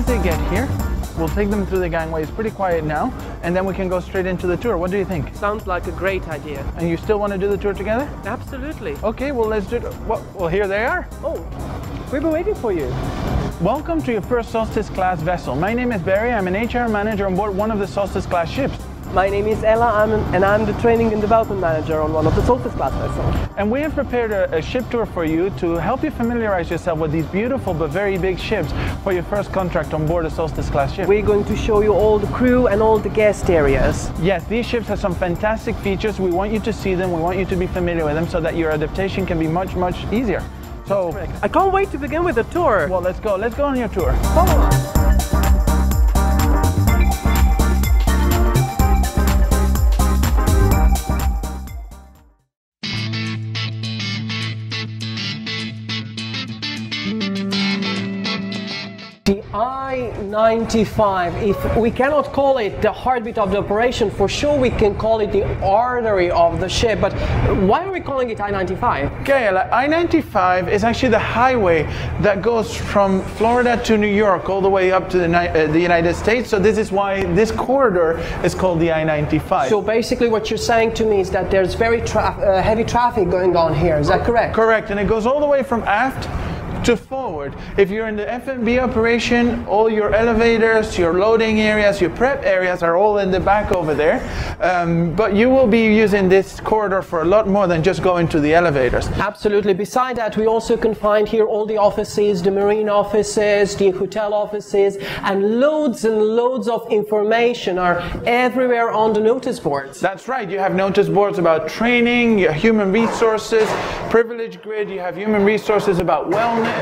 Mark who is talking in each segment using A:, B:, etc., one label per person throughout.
A: as they get here, we'll take them through the gangway. It's pretty quiet now, and then we can go straight into the tour. What do you think?
B: Sounds like a great idea.
A: And you still want to do the tour together?
B: Absolutely.
A: Okay, well, let's do it. Well, here they are.
B: Oh, we've been waiting for you.
A: Welcome to your first Solstice class vessel. My name is Barry. I'm an HR manager on board one of the Solstice class ships.
B: My name is Ella, and I'm the training and development manager on one of the Solstice class vessels.
A: And we have prepared a ship tour for you to help you familiarize yourself with these beautiful but very big ships for your first contract on board a Solstice class ship.
B: We're going to show you all the crew and all the guest areas.
A: Yes, these ships have some fantastic features. We want you to see them. We want you to be familiar with them so that your adaptation can be much, much easier. So,
B: I can't wait to begin with the tour.
A: Well, let's go. Let's go on your tour.
B: Follow us. The I-95, if we cannot call it the heartbeat of the operation, for sure we can call it the artery of the ship. But why are we calling it I-95?
A: Okay, I-95 is actually the highway that goes from Florida to New York all the way up to the United States. So this is why this corridor is called the I-95.
B: So basically what you're saying to me is that there's very heavy traffic going on here. Is that correct?
A: Correct, and it goes all the way from aft to forward. If you're in the F&B operation, all your elevators, your loading areas, your prep areas are all in the back over there. But you will be using this corridor for a lot more than just going to the elevators.
B: Absolutely. Beside that, we also can find here all the offices, the marine offices, the hotel offices, and loads of information are everywhere on the notice boards.
A: That's right. You have notice boards about training, you have human resources, privilege grid, you have human resources about wellness,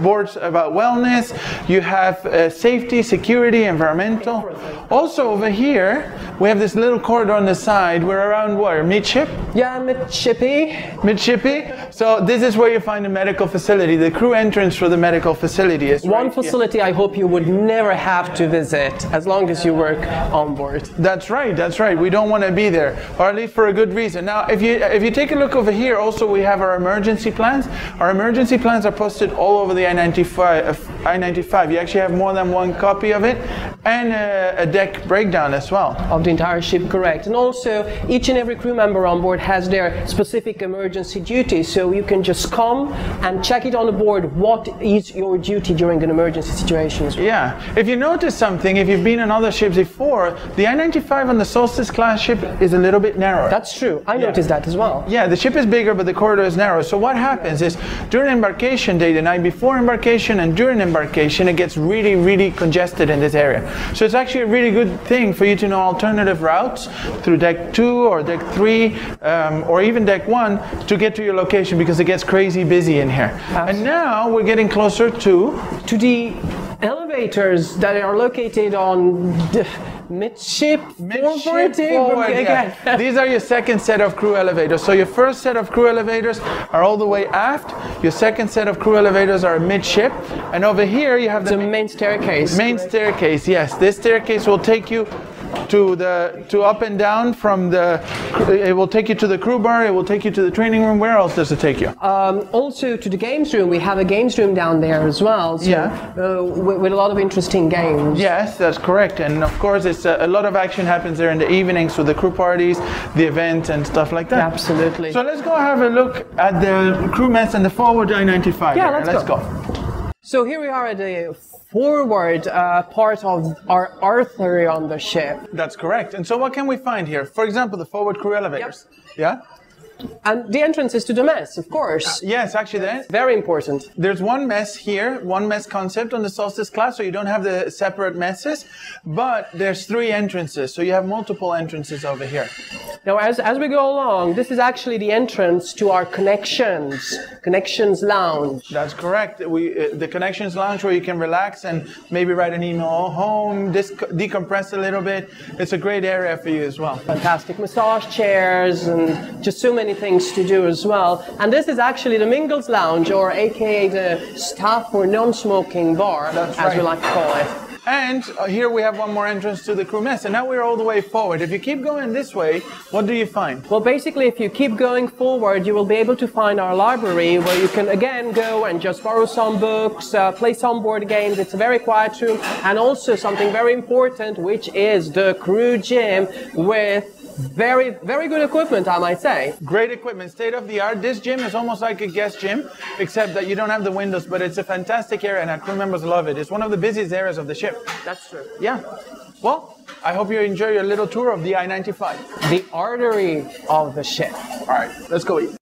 A: boards about wellness, you have safety, security, environmental. Also over here, we have this little corridor on the side. We're around where? Midship?
B: Yeah, midshippy.
A: Midshippy. So this is where you find the medical facility, the crew entrance for the medical facility. Is
B: one facility I hope you would never have to visit as long as you work on board.
A: That's right, that's right. We don't want to be there, or at least for a good reason. Now, if you take a look over here, also we have our emergency plans. Our emergency plans are posted all over the I-95. You actually have more than one copy of it, and a deck breakdown as well.
B: Of the entire ship, correct. And also, each and every crew member on board has their specific emergency duty, so you can just come and check it on the board. What is your duty during an emergency situation?
A: Yeah. If you notice something, if you've been on other ships before, the I-95 on the Solstice class ship is a little bit narrower.
B: That's true. I noticed that as well.
A: Yeah, the ship is bigger, but the corridor is narrow. So what happens is, during embarkation day, the night before embarkation and during embarkation, it gets really, really congested in this area. So it's actually a really good thing for you to know alternative routes through deck 2 or deck 3 or even deck 1 to get to your location, because it gets crazy busy in here. Absolutely. And now we're getting closer to
B: the elevators that are located on the midship forward.
A: Yeah. These are your second set of crew elevators. So your first set of crew elevators are all the way aft. Your second set of crew elevators are midship. And over here you have the
B: main staircase.
A: Main staircase, yes. This staircase will take you to up and down from the, it will take you to the crew bar, it will take you to the training room. Where else does it take you?
B: Also to the games room. We have a games room down there as well. So,
A: yeah.
B: With a lot of interesting games.
A: Yes, that's correct. And of course, it's a lot of action happens there in the evenings with the crew parties, the events and stuff like that.
B: Absolutely.
A: So let's go have a look at the crew mess and the forward I-95.
B: Yeah,
A: let's go.
B: So here we are at the forward part of our artery on the ship.
A: That's correct. And so what can we find here? For example, the forward crew elevators. Yep. Yeah?
B: And the entrance is to the mess, of course.
A: Yes, actually that.
B: Very important.
A: There's one mess here, one mess concept on the Solstice class, so you don't have the separate messes, but there's 3 entrances, so you have multiple entrances over here.
B: Now, as we go along, this is actually the entrance to our connections lounge.
A: That's correct. The connections lounge where you can relax and maybe write an email home, decompress a little bit. It's a great area for you as well.
B: Fantastic massage chairs and just so many things to do as well. And this is actually the Mingles Lounge, or aka the staff or non-smoking bar, as we like to call it.
A: And here we have one more entrance to the crew mess, and now we're all the way forward. If you keep going this way, what do you find?
B: Well, basically, if you keep going forward, you will be able to find our library, where you can again go and just borrow some books, play some board games. It's a very quiet room, and also something very important, which is the crew gym with very, very good equipment, I might say.
A: Great equipment, state of the art. This gym is almost like a guest gym, except that you don't have the windows, but it's a fantastic area and our crew members love it. It's one of the busiest areas of the ship.
B: That's true.
A: Yeah. Well, I hope you enjoy your little tour of the I-95.
B: The artery of the ship.
A: All right, let's go eat.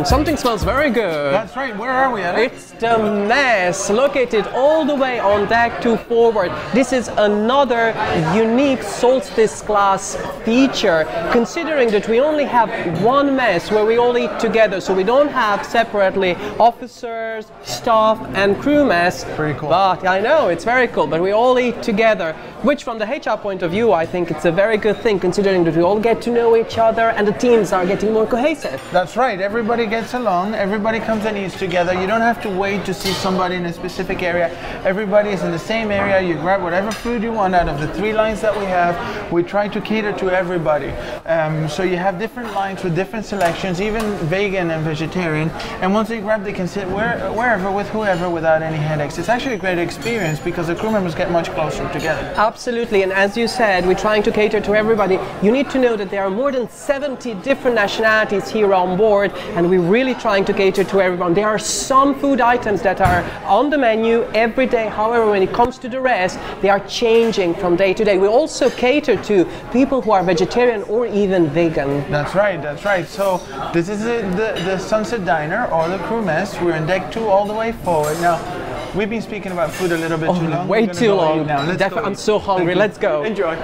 B: Something smells very good.
A: That's right. Where are we at?
B: It's the mess, located all the way on deck 2 forward. This is another unique solstice class feature, considering that we only have one mess where we all eat together, so we don't have separately officers, staff and crew mess.
A: Pretty cool.
B: But I know, it's very cool, but we all eat together, which from the HR point of view, I think it's a very good thing, considering that we all get to know each other and the teams are getting more cohesive.
A: That's right. Everybody gets along. Everybody comes and eats together. You don't have to wait to see somebody in a specific area. Everybody is in the same area. You grab whatever food you want out of the 3 lines that we have. We try to cater to everybody. So you have different lines with different selections, even vegan and vegetarian. And once they grab, they can sit wherever with whoever without any headaches. It's actually a great experience because the crew members get much closer together.
B: Absolutely, and as you said, we're trying to cater to everybody. You need to know that there are more than 70 different nationalities here on board, and we're really trying to cater to everyone. There are some food items that are on the menu every day. However, when it comes to the rest, they are changing from day to day. We also cater to people who are vegetarian or even vegan.
A: That's right, that's right. So this is the Sunset Diner or the crew mess. We're in deck 2 all the way forward. Now, we've been speaking about food a little bit too long.
B: Way too long.
A: Now.
B: I'm so hungry. Let's go.
A: Enjoy.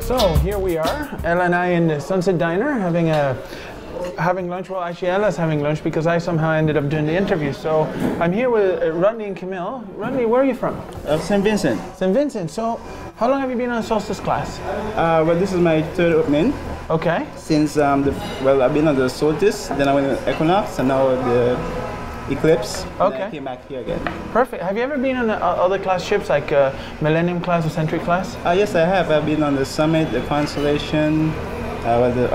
A: So here we are, Ella and I in the Sunset Diner having lunch. Well, actually Ella's having lunch because I somehow ended up doing the interview. So I'm here with Rodney and Camille. Rodney, where are you from?
C: St. Vincent.
A: St. Vincent. So how long have you been on Solstice class?
C: Well, this is my 3rd opening.
A: Okay.
C: Since I've been on the Solstice, then I went to Equinox, and now the Eclipse.
A: Okay.
C: I came back here again.
A: Perfect. Have you ever been on other class ships like Millennium class or Century class?
C: Yes, I have. I've been on the Summit, the Constellation,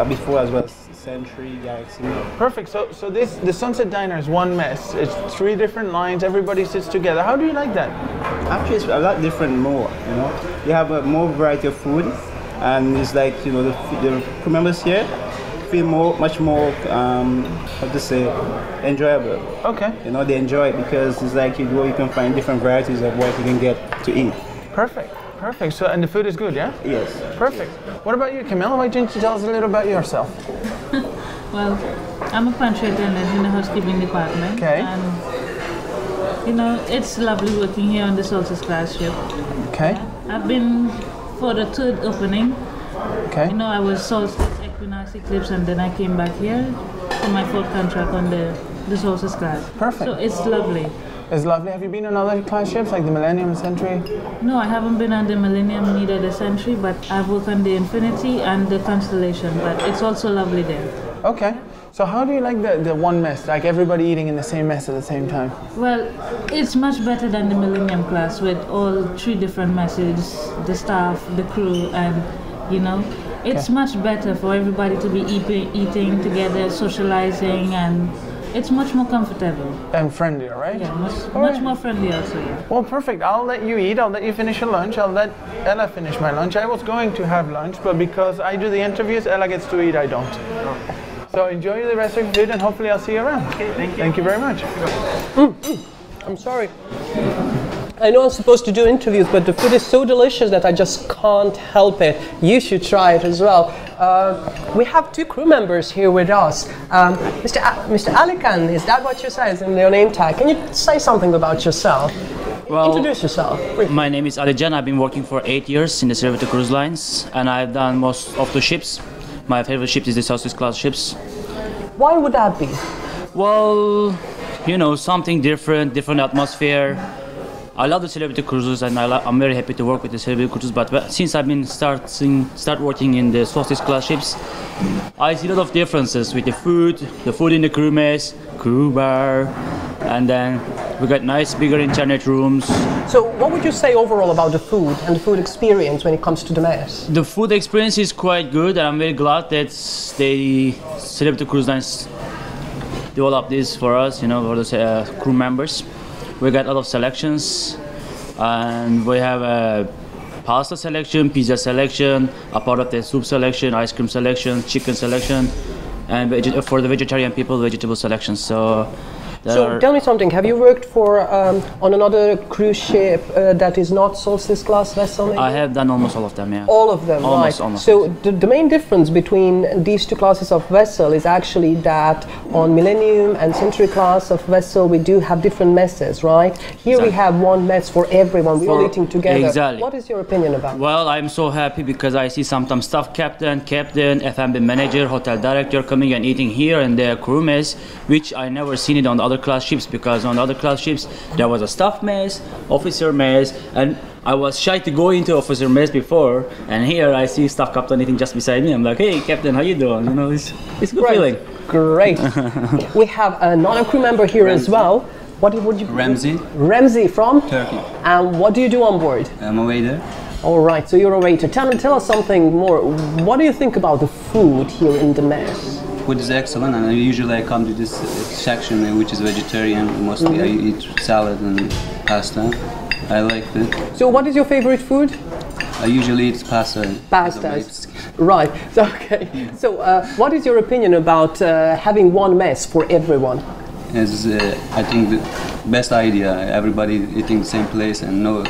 C: before as well, Century, Galaxy.
A: Perfect. So the Sunset Diner is one mess. It's 3 different lines. Everybody sits together. How do you like that?
C: Actually, it's a lot different more. You know, you have a more variety of food, and it's like the crew members here feel much more enjoyable.
A: Okay.
C: You know, they enjoy it because it's like you can find different varieties of what you can get to eat.
A: Perfect. Perfect. So, and the food is good, yeah?
C: Yes.
A: Perfect. What about you, Camilla? Why don't you tell us a little about yourself?
D: Well, I'm a pantry attendant in the housekeeping department.
A: Okay.
D: And it's lovely working here on the Solstice class ship.
A: Okay.
D: I've been for the 3rd opening.
A: Okay.
D: I was Solstice, Equinox, Eclipse, and then I came back here for my 4th contract on the Solstice class.
A: Perfect.
D: So it's lovely.
A: It's lovely. Have you been on other class ships like the Millennium and Century?
D: No, I haven't been on the Millennium, neither the Century, but I've worked on the Infinity and the Constellation, but it's also lovely there.
A: Okay. So how do you like the one mess, like everybody eating in the same mess at the same time?
D: Well, it's much better than the Millennium class with all 3 different messes, the staff, the crew, and it's much better for everybody to be eating together, socializing, and it's much more comfortable.
A: And friendlier, right?
D: Yeah, much more friendly also, yeah.
A: Well, perfect. I'll let you eat. I'll let you finish your lunch. I'll let Ella finish my lunch. I was going to have lunch, but because I do the interviews, Ella gets to eat, I don't. So enjoy the rest of your food, and hopefully I'll see you around.
C: Okay, thank you.
A: Thank you very much.
B: I'm sorry. I know I'm supposed to do interviews, but the food is so delicious that I just can't help it. You should try it as well. We have 2 crew members here with us. Mr. Alican, is that what you say in your name tag? Can you say something about yourself?
E: Well,
B: introduce yourself.
E: My name is Alican. I've been working for 8 years in the Servitor Cruise Lines, and I've done most of the ships. My favorite ship is the Solstice class ships.
B: Why would that be?
E: Well, something different atmosphere. I love the celebrity cruises, and I'm very happy to work with the celebrity cruises. But since I've been start working in the Solstice class ships, I see a lot of differences with the food in the crew mess, crew bar, and then we got nice bigger internet rooms.
B: So what would you say overall about the food and the food experience when it comes to the mess?
E: The food experience is quite good, and I'm very glad that the celebrity cruise lines developed this for us, for the crew members. We got a lot of selections, and we have a pasta selection, pizza selection, a part of the soup selection, ice cream selection, chicken selection, and for the vegetarian people, vegetable selection. So
B: tell me something, have you worked on another cruise ship that is not Solstice class vessel? Maybe?
E: I have done almost all of them, yeah.
B: All of them,
E: almost,
B: right.
E: Almost.
B: So the main difference between these two classes of vessel is actually that on Millennium and Century class of vessel we do have different messes, right? Here exactly. We have one mess for everyone, we're all eating together.
E: Exactly.
B: What is your opinion about that?
E: Well, I'm so happy because I see sometimes staff captain, F&B manager, hotel director coming and eating here in the crew mess, which I never seen it on the other class ships, because on the other class ships there was a staff mess, officer mess, and I was shy to go into officer mess before, and here I see staff captain eating just beside me. I'm like, hey captain, how you doing? It's a good feeling.
B: Great. We have another crew member here as well. What would you?
F: Ramsey.
B: Ramsey from?
F: Turkey.
B: And what do you do on board?
F: I'm a waiter.
B: All right, so you're a waiter. Tell us something more. What do you think about the food here in the mess?
F: Food is excellent, and usually I come to this section which is vegetarian. Mostly I eat salad and pasta. I like it.
B: So what is your favorite food?
F: I usually eat pasta.
B: Pastas. Right. So, okay. So what is your opinion about having one mess for everyone?
F: I think the best idea. Everybody eating the same place and no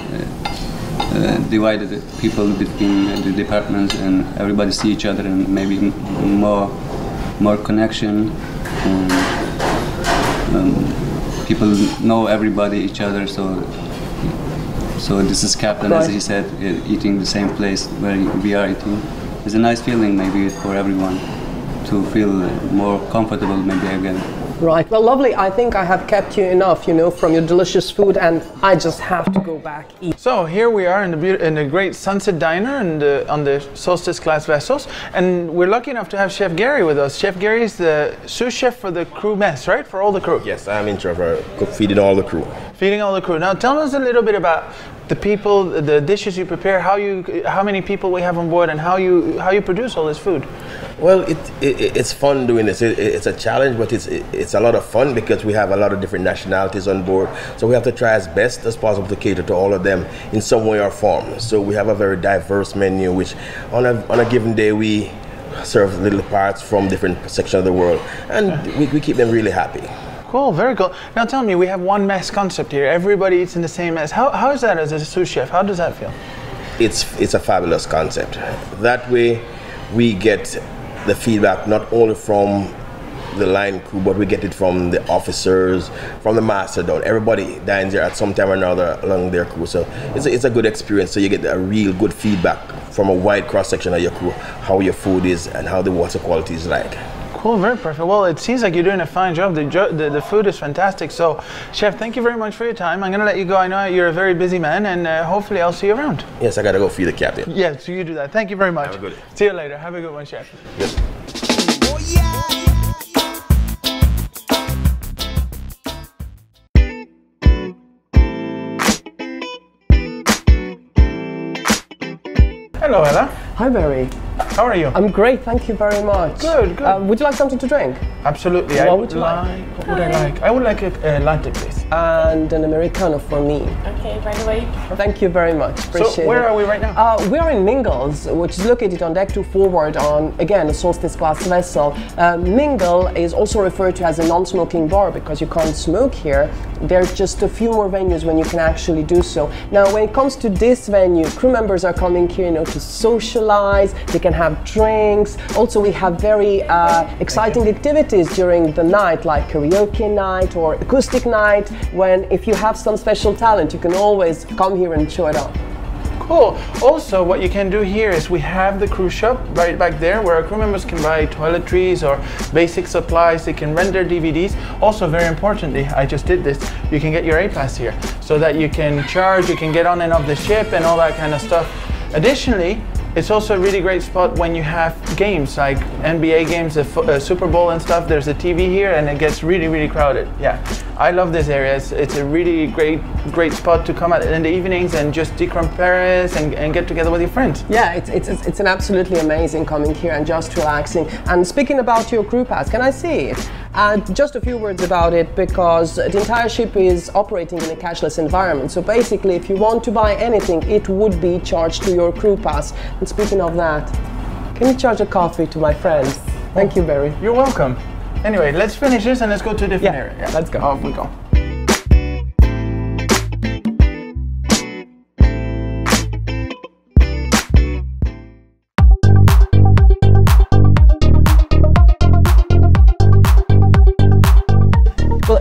F: divided people between the departments, and everybody see each other, and maybe more connection. People know everybody, each other. So this is captain, right. As he said, eating the same place where we are eating. It's a nice feeling, maybe for everyone to feel more comfortable, maybe again.
B: Right, well lovely. I think I have kept you enough, from your delicious food, and I just have to go back eat.
A: So here we are in the great Sunset Diner on the Solstice class vessels, and we're lucky enough to have Chef Gary with us. Chef Gary is the sous chef for the crew mess, right? For all the crew.
G: Yes, I'm in charge of feeding all the crew.
A: Feeding all the crew. Now tell us a little bit about the people, the dishes you prepare, how many people we have on board, and how you produce all this food.
G: Well, it's fun doing this. It's a challenge, but it's a lot of fun because we have a lot of different nationalities on board. So we have to try as best as possible to cater to all of them in some way or form. So we have a very diverse menu, which on a given day we serve little parts from different sections of the world, and we keep them really happy.
A: Cool, very cool. Now tell me, we have one mess concept here. Everybody eats in the same mess. How is that as a sous chef? How does that feel?
G: It's a fabulous concept. That way we get the feedback not only from the line crew, but we get it from the officers, from the master down. Everybody dines there at some time or another along their crew. So it's a good experience. So you get a real good feedback from a wide cross section of your crew, how your food is and how the water quality is like.
A: Cool, very perfect. Well, it seems like you're doing a fine job. The food is fantastic. So, Chef, thank you very much for your time. I'm going to let you go. I know you're a very busy man, and hopefully I'll see you around.
G: Yes, I got to go feed the captain.
A: Yeah, so you do that. Thank you very much.
G: Have a good day.
A: See you later. Have a good one, Chef.
G: Yes.
H: Oh, yeah.
A: Hello, Ella.
B: Hi, Barry.
A: How are you?
B: I'm great, thank you very much.
A: Good, good.
B: Would you like something to drink?
A: Absolutely.
B: What would you like?
A: What would I like? I would like a latte, please.
B: And an Americano for me.
I: Okay, right away.
B: Thank you very much. Appreciate
A: So where are we right now?
B: We are in Mingle's, which is located on deck 2 forward on, again, a Solstice class vessel. Mingle is also referred to as a non-smoking bar because you can't smoke here. There's just a few more venues when you can actually do so. Now, when it comes to this venue, crew members are coming here, to socialize. They can have drinks. Also, we have very exciting activities during the night, like karaoke night or acoustic night. If you have some special talent, you can always come here and show it off.
A: Cool. Also, what you can do here is we have the cruise shop right back there where our crew members can buy toiletries or basic supplies. They can rent their DVDs. Also, very importantly, I just did this, you can get your A-Pass here so that you can charge, you can get on and off the ship and all that kind of stuff. Additionally, it's also a really great spot when you have games like NBA games, the Super Bowl and stuff. There's a TV here and it gets really, really crowded. Yeah, I love this area. It's a really great spot to come out in the evenings and just decompress and get together with your friends.
B: Yeah, it's an absolutely amazing coming here and just relaxing. And speaking about your crew pass, can I see it? Just a few words about it, because the entire ship is operating in a cashless environment. So basically, if you want to buy anything, it would be charged to your crew pass. And speaking of that, can you charge a coffee to my friends? Thank you, Barry.
A: You're welcome. Anyway, let's finish this and let's go to a different area.
B: Yeah, let's go.
A: Off we go.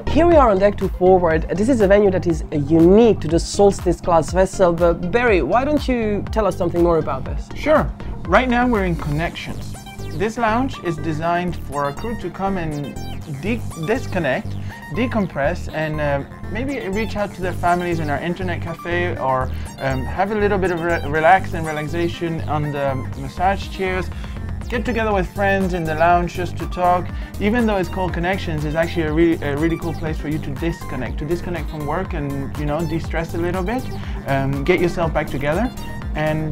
B: Here we are on deck 2 forward. This is a venue that is unique to the Solstice class vessel. But Barry, why don't you tell us something more about this?
A: Sure. Right now we're in Connections. This lounge is designed for a crew to come and disconnect, decompress, and maybe reach out to their families in our internet cafe, or have a little bit of relaxation on the massage chairs. Get together with friends in the lounge just to talk. Even though it's called Connections, it's actually a really cool place for you to disconnect from work and, you know, de-stress a little bit, get yourself back together and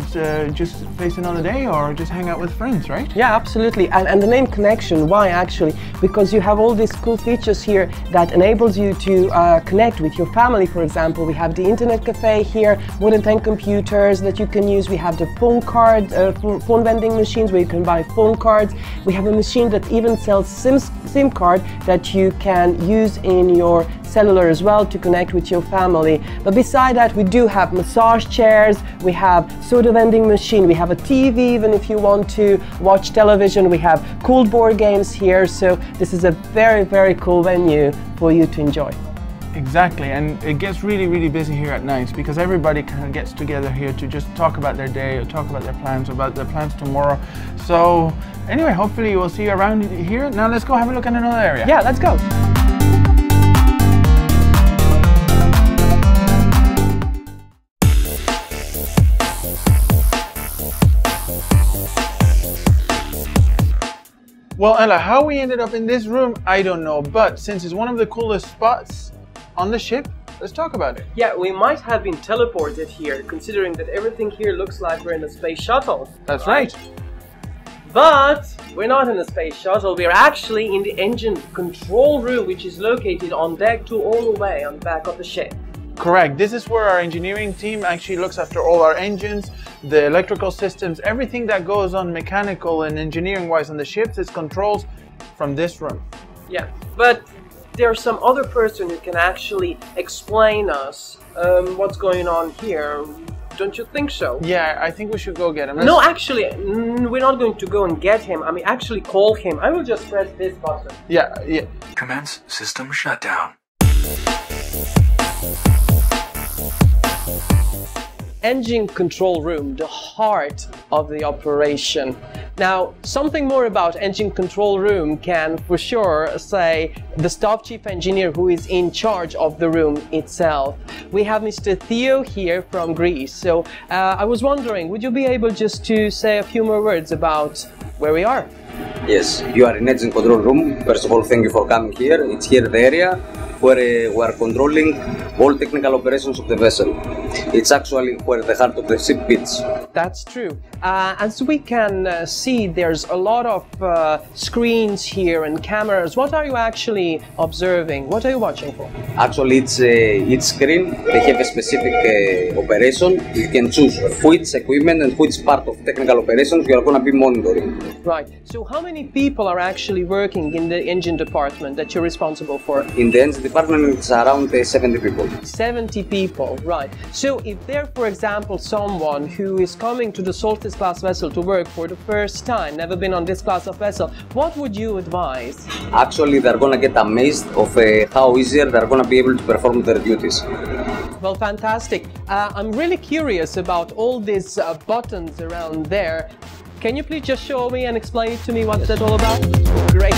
A: just face another day or just hang out with friends, right?
B: Yeah, absolutely. And the name Connection, why actually? Because you have all these cool features here that enables you to connect with your family. For example, we have the internet cafe here, more than 10 computers that you can use. We have the phone card, phone vending machines where you can buy phone cards. We have a machine that even sells SIM card that you can use in your cellular as well to connect with your family. But beside that, we do have massage chairs, we have soda vending machine, we have a TV even if you want to watch television, we have cool board games here, so this is a very cool venue for you to enjoy.
A: Exactly, and it gets really busy here at night because everybody kind of gets together here to just talk about their day or talk about their plans tomorrow. So anyway, hopefully we'll see you around here. Now let's go have a look at another area.
B: Yeah, let's go.
A: Well, Ella, how we ended up in this room, I don't know, but since it's one of the coolest spots on the ship, let's talk about it.
B: Yeah, we might have been teleported here, considering that everything here looks like we're in a space shuttle.
A: That's right.
B: But we're not in a space shuttle, we're actually in the engine control room, which is located on deck 2 all the way on the back of the ship.
A: Correct. This is where our engineering team actually looks after all our engines, the electrical systems, everything that goes on mechanical and engineering wise on the ships is controlled from this room.
B: Yeah, but there's some other person who can actually explain us what's going on here. Don't you think so?
A: Yeah, I think we should go get him.
B: No, actually, we're not going to go and get him. I mean, actually call him. I will just press this button.
A: Yeah.
I: Commence system shutdown.
B: Engine control room, the heart of the operation. Now, something more about engine control room can for sure say the staff chief engineer who is in charge of the room itself. We have Mr. Theo here from Greece. So I was wondering, would you be able just to say a few more words about where we are?
J: Yes, you are in engine control room. First of all, thank you for coming here. It's here the area where we are controlling all technical operations of the vessel. It's actually where the heart of the ship beats.
B: That's true. As we can see, there's a lot of screens here and cameras. What are you actually observing? What are you watching for?
J: Actually, it's each screen, they have a specific operation. You can choose which equipment and which part of technical operations you are going to be monitoring.
B: Right. So how many people are actually working in the engine department that you're responsible for?
J: In the engine department, it's around 70 people.
B: 70 people, right. So if there, for example, someone who is coming to the Solstice class vessel to work for the first time, never been on this class of vessel, what would you advise?
J: Actually, they're going to get amazed of how easier they're going to be able to perform their duties.
B: Well, fantastic. I'm really curious about all these buttons around there. Can you please just show me and explain it to me what's that all about? Great.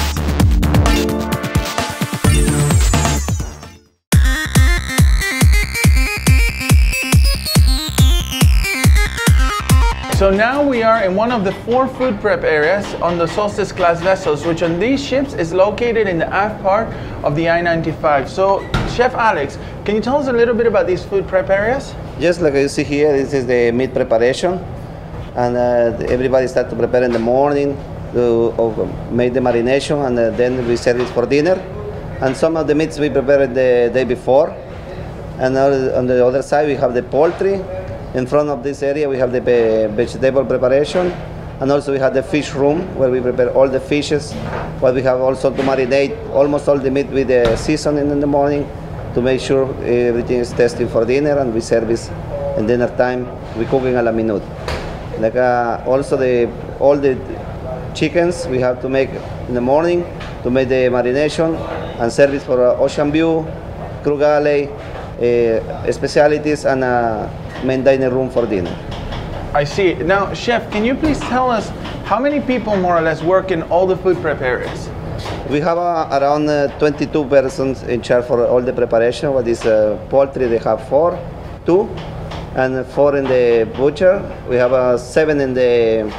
A: So now we are in one of the 4 food prep areas on the Solstice class vessels, which on these ships is located in the aft part of the I-95. So Chef Alex, can you tell us a little bit about these food prep areas?
K: Yes, like you see here, this is the meat preparation, and everybody starts to prepare in the morning to make the marination, and then we serve it for dinner. And some of the meats we prepare the day before. And on the other side we have the poultry. In front of this area we have the vegetable preparation, and also we have the fish room where we prepare all the fishes, but we have also to marinate almost all the meat with the seasoning in the morning to make sure everything is tasty for dinner, and we service in dinner time. We cooking a la minute. Like also all the chickens we have to make in the morning to make the marination and service for ocean view, crew galley, specialties, and main dining room for dinner.
A: I see. Now, Chef, can you please tell us how many people more or less work in all the food prep areas?
K: We have around 22 persons in charge for all the preparation. What is poultry, they have 2, and 4 in the butcher. We have 7 in the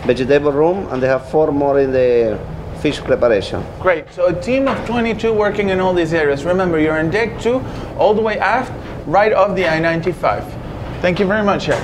K: vegetable room, and they have 4 more in the fish preparation.
A: Great. So a team of 22 working in all these areas. Remember, you're in deck 2, all the way aft, right off the I-95. Thank you very much, Chef.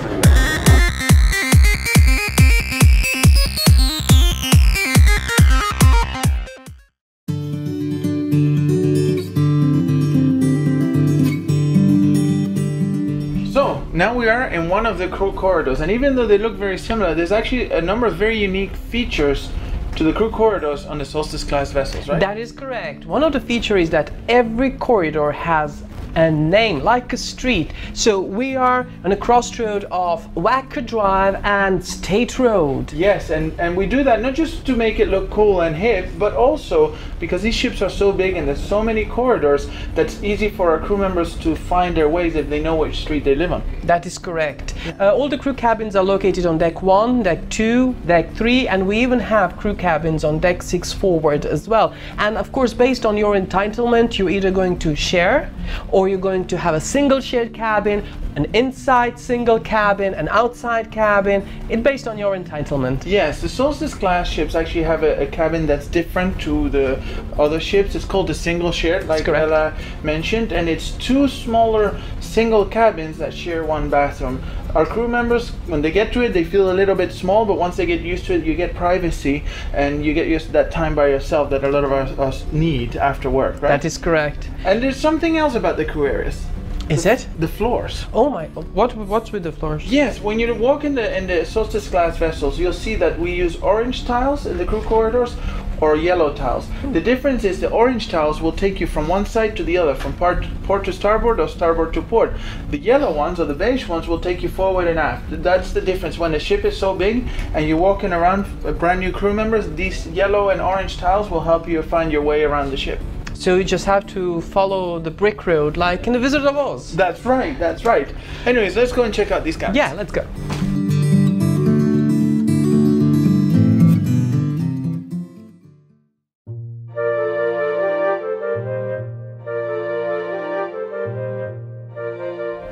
A: So now we are in one of the crew corridors, and even though they look very similar, there's actually a number of very unique features to the crew corridors on the Solstice class vessels, right?
B: That is correct. One of the features is that every corridor has a name, like a street. So we are on a crossroad of Wacker Drive and State Road.
A: Yes, and we do that not just to make it look cool and hip, but also because these ships are so big and there's so many corridors, that's easy for our crew members to find their ways if they know which street they live on.
B: That is correct. All the crew cabins are located on deck 1, deck 2, deck 3, and we even have crew cabins on deck 6 forward as well. And of course, based on your entitlement, you're either going to share, or you're going to have a single shared cabin, an inside single cabin, an outside cabin. It's based on your entitlement.
A: Yes, the Solstice class ships actually have a cabin that's different to the other ships. It's called the single shared, like Ella mentioned, and it's 2 smaller single cabins that share 1 bathroom. Our crew members, when they get to it, they feel a little bit small, but once they get used to it, you get privacy and you get used to that time by yourself that a lot of us need after work, right?
B: That is correct.
A: And there's something else about the crew areas.
B: Is it?
A: The floors.
B: Oh my, what's with the floors?
A: Yes, when you walk in the Solstice class vessels, you'll see that we use orange tiles in the crew corridors or yellow tiles. The difference is the orange tiles will take you from one side to the other, from port to starboard or starboard to port. The yellow ones or the beige ones will take you forward and aft. That's the difference. When the ship is so big and you're walking around brand new crew members, these yellow and orange tiles will help you find your way around the ship.
B: So you just have to follow the brick road like in The Wizard of Oz.
A: That's right, that's right. Anyways, let's go and check out these cabins.
B: Yeah, let's go.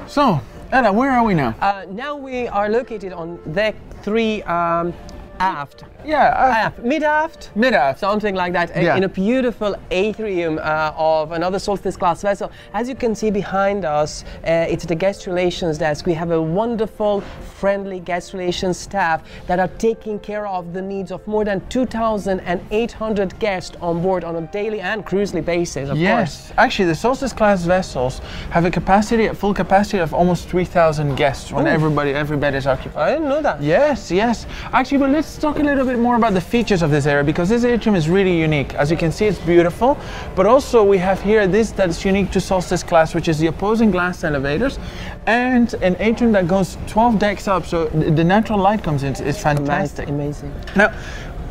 A: So, Ella, where are we now?
B: Now we are located on deck 3 aft.
A: Yeah,
B: mid-aft?
A: Mid-aft.
B: Something like that,
A: yeah.
B: In a beautiful atrium of another Solstice class vessel. As you can see behind us, it's the guest relations desk. We have a wonderful, friendly guest relations staff that are taking care of the needs of more than 2,800 guests on board on a daily and cruisely basis, of course.
A: Actually, the Solstice class vessels have a full capacity of almost 3,000 guests when every bed is occupied.
B: I didn't know that.
A: Yes, yes. Actually, but let's talk a little bit more about the features of this area, because this atrium is really unique. As you can see, it's beautiful, but also we have here this that's unique to Solstice class, which is the opposing glass elevators and an atrium that goes 12 decks up, so the natural light comes in. It's fantastic.
B: Amazing.
A: Now,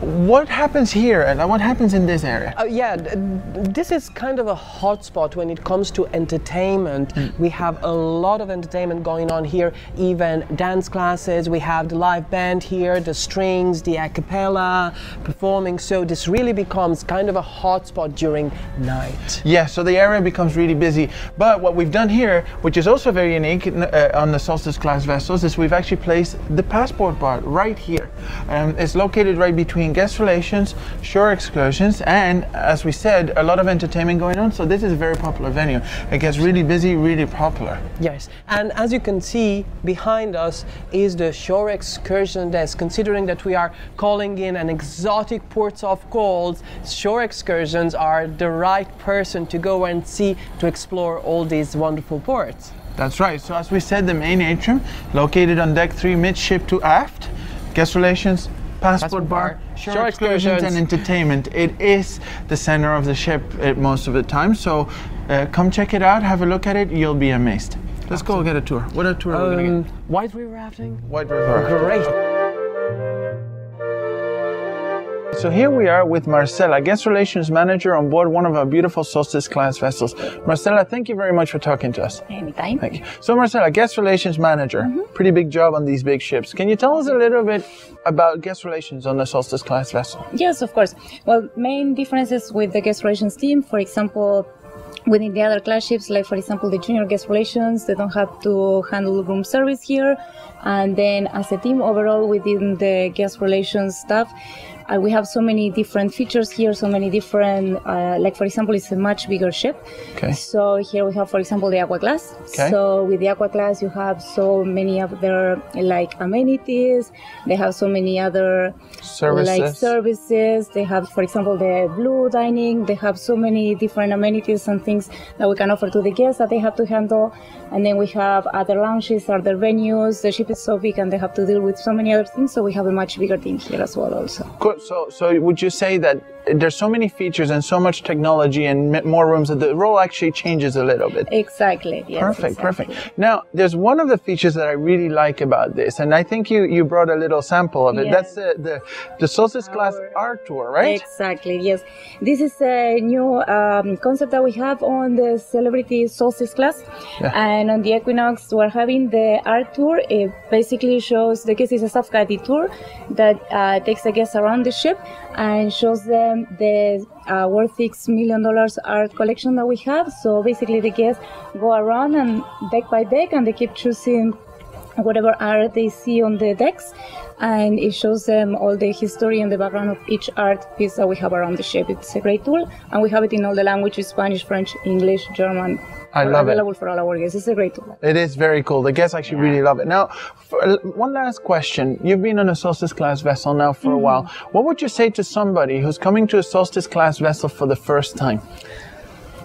A: what happens here and what happens in this area?
B: This is kind of a hotspot when it comes to entertainment. We have a lot of entertainment going on here, even dance classes. We have the live band here, the strings, the a cappella performing. So this really becomes kind of a hotspot during night.
A: Yeah, so the area becomes really busy. But what we've done here, which is also very unique on the Solstice class vessels, is we've actually placed the passport bar right here. It's located right between guest relations, shore excursions, and as we said, a lot of entertainment going on. So this is a very popular venue. It gets really busy, really popular.
B: Yes, and as you can see behind us is the shore excursion desk. Considering that we are calling in an exotic ports of calls, shore excursions are the right person to go and see, to explore all these wonderful ports.
A: That's right. So as we said, the main atrium located on deck 3 midship to aft, guest relations, passport bar, shore excursions and entertainment. It is the center of the ship most of the time. So come check it out, have a look at it, you'll be amazed. Let's go get a tour. What a tour are we going to get?
B: White River rafting?
A: White River rafting.
B: Great.
A: So here we are with Marcela, guest relations manager on board one of our beautiful Solstice class vessels. Marcela, thank you very much for talking to us.
L: Anytime.
A: Thank you. So Marcela, guest relations manager, pretty big job on these big ships. Can you tell us a little bit about guest relations on the Solstice class vessel?
L: Yes, of course. Well, main differences with the guest relations team, for example, within the other class ships, like for example the junior guest relations, they don't have to handle room service here. And then as a team overall within the guest relations staff, we have so many different features here, so many different, like for example, it's a much bigger ship.
A: Okay.
L: So here we have, for example, the aqua class.
A: Okay.
L: So with the aqua class, you have so many other like amenities. They have so many other services. They have, for example, the blue dining. They have so many different amenities and things that we can offer to the guests that they have to handle. And then we have other lounges, other venues. The ship is so big and they have to deal with so many other things. So we have a much bigger team here as well also.
A: Good. So would you say that there's so many features and so much technology and more rooms that the role actually changes a little bit?
L: Exactly. Yes,
A: perfect. Now, there's one of the features that I really like about this, and I think you brought a little sample of it.
L: Yes.
A: That's the Solstice class art tour, right?
L: Exactly, yes. This is a new concept that we have on the Celebrity Solstice class.
A: Yeah.
L: And on the Equinox, we're having the art tour. It basically shows, the guest is a self-guided tour that takes the guests around the ship and shows them the worth $6 million art collection that we have. So basically the guests go around and deck by deck and they keep choosing whatever art they see on the decks, and it shows them all the history and the background of each art piece that we have around the ship. It's a great tool, and we have it in all the languages: Spanish, French, English, German.
A: I love it.
L: Available for all our guests. It's a great tool.
A: It is very cool. The guests actually really love it. Now, one last question. You've been on a Solstice class vessel now for a while. What would you say to somebody who's coming to a Solstice class vessel for the first time?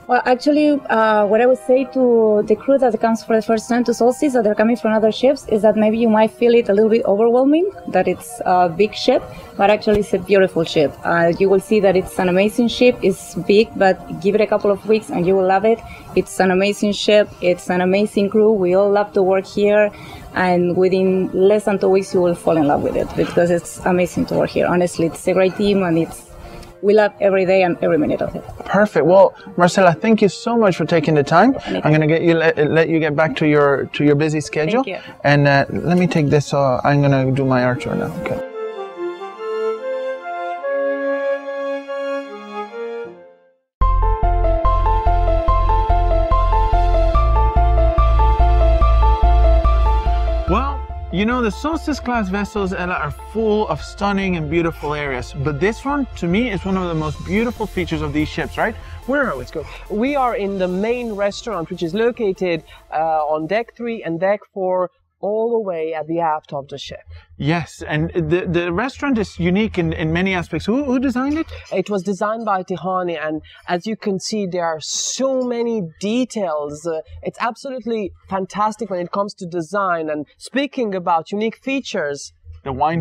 L: Well, actually, what I would say to the crew that comes for the first time to Solstice, that they're coming from other ships, is that maybe you might feel it a little bit overwhelming, that it's a big ship, but actually it's a beautiful ship. You will see that it's an amazing ship. It's big, but give it a couple of weeks and you will love it. It's an amazing ship. It's an amazing crew. We all love to work here. And within less than 2 weeks, you will fall in love with it because it's amazing to work here. Honestly, it's a great team, and we love every day and every minute of it.
A: Perfect. Well, Marcela, thank you so much for taking the time. I'm going to let you get back to your busy schedule.
L: Thank you.
A: And let me take this. I'm going to do my art tour now. Okay. You know, the Solstice class vessels, Ella, are full of stunning and beautiful areas. But this one, to me, is one of the most beautiful features of these ships, right? Where are we? Let's go.
B: We are in the main restaurant, which is located on deck 3 and deck 4, all the way at the aft of the ship.
A: Yes, and the restaurant is unique in many aspects. Who designed it?
B: It was designed by Tihani, and as you can see, there are so many details. It's absolutely fantastic when it comes to design. And speaking about unique features,
A: the wine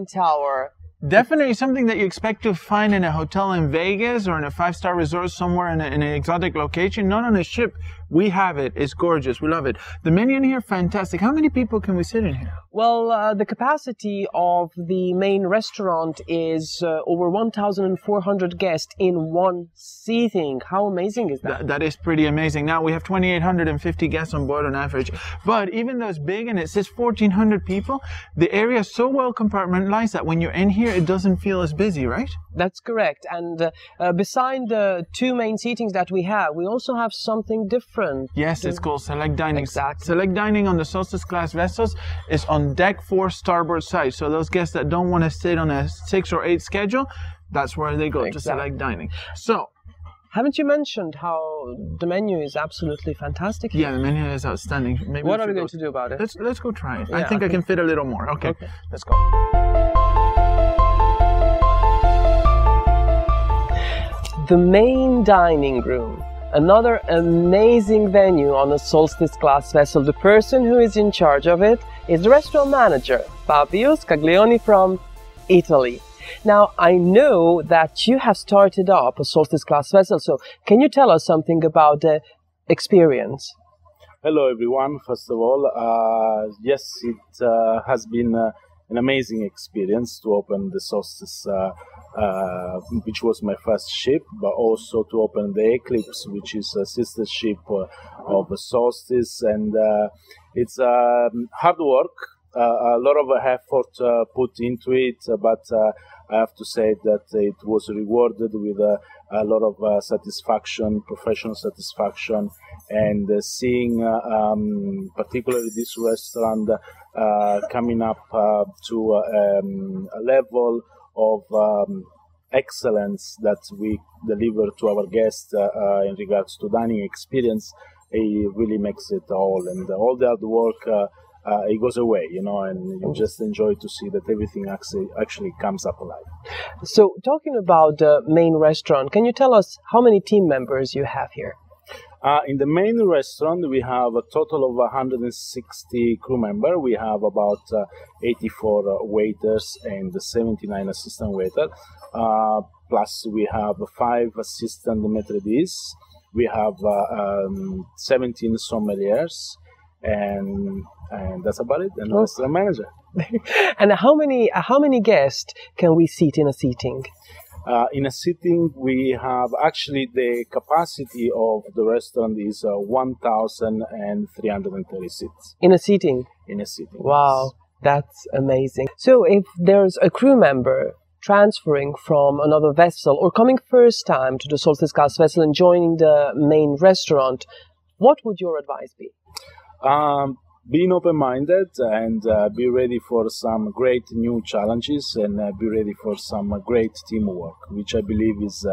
B: tower.
A: Definitely something that you expect to find in a hotel in Vegas or in a 5-star resort somewhere in an exotic location, not on a ship. We have it. It's gorgeous. We love it. The menu in here, fantastic. How many people can we sit in here?
B: Well, the capacity of the main restaurant is over 1,400 guests in one seating. How amazing is that?
A: That is pretty amazing. Now we have 2,850 guests on board on average. But even though it's big and it says 1,400 people, the area is so well compartmentalized that when you're in here, it doesn't feel as busy, right?
B: That's correct. And beside the two main seatings that we have, we also have something different.
A: Yes, it's called select dining.
B: Exactly.
A: Select dining on the Solstice class vessels is on deck 4 starboard side. So those guests that don't want to sit on a 6 or 8 schedule, that's where they go to select dining. So,
B: haven't you mentioned how the menu is absolutely fantastic?
A: Yeah, the menu is outstanding. Maybe
B: what are we going to do about it?
A: Let's go try it.
B: Yeah,
A: I think I can fit a little more. Okay. Let's go.
B: The main dining room. Another amazing venue on a Solstice class vessel. The person who is in charge of it is the restaurant manager, Fabio Scaglioni from Italy. Now, I know that you have started up a Solstice class vessel, so can you tell us something about the experience?
M: Hello everyone, first of all. Yes, it has been an amazing experience to open the Solstice, which was my first ship, but also to open the Eclipse, which is a sister ship of the Solstice, and it's hard work, a lot of effort put into it, but I have to say that it was rewarded with a lot of satisfaction, professional satisfaction, and seeing particularly this restaurant coming up to a level of excellence that we deliver to our guests in regards to dining experience. It really makes it all, and all the hard work it goes away, you know, and you just enjoy to see that everything actually comes up alive.
B: So, talking about the main restaurant, can you tell us how many team members you have here?
M: In the main restaurant, we have a total of 160 crew members. We have about 84 waiters and 79 assistant waiters. Plus, we have 5 assistant maître d'. We have 17 sommeliers, and that's about it. And restaurant manager.
B: And how many guests can we seat in a seating?
M: In a sitting, we have actually the capacity of the restaurant is 1,330 seats.
B: In a seating?
M: In a sitting.
B: Wow, that's amazing. So if there's a crew member transferring from another vessel or coming first time to the Solstice class vessel and joining the main restaurant, what would your advice be?
M: Being open-minded and be ready for some great new challenges, and be ready for some great teamwork, which I believe is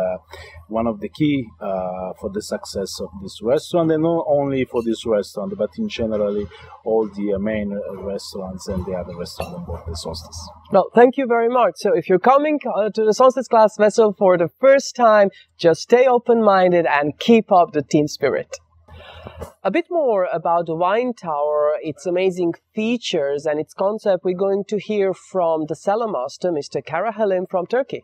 M: one of the key for the success of this restaurant, and not only for this restaurant, but in generally all the main restaurants and the other restaurants on board the Solstice.
B: Well, thank you very much. So if you're coming to the Solstice class vessel for the first time, just stay open-minded and keep up the team spirit. A bit more about the wine tower, its amazing features and its concept, we're going to hear from the cellar master, Mr. Karahalim from Turkey.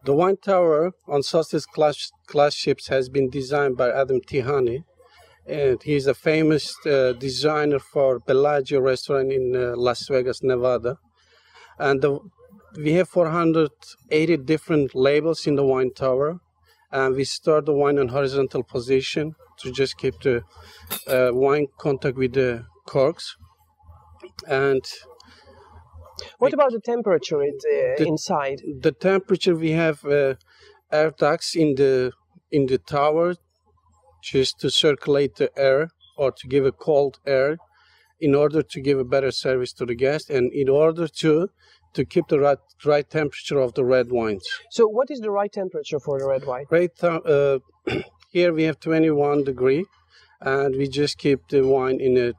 N: The wine tower on Solstice class ships has been designed by Adam Tihani, and he's a famous designer for Bellagio restaurant in Las Vegas, Nevada. And we have 480 different labels in the wine tower, and we store the wine in horizontal position to just keep the wine contact with the corks. And
B: what about the temperature inside?
N: The temperature, we have air ducts in the tower just to circulate the air or to give a cold air in order to give a better service to the guest, and in order to keep the right temperature of the red wines.
B: So what is the right temperature for the red wine?
N: Here we have 21 degrees, and we just keep the wine in a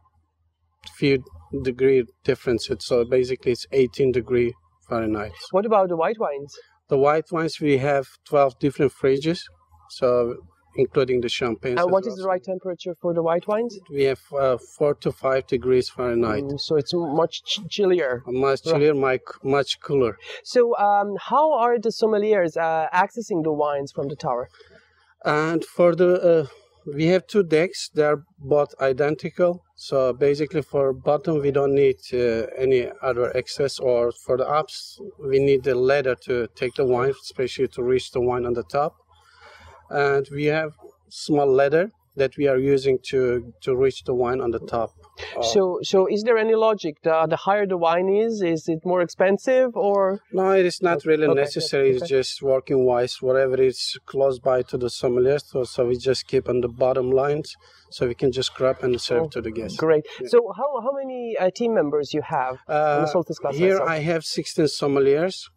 N: few degree difference. So basically it's 18 degrees Fahrenheit.
B: What about the white wines?
N: The white wines, we have 12 different fridges, so including the champagne.
B: And what is the right temperature for the white wines?
N: We have 4 to 5 degrees Fahrenheit.
B: So it's much chillier.
N: Much chillier, much cooler.
B: So how are the sommeliers accessing the wines from the tower?
N: And for the We have two decks. They are both identical. So basically for bottom, we don't need any other access, or for the ups, we need the ladder to take the wine, especially to reach the wine on the top. And we have small ladder that we are using to reach the wine on the top.
B: So is there any logic? The higher the wine is it more expensive, or?
N: No, it is not really necessary.
B: Okay.
N: It's just working wise, whatever is close by to the sommelier. So we just keep on the bottom lines, so we can just grab and serve to the guests.
B: Great.
N: Yeah.
B: So how many team members you have on the Solstice class
N: here
B: vessel?
N: I have 16 sommeliers,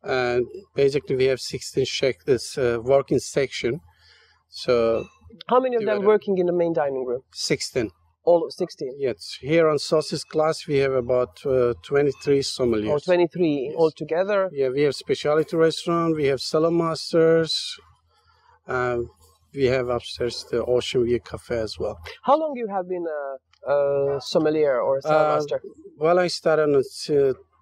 N: and basically we have 16 working section. So
B: how many of them working in the main dining room?
N: 16.
B: All 16?
N: Yes. Here on Solstice class we have about 23 sommeliers.
B: Or 23 altogether?
N: Yeah, we have specialty restaurant, we have cellar masters, we have upstairs the Ocean View Cafe as well.
B: How long you have been a sommelier or a cellar master?
N: Well, I started in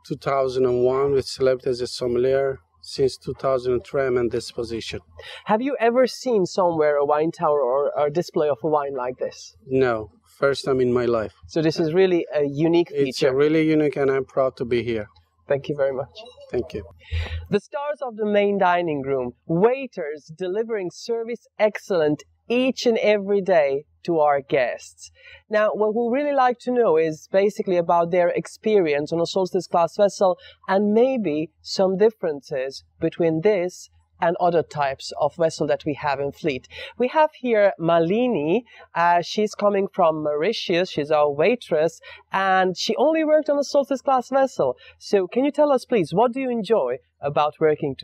N: 2001 with Celeb as a sommelier. Since 2003, I'm in this position.
B: Have you ever seen somewhere a wine tower or a display of a wine like this?
N: No, first time in my life.
B: So this is really a unique feature.
N: It's really unique, and I'm proud to be here.
B: Thank you very much.
N: Thank you.
B: The stars of the main dining room, waiters delivering service excellent each and every day to our guests. Now, what we really like to know is basically about their experience on a Solstice class vessel, and maybe some differences between this and other types of vessel that we have in fleet. We have here Malini. She's coming from Mauritius. She's our waitress, and she only worked on a Solstice class vessel. So can you tell us, please, what do you enjoy about working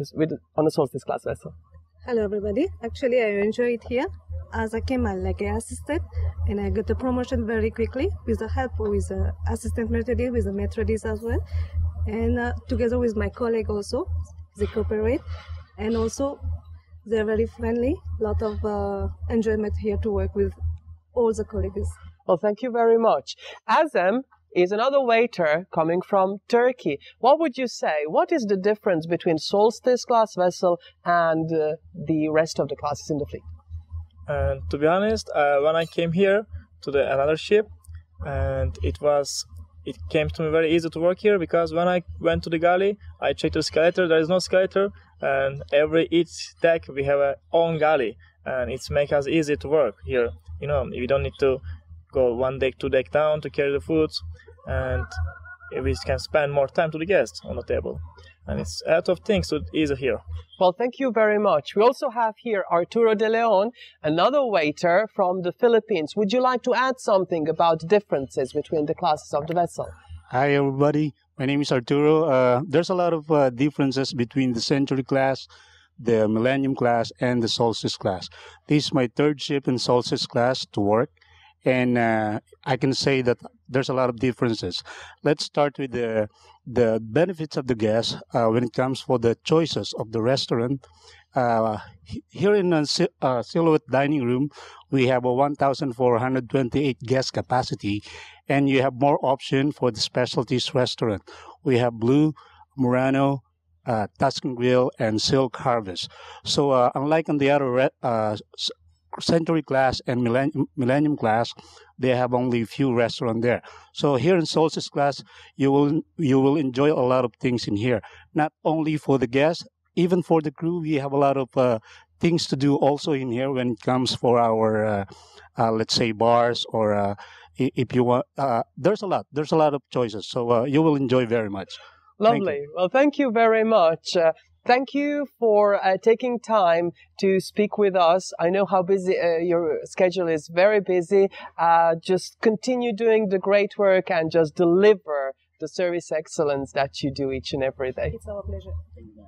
B: on a Solstice class vessel?
O: Hello everybody. Actually, I enjoy it here, as I came like an assistant, and I got the promotion very quickly with the help with the assistant methodist, with the methodist as well, and together with my colleague also, they cooperate, and also they're very friendly. Lot of enjoyment here to work with all the colleagues.
B: Well, thank you very much. Azem is another waiter coming from Turkey. What would you say? What is the difference between Solstice class vessel and the rest of the classes in the fleet?
P: To be honest, when I came here to another ship, and it came to me very easy to work here, because when I went to the galley, I checked the escalator. There is no escalator, and each deck we have our own galley, and it makes us easy to work here. You know, we don't need to go one deck, two deck down to carry the foods, and we can spend more time to the guests on the table. And it's a lot of things to easy here.
B: Well, thank you very much. We also have here Arturo de Leon, another waiter from the Philippines. Would you like to add something about the differences between the classes of the vessel?
Q: Hi, everybody. My name is Arturo. There's a lot of differences between the Century class, the Millennium class, and the Solstice class. This is my third ship in Solstice class to work, and I can say that there's a lot of differences. Let's start with the benefits of the guests when it comes for the choices of the restaurant. Here in a Silhouette Dining Room, we have a 1,428 guest capacity, and you have more option for the specialties restaurant. We have Blue, Murano, Tuscan Grill, and Silk Harvest. So unlike on the other Century class and Millennium class, they have only a few restaurants there. So here in Solstice class, you will enjoy a lot of things in here. Not only for the guests, even for the crew, we have a lot of things to do also in here when it comes for our, let's say, bars, or if you want. There's a lot of choices. So you will enjoy very much.
B: Lovely. Well, thank you very much. Thank you for taking time to speak with us. I know how busy your schedule is, very busy. Just continue doing the great work and just deliver the service excellence that you do each and every day.
O: It's our pleasure.
B: Thank you.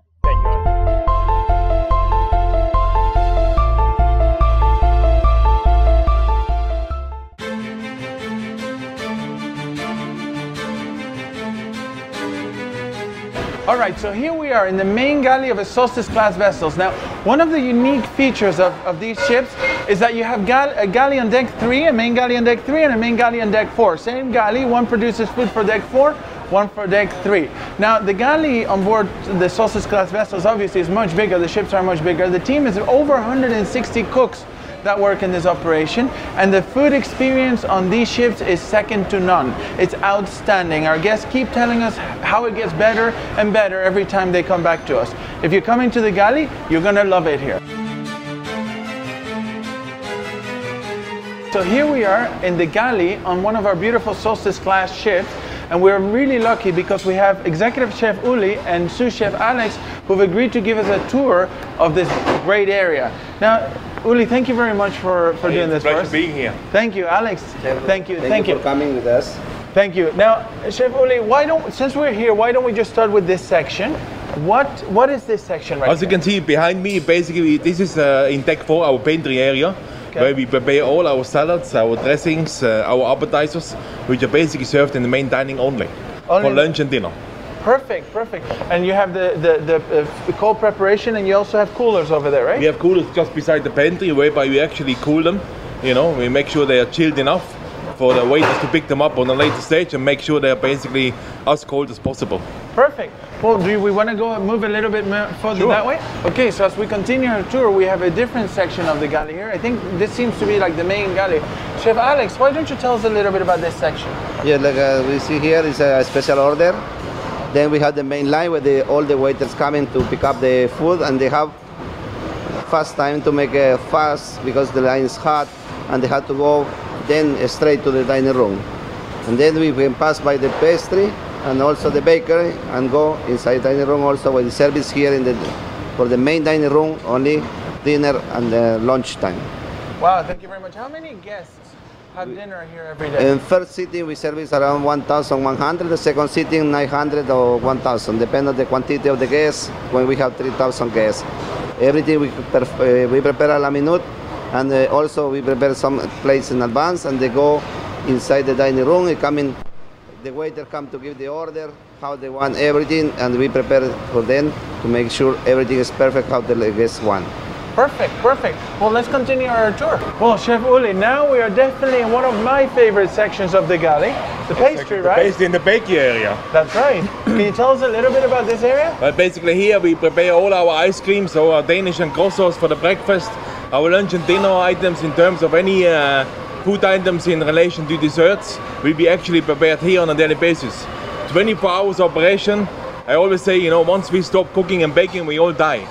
A: All right, so here we are in the main galley of a Solstice class vessels. Now, one of the unique features of these ships is that you have a galley on deck 3, a main galley on deck 3, and a main galley on deck 4. Same galley, one produces food for deck 4, one for deck 3. Now, the galley on board the Solstice class vessels obviously is much bigger. The ships are much bigger. The team is over 160 cooks that work in this operation, and the food experience on these ships is second to none. It's outstanding. Our guests keep telling us how it gets better and better every time they come back to us. If you're coming to the galley, you're gonna love it here. So here we are in the galley on one of our beautiful Solstice class ships, and we're really lucky because we have Executive Chef Uli and sous chef Alex who've agreed to give us a tour of this great area. Now, Uli, thank you very much for doing this for us.
R: It's a pleasure being here.
A: Thank you, Alex. Thank you.
K: Thank you for coming with us.
A: Thank you. Now, Chef Uli, since we're here, why don't we just start with this section? What is this section right
R: As you can see behind me, basically this is in deck 4, our pantry area. Okay. Where we prepare all our salads, our dressings, our appetizers, which are basically served in the main dining only for lunch and dinner.
A: Perfect, perfect. And you have the cold preparation, and you also have coolers over there, right?
R: We have coolers just beside the pantry, whereby we actually cool them. You know, we make sure they are chilled enough for the waiters to pick them up on a later stage and make sure they are basically as cold as possible.
A: Perfect. Well, do we want to go and move a little bit further that way? Okay, so as we continue our tour, we have a different section of the galley here. I think this seems to be like the main galley. Chef Alex, why don't you tell us a little bit about this section?
K: Yeah, like we see here is a special order. Then we have the main line where all the waiters coming to pick up the food, and they have fast time to make a fast because the line is hot, and they have to go then straight to the dining room. And then we can pass by the pastry and also the bakery and go inside the dining room also with the service here for the main dining room, only dinner and lunch time.
A: Wow, thank you very much. How many guests have dinner here every day?
K: In first sitting we service around 1,100, the second sitting 900 or 1,000, depending on the quantity of the guests. When we have 3,000 guests, everything we prepare a la minute, and also we prepare some plates in advance, and they go inside the dining room. The waiter come to give the order, how they want everything, and we prepare for them to make sure everything is perfect how the guests want.
A: Perfect, perfect. Well, let's continue our tour. Well, Chef Uli, now we are definitely in one of my favorite sections of the galley, the pastry, right?
R: The pastry in the bakery area.
A: That's right. Can you tell us a little bit about this area?
R: Well, basically here we prepare all our ice creams, so our Danish and croissants for the breakfast, our lunch and dinner items in terms of any food items in relation to desserts will be actually prepared here on a daily basis. 24 hours operation. I always say, you know, once we stop cooking and baking, we all die.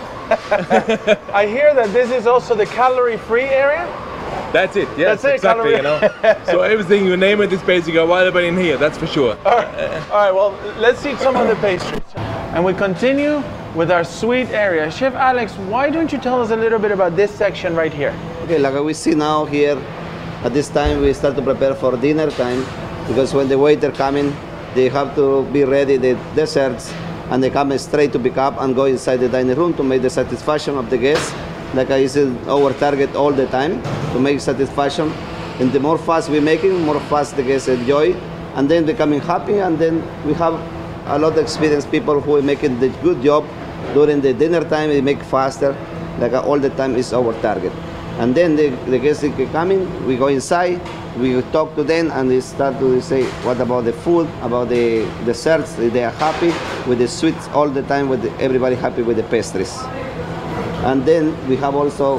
A: I hear that this is also the calorie-free area?
R: That's it, yes,
A: that's it,
R: exactly, you know. So everything you name it is basically available in here, that's for sure.
A: All right, well, let's eat some of the pastries. And we continue with our sweet area. Chef Alex, why don't you tell us a little bit about this section right here?
K: Okay, like we see now here, at this time we start to prepare for dinner time, because when the waiter come in, they have to be ready the desserts, and they come straight to pick up and go inside the dining room to make the satisfaction of the guests. Like I said, our target all the time, to make satisfaction. And the more fast we make it, more fast the guests enjoy, and then they coming happy, and then we have a lot of experienced people who are making the good job during the dinner time. They make faster, like all the time is our target. And then the guests come in, we go inside, we talk to them, and they start to say what about the food, about the desserts. They are happy with the sweets all the time, with everybody happy with the pastries. And then we have also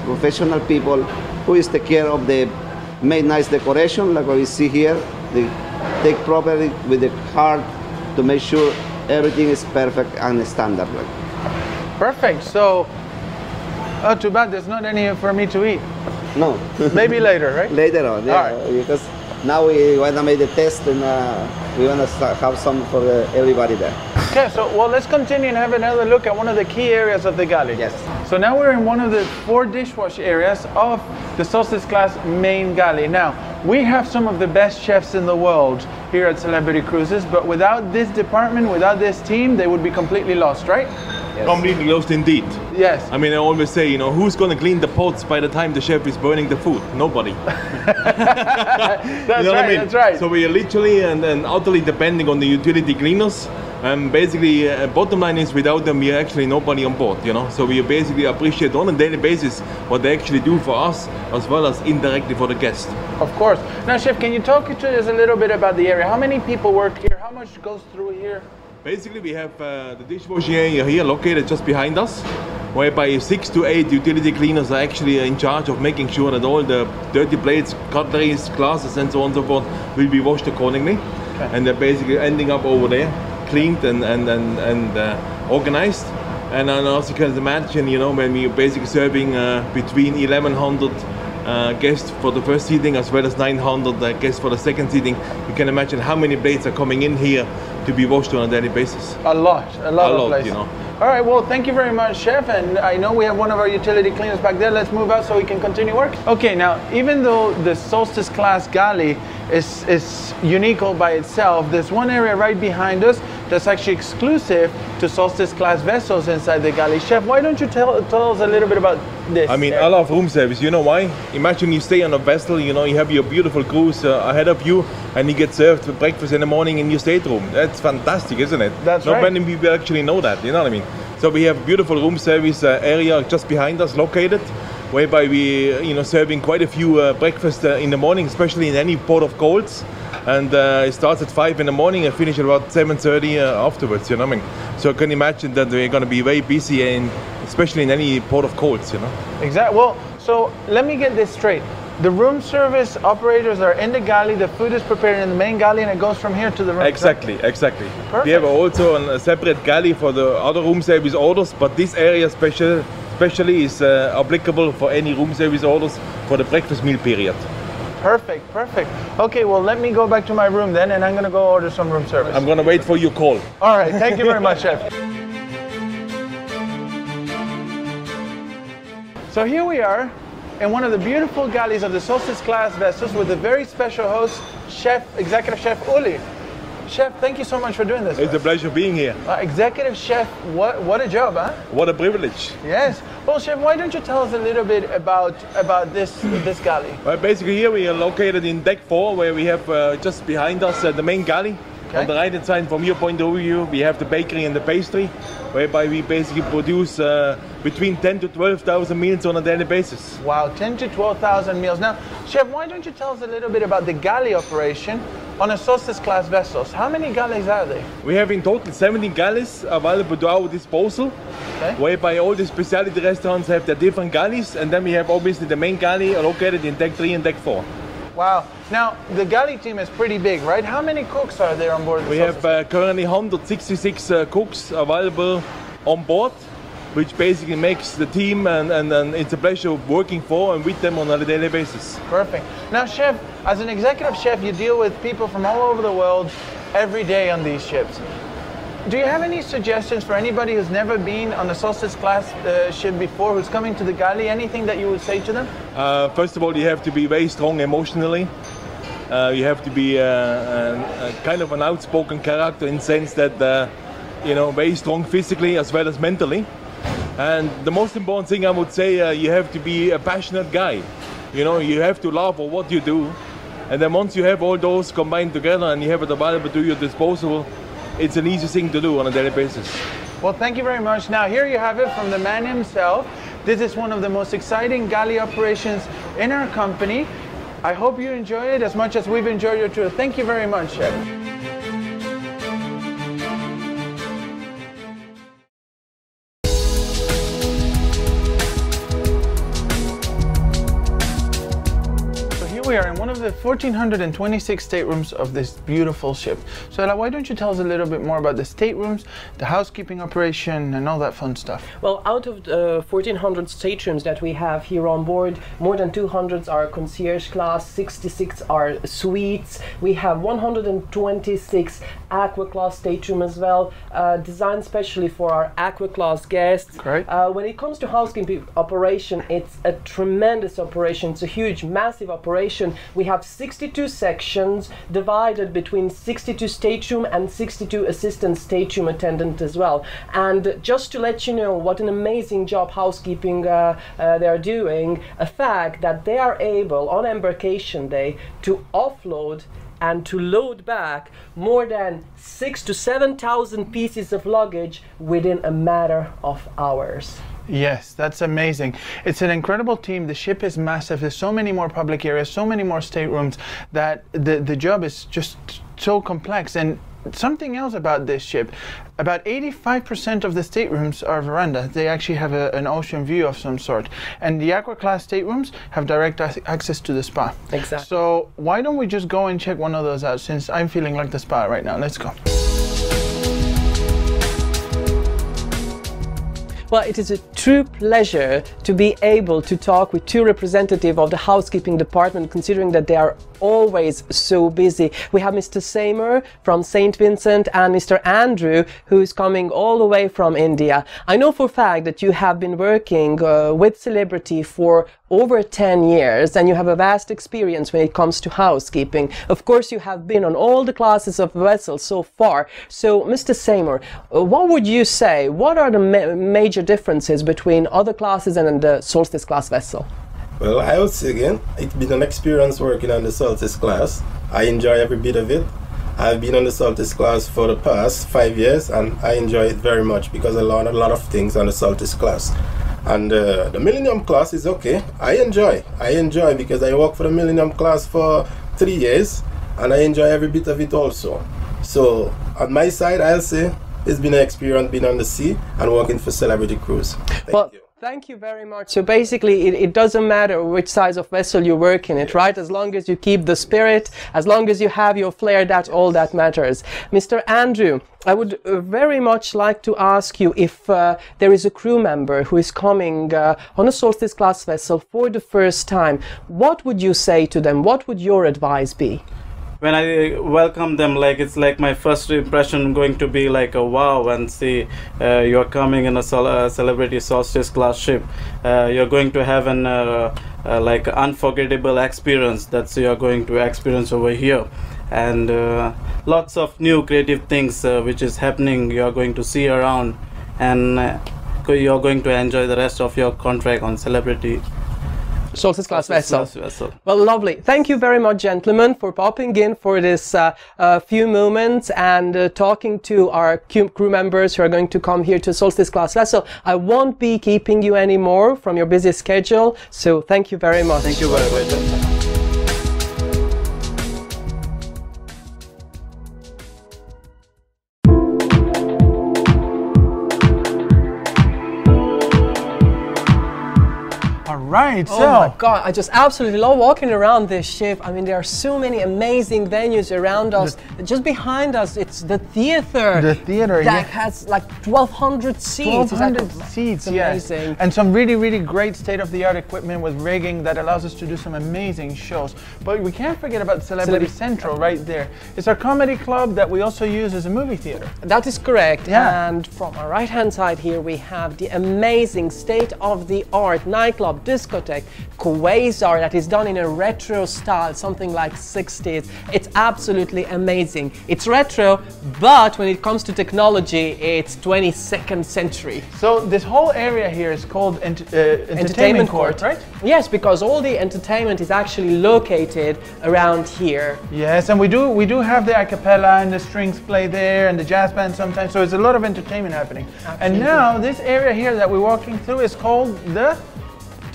K: professional people who is take care of the make nice decoration, like what we see here. They take properly with the heart to make sure everything is perfect and standard.
A: Perfect. So, oh, too bad there's not any for me to eat.
K: No.
A: Maybe later, right?
K: Later on, yeah. All right. Because now we want to make the test, and we want to have some for everybody there.
A: Okay, so well, let's continue and have another look at one of the key areas of the galley.
K: Yes.
A: So now we're in one of the 4 dishwash areas of the Solstice class main galley. Now, we have some of the best chefs in the world here at Celebrity Cruises, but without this department, without this team, they would be completely lost, right?
R: Yes. Completely lost indeed.
A: Yes.
R: I mean, I always say, you know, who's going to clean the pots by the time the chef is burning the food? Nobody.
A: That's
R: you know
A: right,
R: what I mean?
A: that's right.
R: So we are literally and utterly depending on the utility cleaners. And basically, bottom line is, without them, we are actually nobody on board, you know. So we basically appreciate on a daily basis what they actually do for us, as well as indirectly for the guests.
A: Of course. Now, Chef, can you talk to us a little bit about the area? How many people work here? How much goes through here?
R: Basically, we have the dishwashing area here located just behind us. whereby 6 to 8 utility cleaners are actually in charge of making sure that all the dirty plates, cutleries, glasses and so on and so forth will be washed accordingly. Okay. And they're basically ending up over there, cleaned and organized. And then also you can imagine, you know, when we're basically serving between 1100 guests for the first seating as well as 900 guests for the second seating, you can imagine how many plates are coming in here to be washed on a daily basis.
A: A lot of plates.
R: You know.
A: All right, well, thank you very much, Chef. And I know we have one of our utility cleaners back there. Let's move out so we can continue work. Okay, now, even though the Solstice class galley is unique all by itself, there's one area right behind us that's actually exclusive to Solstice class vessels inside the galley. Chef, why don't you tell us a little bit about this?
R: I mean, I love room service. You know why? Imagine you stay on a vessel, you know, you have your beautiful cruise ahead of you, and you get served for breakfast in the morning in your stateroom. That's fantastic, isn't it?
A: That's right.
R: Not many people actually know that, you know what I mean? So we have a beautiful room service area just behind us located, whereby we, you know, serving quite a few breakfasts in the morning, especially in any port of calls. And it starts at 5 in the morning and finish at about 7:30 afterwards, you know what I mean? So you can imagine that we're going to be very busy, especially in any port of calls, you know?
A: Exactly. Well, so let me get this straight. The room service operators are in the galley, the food is prepared in the main galley, and it goes from here to the room.
R: Exactly.
A: Perfect.
R: We have also a separate galley for the other room service orders, but this area especially is applicable for any room service orders for the breakfast meal period.
A: Perfect. Okay, well, let me go back to my room then, and I'm going to go order some room service.
R: I'm going to wait for your call.
A: All right, thank you very much, Chef. So here we are in one of the beautiful galleys of the Solstice class vessels with a very special host, Executive Chef Uli. Chef, thank you so much for doing this.
R: It's a pleasure being here.
A: Executive Chef, what a job, huh?
R: What a privilege.
A: Yes. Well, Chef, why don't you tell us a little bit about this galley?
R: Well, basically here we are located in deck 4, where we have just behind us the main galley. Okay. On the right hand side, from your point of view, we have the bakery and the pastry, whereby we basically produce between 10 to 12,000 meals on a daily basis.
A: Wow, 10 to 12,000 meals. Now, Chef, why don't you tell us a little bit about the galley operation on a Solstice class vessels? How many galleys are there?
R: We have in total 17 galleys available to our disposal, okay, whereby all the specialty restaurants have their different galleys, and then we have obviously the main galley located in deck 3 and deck 4.
A: Wow. Now, the galley team is pretty big, right? How many cooks are there on board the Solstice?
R: We have currently 166 cooks available on board, which basically makes the team and it's a pleasure working for and with them on a daily basis.
A: Perfect. Now, Chef, as an executive chef, you deal with people from all over the world every day on these ships. Do you have any suggestions for anybody who's never been on a Solstice class ship before, who's coming to the galley? Anything that you would say to them?
R: First of all, you have to be very strong emotionally. You have to be kind of an outspoken character in the sense that, you know, very strong physically as well as mentally. And the most important thing I would say, you have to be a passionate guy. You know, you have to love for what you do. And then once you have all those combined together and you have it available to your disposal, it's an easy thing to do on a daily basis.
A: Well, thank you very much. Now, here you have it from the man himself. This is one of the most exciting galley operations in our company. I hope you enjoy it as much as we've enjoyed your tour. Thank you very much, Chef. We are in one of the 1,426 staterooms of this beautiful ship. So Ella, why don't you tell us a little bit more about the staterooms, the housekeeping operation, and all that fun stuff?
B: Well, out of the 1,400 staterooms that we have here on board, more than 200 are concierge class, 66 are suites. We have 126 aqua class stateroom as well, designed specially for our aqua class guests.
A: Great.
B: When it comes to housekeeping operation, it's a tremendous operation. It's a huge, massive operation. We have 62 sections divided between 62 stateroom and 62 assistant stateroom attendant as well. And just to let you know what an amazing job housekeeping they are doing, a fact that they are able on embarkation day to offload and to load back more than 6,000 to 7,000 pieces of luggage within a matter of hours.
A: Yes, that's amazing. It's an incredible team. The ship is massive. There's so many more public areas, so many more staterooms that the job is just so complex. And something else about this ship. About 85% of the staterooms are veranda. They actually have an ocean view of some sort. And the Aqua class staterooms have direct access to the spa.
B: Exactly.
A: So why don't we just go and check one of those out, since I'm feeling like the spa right now. Let's go.
B: Well, it is a true pleasure to be able to talk with two representatives of the housekeeping department, considering that they are always so busy. We have Mr. Seymour from St. Vincent and Mr. Andrew, who is coming all the way from India. I know for a fact that you have been working with Celebrity for over 10 years, and you have a vast experience when it comes to housekeeping. Of course, you have been on all the classes of vessels so far. So, Mr. Seymour, what would you say? What are the major differences between other classes and the Solstice class vessel?
S: Well, I would say again, it's been an experience working on the Solstice class. I enjoy every bit of it. I've been on the Solstice class for the past 5 years, and I enjoy it very much because I learned a lot of things on the Solstice class. And the Millennium class is okay. I enjoy because I work for the Millennium class for 3 years, and I enjoy every bit of it also. So on my side, I'll say it's been an experience being on the sea and working for Celebrity Cruise. Thank you.
B: Thank you very much. So basically, it doesn't matter which size of vessel you work in it, right? As long as you keep the spirit, as long as you have your flair, that's all that matters. Mr. Andrew, I would very much like to ask you if there is a crew member who is coming on a Solstice class vessel for the first time. What would you say to them? What would your advice be?
T: When I welcome them, like it's like my first impression going to be like a wow, and see you're coming in a Celebrity Solstice class ship. You're going to have an like unforgettable experience that you're going to experience over here, and lots of new creative things which is happening. You're going to see around, and you're going to enjoy the rest of your contract on Celebrity
B: Solstice class vessel. Well, lovely. Thank you very much, gentlemen, for popping in for this few moments and talking to our crew members who are going to come here to Solstice class vessel. I won't be keeping you anymore from your busy schedule, so thank you very much.
T: Thank you very much.
A: Right,
B: oh my God, I just absolutely love walking around this ship. I mean, there are so many amazing venues around us. Just behind us, it's the theater.
A: The theater,
B: that has like 1,200 seats.
A: 1,200 seats, yes.
B: Amazing.
A: And some really, really great state-of-the-art equipment with rigging that allows us to do some amazing shows. But we can't forget about Celebrity Central right there. It's our comedy club that we also use as a movie theater.
B: That is correct.
A: Yeah.
B: And from our right-hand side here, we have the amazing state-of-the-art nightclub, discotheque, Quasar, that is done in a retro style, something like 60s. It's absolutely amazing. It's retro, but when it comes to technology, it's 22nd century.
A: So this whole area here is called entertainment court, right?
B: Yes, because all the entertainment is actually located around here.
A: Yes, and we do have the a cappella and the strings play there and the jazz band sometimes, so it's a lot of entertainment happening. Absolutely. And now this area here that we're walking through is called
B: the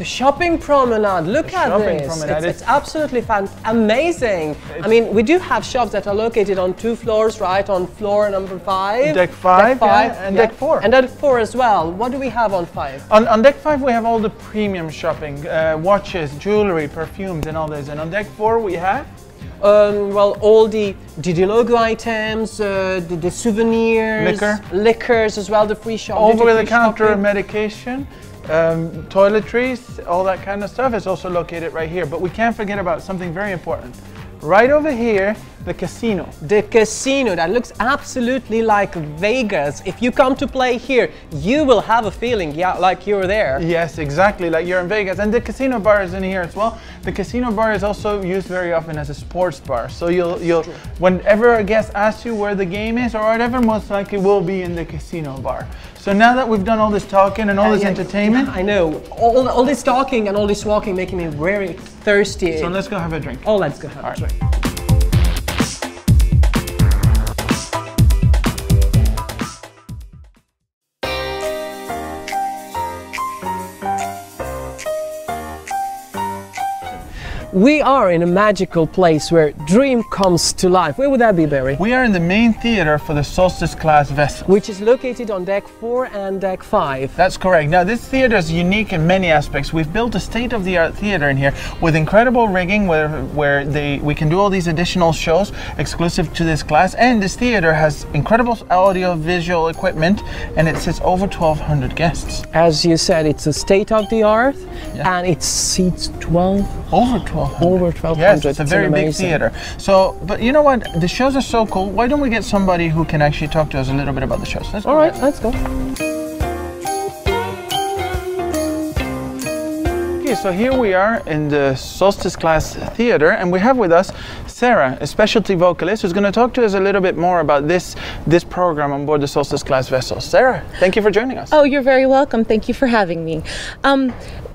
B: shopping promenade. Look at this. It's absolutely amazing.
A: I
B: mean, we do have shops that are located on 2 floors, right? On floor number 5.
A: Deck 5, and Deck 4.
B: And Deck 4 as well. What do we have on 5?
A: On Deck 5 we have all the premium shopping, watches, jewelry, perfumes and all this. And on Deck 4 we have?
B: Well, all the logo items, the souvenirs, liquors as well, the free shop.
A: Over-the-counter medication. Toiletries, all that kind of stuff is also located right here. But we can't forget about something very important. Right over here, the casino.
B: The casino, that looks absolutely like Vegas. If you come to play here, you will have a feeling, yeah, like you're there.
A: Yes, exactly, like you're in Vegas. And the casino bar is in here as well. The casino bar is also used very often as a sports bar. So you'll whenever a guest asks you where the game is or whatever, most likely will be in the casino bar. So now that we've done all this talking and all this entertainment.
B: I know, all this talking and all this walking making me very thirsty.
A: So let's go have a drink.
B: Oh, let's go have a drink. we are in a magical place where dream comes to life. Where would that be, Barry?
A: We are in the main theater for the Solstice class vessel,
B: which is located on deck 4 and deck 5.
A: That's correct. Now this theater is unique in many aspects. We've built a state-of-the-art theater in here with incredible rigging where we can do all these additional shows exclusive to this class, and this theater has incredible audio visual equipment, and it sits over 1,200 guests.
B: As you said, it's a state-of-the-art, and it seats 12.
A: Over 1,200.
B: Over 1,200.
A: Yes, it's a very big theater. So, but you know what? The shows are so cool. Why don't we get somebody who can actually talk to us a little bit about the shows? Let's go.
B: All right, let's go.
A: Okay, so here we are in the Solstice class theater, and we have with us Sarah, a specialty vocalist, who's going to talk to us a little bit more about this program on board the Solstice class vessel. Sarah, thank you for joining us.
U: Oh, you're very welcome. Thank you for having me.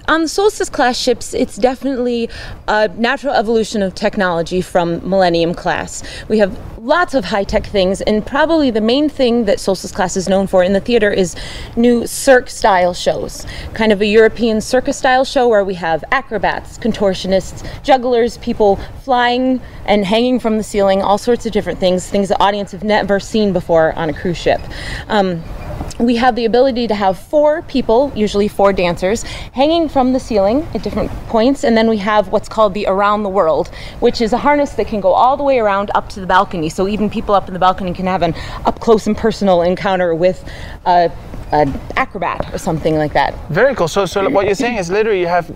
U: On the Solstice class ships, it's definitely a natural evolution of technology from Millennium class. We have lots of high-tech things, and probably the main thing that Solstice class is known for in the theater is new Cirque-style shows. Kind of a European circus-style show where we have acrobats, contortionists, jugglers, people flying and hanging from the ceiling, all sorts of different things the audience have never seen before on a cruise ship. We have the ability to have 4 people, usually 4 dancers, hanging from the ceiling at different points, and then we have what's called the Around the World, which is a harness that can go all the way around up to the balcony, so even people up in the balcony can have an up-close and personal encounter with an acrobat or something like that.
A: Very cool. So what you're saying is literally you have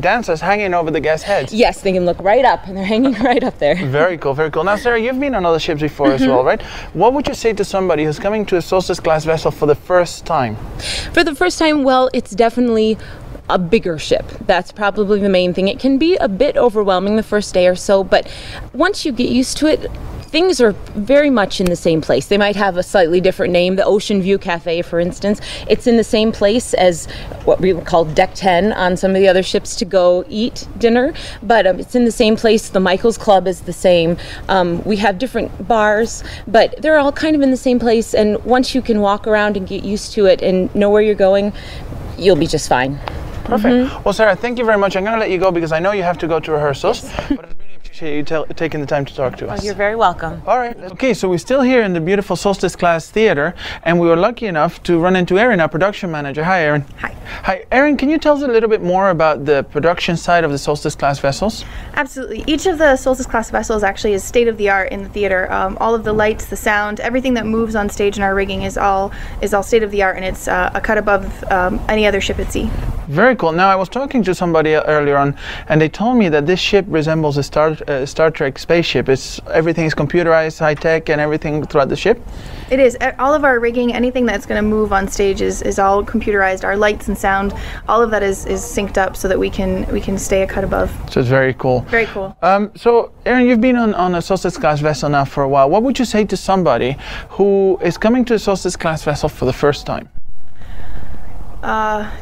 A: dancers hanging over the guests' heads.
U: Yes, they can look right up, and they're hanging right up there.
A: Very cool, very cool. Now, Sarah, you've been on other ships before as well, right? What would you say to somebody who's coming to a Solstice class vessel for the first time?
U: For the first time, well, it's definitely a bigger ship. That's probably the main thing. It can be a bit overwhelming the first day or so, but once you get used to it, things are very much in the same place. They might have a slightly different name. The Ocean View Cafe, for instance, it's in the same place as what we would call Deck 10 on some of the other ships to go eat dinner, but it's in the same place. The Michael's Club is the same. We have different bars, but they're all kind of in the same place, and once you can walk around and get used to it and know where you're going, you'll be just fine.
A: Perfect. Well, Sarah, thank you very much. I'm going to let you go because I know you have to go to rehearsals. But I really appreciate you taking the time to talk to us.
U: Oh, you're very welcome.
A: All right. Okay, so we're still here in the beautiful Solstice class theater, and we were lucky enough to run into Erin, our production manager. Hi, Erin.
V: Hi.
A: Hi, Erin. Can you tell us a little bit more about the production side of the Solstice class vessels?
V: Absolutely. Each of the Solstice class vessels actually is state of the art in the theater. All of the lights, the sound, everything that moves on stage in our rigging is all state of the art, and it's a cut above any other ship at sea.
A: Very cool. Now, I was talking to somebody earlier on, and they told me that this ship resembles a Star Trek spaceship. Everything is computerized, high tech, and everything throughout the ship.
V: It is. All of our rigging, anything that's going to move on stage is all computerized. Our lights and sound, all of that is synced up so that we can stay a cut above.
A: So it's very cool.
V: Very cool.
A: So, Erin, you've been on a Solstice class vessel now for a while. What would you say to somebody who is coming to a Solstice class vessel for the first time?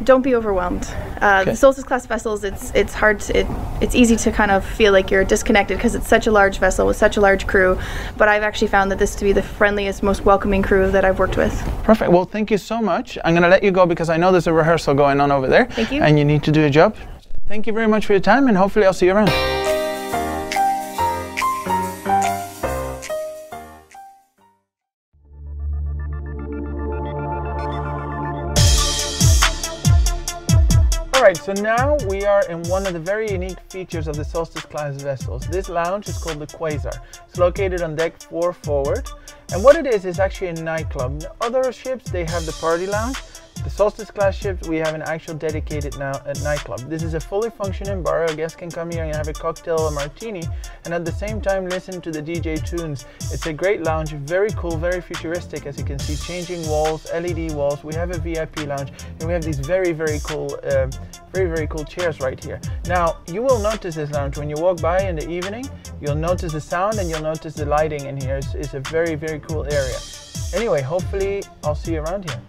V: Don't be overwhelmed. The Solstice class vessels, it's hard to, it's easy to kind of feel like you're disconnected because it's such a large vessel with such a large crew, but I've actually found that this to be the friendliest, most welcoming crew that I've worked with.
A: Perfect. Well, thank you so much. I'm going to let you go because I know there's a rehearsal going on over there.
V: Thank you.
A: And you need to do a job. Thank you very much for your time, and hopefully I'll see you around. Alright, so now we are in one of the very unique features of the Solstice class vessels. This lounge is called the Quasar. It's located on deck 4 forward, and what it is actually a nightclub. Other ships, they have the party lounge. The Solstice class ships, we have an actual dedicated nightclub. This is a fully functioning bar. A guest can come here and have a cocktail or martini, and at the same time listen to the DJ tunes. It's a great lounge, very cool, very futuristic, as you can see, changing walls, LED walls. We have a VIP lounge, and we have these very, very cool chairs right here. Now, you will notice this lounge when you walk by in the evening. You'll notice the sound and you'll notice the lighting in here. It's a very, very cool area. Anyway, hopefully I'll see you around here.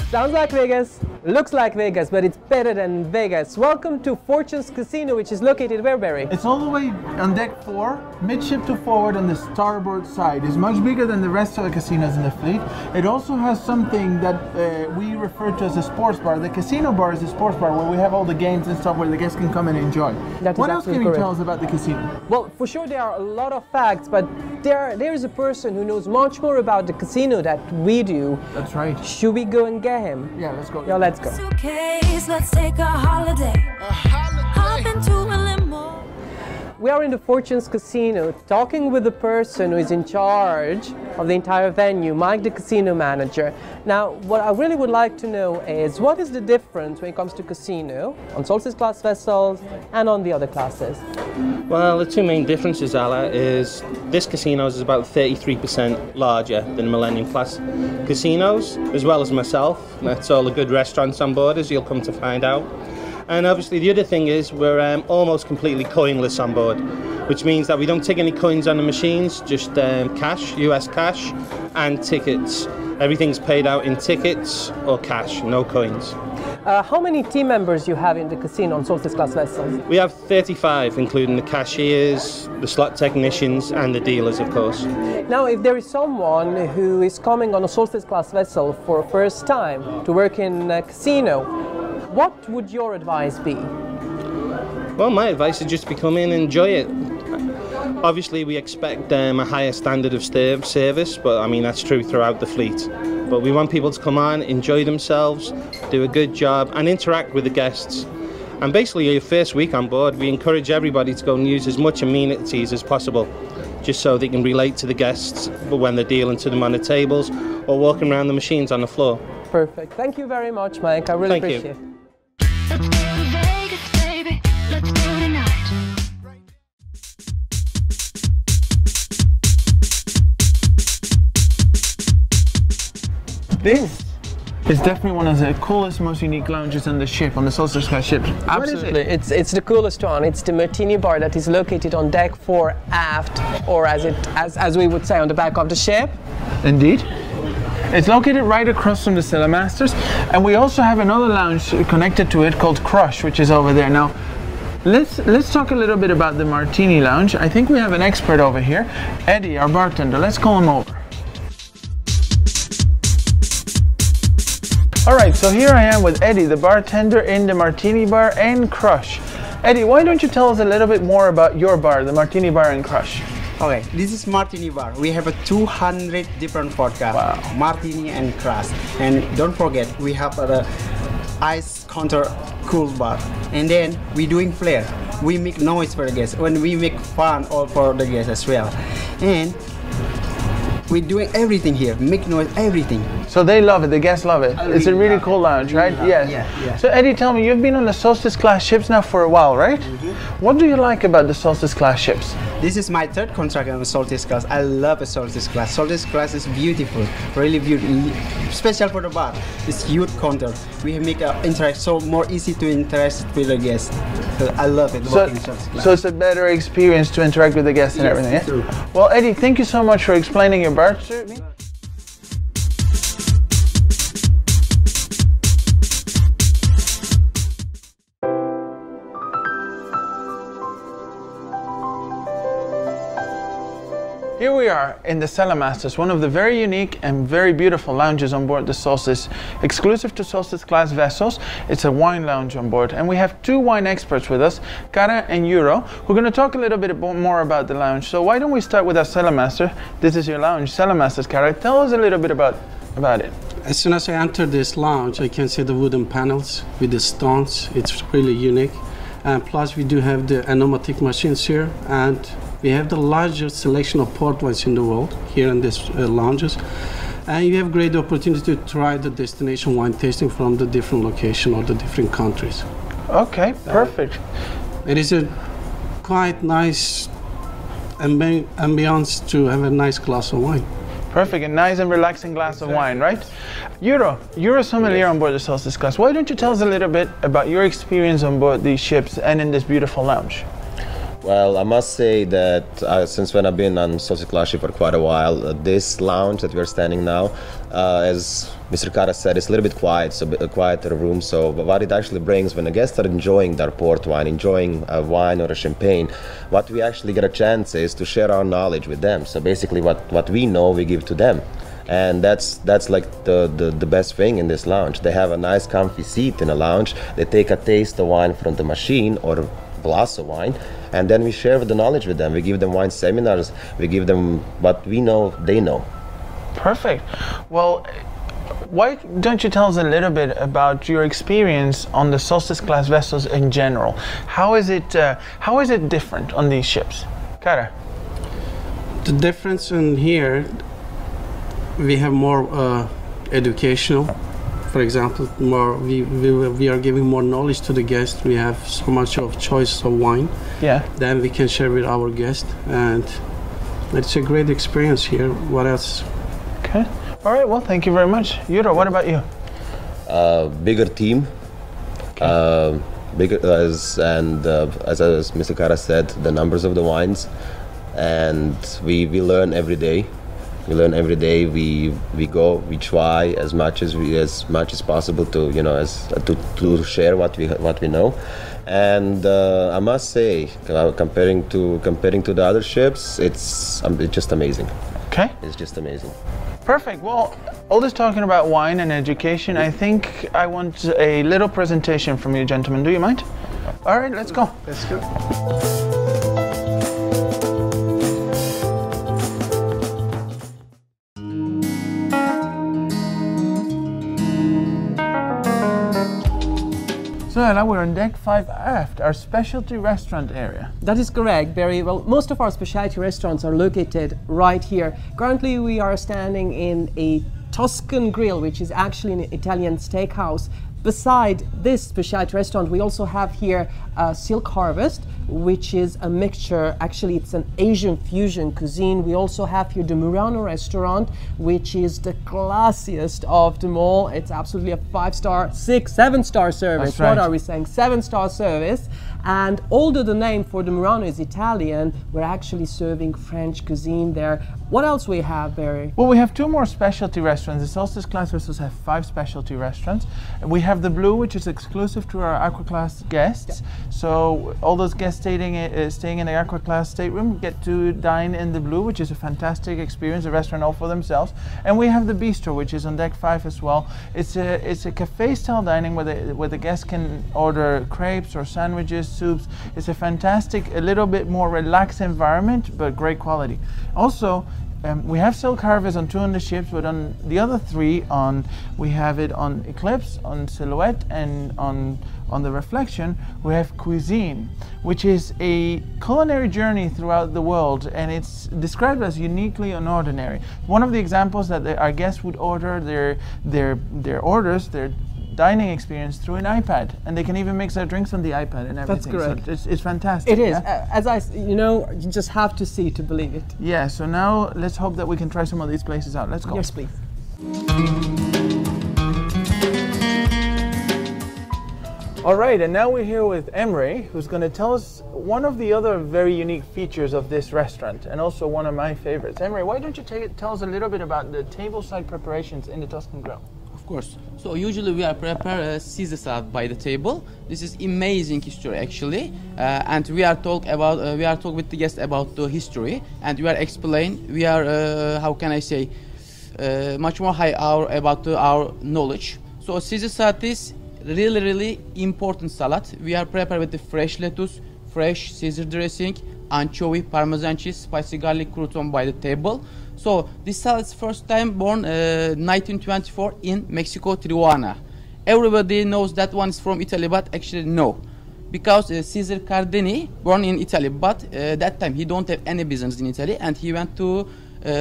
B: Sounds like Vegas. Looks like Vegas, but it's better than Vegas. Welcome to Fortune's Casino, which is located where, Barry?
A: It's all the way on deck 4, midship to forward on the starboard side. It's much bigger than the rest of the casinos in the fleet. It also has something that we refer to as a sports bar. The casino bar is a sports bar where we have all the games and stuff where the guests can come and enjoy. What else can you tell us about the casino?
B: Well, for sure there are a lot of facts, but there is a person who knows much more about the casino than we do.
A: That's right.
B: Should we go and get him?
A: Yeah, let's go.
B: Yeah, let's go.
C: Suitcase, let's take a holiday. Hop into a limo.
B: We are in the Fortune's Casino talking with the person who is in charge of the entire venue, Mike, the casino manager. Now, what I really would like to know is what is the difference when it comes to casino on Solstice class vessels and on the other classes?
D: Well, the two main differences, Ala, is this casino is about 33% larger than Millennium class casinos, as well as myself. That's all the good restaurants on board, as you'll come to find out. And obviously the other thing is we're almost completely coinless on board, which means that we don't take any coins on the machines, just cash, US cash, and tickets. Everything's paid out in tickets or cash, no coins.
B: How many team members you have in the casino on Solstice class vessels?
D: We have 35, including the cashiers, the slot technicians, and the dealers, of course.
B: Now, if there is someone who is coming on a Solstice class vessel for the first time to work in a casino, what would your advice be?
D: Well, my advice is just to come in and enjoy it. Obviously, we expect a higher standard of service, but I mean, that's true throughout the fleet. But we want people to come on, enjoy themselves, do a good job, and interact with the guests. And basically, your first week on board, we encourage everybody to go and use as much amenities as possible, just so they can relate to the guests when they're dealing to them on the tables or walking around the machines on the floor.
B: Perfect. Thank you very much, Mike. I really appreciate it.
C: Let's go to Vegas, baby. Let's go tonight.
A: This is definitely one of the coolest, most unique lounges on the ship, on the Solstice class ship.
B: Absolutely. It's the coolest one. It's the Martini bar that is located on deck 4 aft, or as we would say, on the back of the ship.
A: Indeed. It's located right across from the Cellar Masters, and we also have another lounge connected to it called Crush, which is over there. Now, let's talk a little bit about the Martini Lounge. I think we have an expert over here, Eddie, our bartender. Let's call him over. All right, so here I am with Eddie, the bartender in the Martini Bar and Crush. Eddie, why don't you tell us a little bit more about your bar, the Martini Bar and Crush?
W: Okay, this is Martini Bar. We have 200 different vodka, Martini and Crush. And don't forget, we have the ice counter cool bar. And then we doing flair. We make noise for the guests. When we make fun all for the guests as well. And we're doing everything here, make noise, everything.
A: So they love it, the guests love it. It's a really cool lounge, right? Yes.
W: Yeah.
A: So Eddie, tell me, you've been on the Solstice class ships now for a while, right? What do you like about the Solstice class ships?
W: This is my third contract on the Solstice class. I love a Solstice class. Solstice class is beautiful, really beautiful. Special for the bar. It's huge counter. We make interact so more easy to interact with the guests. So I love it.
A: So it's a better experience to interact with the guests and everything.
W: It's true.
A: Well, Eddie, thank you so much for explaining your bar to me. Here we are in the Cellar Masters, one of the very unique and very beautiful lounges on board the Solstice, exclusive to Solstice class vessels. It's a wine lounge on board, and we have two wine experts with us, Kara and Euro, who are going to talk a little bit more about the lounge. So why don't we start with our Cellar Master? This is your lounge, Cellar Masters. Kara, tell us a little bit about it.
N: As soon as I enter this lounge, I can see the wooden panels with the stones. It's really unique. And plus we do have the aromatic machines here, and we have the largest selection of port wines in the world here in this lounges. And you have great opportunity to try the destination wine tasting from the different location or the different countries.
A: Okay, perfect.
N: It is a quite nice ambiance to have a nice glass of wine.
A: Perfect, a nice and relaxing glass of wine, right? Euro, you're a sommelier on board the Solstice class. Why don't you tell us a little bit about your experience on board these ships and in this beautiful lounge?
G: Well, I must say that since when I've been on Solstice class ship for quite a while, this lounge that we're standing now has Mr. Kara said, it's a little bit quiet, so a quieter room. So what it actually brings when the guests are enjoying their port wine, enjoying a wine or a champagne, what we actually get a chance is to share our knowledge with them. So basically what we know, we give to them. And that's like the best thing in this lounge. They have a nice comfy seat in a lounge. They take a taste of wine from the machine or a glass of wine, and then we share the knowledge with them. We give them wine seminars. We give them what we know, they know.
A: Perfect. Well, why don't you tell us a little bit about your experience on the Solstice class vessels in general? How is it different on these ships? Kara?
N: The difference in here, we have more educational. For example, we are giving more knowledge to the guests. We have so much of choice of wine.
A: Yeah.
N: Then we can share with our guests, and it's a great experience here. What else?
A: Okay. All right. Well, thank you very much, Yuro. What about you?
G: Bigger team.
A: Okay.
G: Bigger as Mr. Kara said, the numbers of the wines, and we learn every day. We learn every day. We try as much as possible to to share what we know. And I must say, comparing to the other ships, it's just amazing.
A: Okay.
G: It's just amazing.
A: Perfect. Well, all this talking about wine and education, I think I want a little presentation from you, gentlemen. Do you mind? All right, let's go.
N: Let's go.
A: So now we're on deck 5 aft, our specialty restaurant area.
B: That is correct, Barry. Well, most of our specialty restaurants are located right here. Currently, we are standing in a Tuscan grill, which is actually an Italian steakhouse. Beside this specialty restaurant, we also have here Silk Harvest, which is a mixture. Actually, it's an Asian fusion cuisine. We also have here the Murano restaurant, which is the classiest of them all. It's absolutely a 5-star, 7-star service.
A: That's right.
B: What are we saying? 7-star service. And although the name for the Murano is Italian, we're actually serving French cuisine there. What else we have, Barry?
A: Well, we have 2 more specialty restaurants. The Solstice class vessels have 5 specialty restaurants. We have the Blue, which is exclusive to our Aqua class guests. So all those guests staying in the Aqua class stateroom get to dine in the Blue, which is a fantastic experience, a restaurant all for themselves. And we have the Bistro, which is on deck 5 as well. It's a cafe style dining where the guests can order crepes or sandwiches, soups. It's a fantastic, a little bit more relaxed environment, but great quality. Also, we have Silk Harvest on 2 on the ships, but on the other 3, we have it on Eclipse, on Silhouette, and on the Reflection, we have Cuisine, which is a culinary journey throughout the world, and it's described as uniquely unordinary. One of the examples that our guests would order their dining experience through an iPad, and they can even mix their drinks on the iPad and everything.
B: That's correct.
A: So it's fantastic.
B: It is.
A: Yeah?
B: You just have to see to believe it.
A: Yeah, so now let's hope that we can try some of these places out. Let's go.
B: Yes, please.
A: All right, and now we're here with Emre, who's going to tell us one of the other very unique features of this restaurant, and also one of my favorites. Emre, why don't you tell us a little bit about the tableside preparations in the Tuscan Grill?
E: Of course. So usually we are prepare Caesar salad by the table. This is amazing history actually, and we are talk with the guests about the history, and we are explain. We are how can I say, much more high about our knowledge. So Caesar salad is really important salad. We are prepared with the fresh lettuce, fresh Caesar dressing, anchovy, parmesan cheese, spicy garlic crouton by the table. So this salad is first time born 1924 in Mexico, Tijuana. Everybody knows that one is from Italy, but actually no, because Caesar Cardini born in Italy, but that time he don't have any business in Italy, and he went to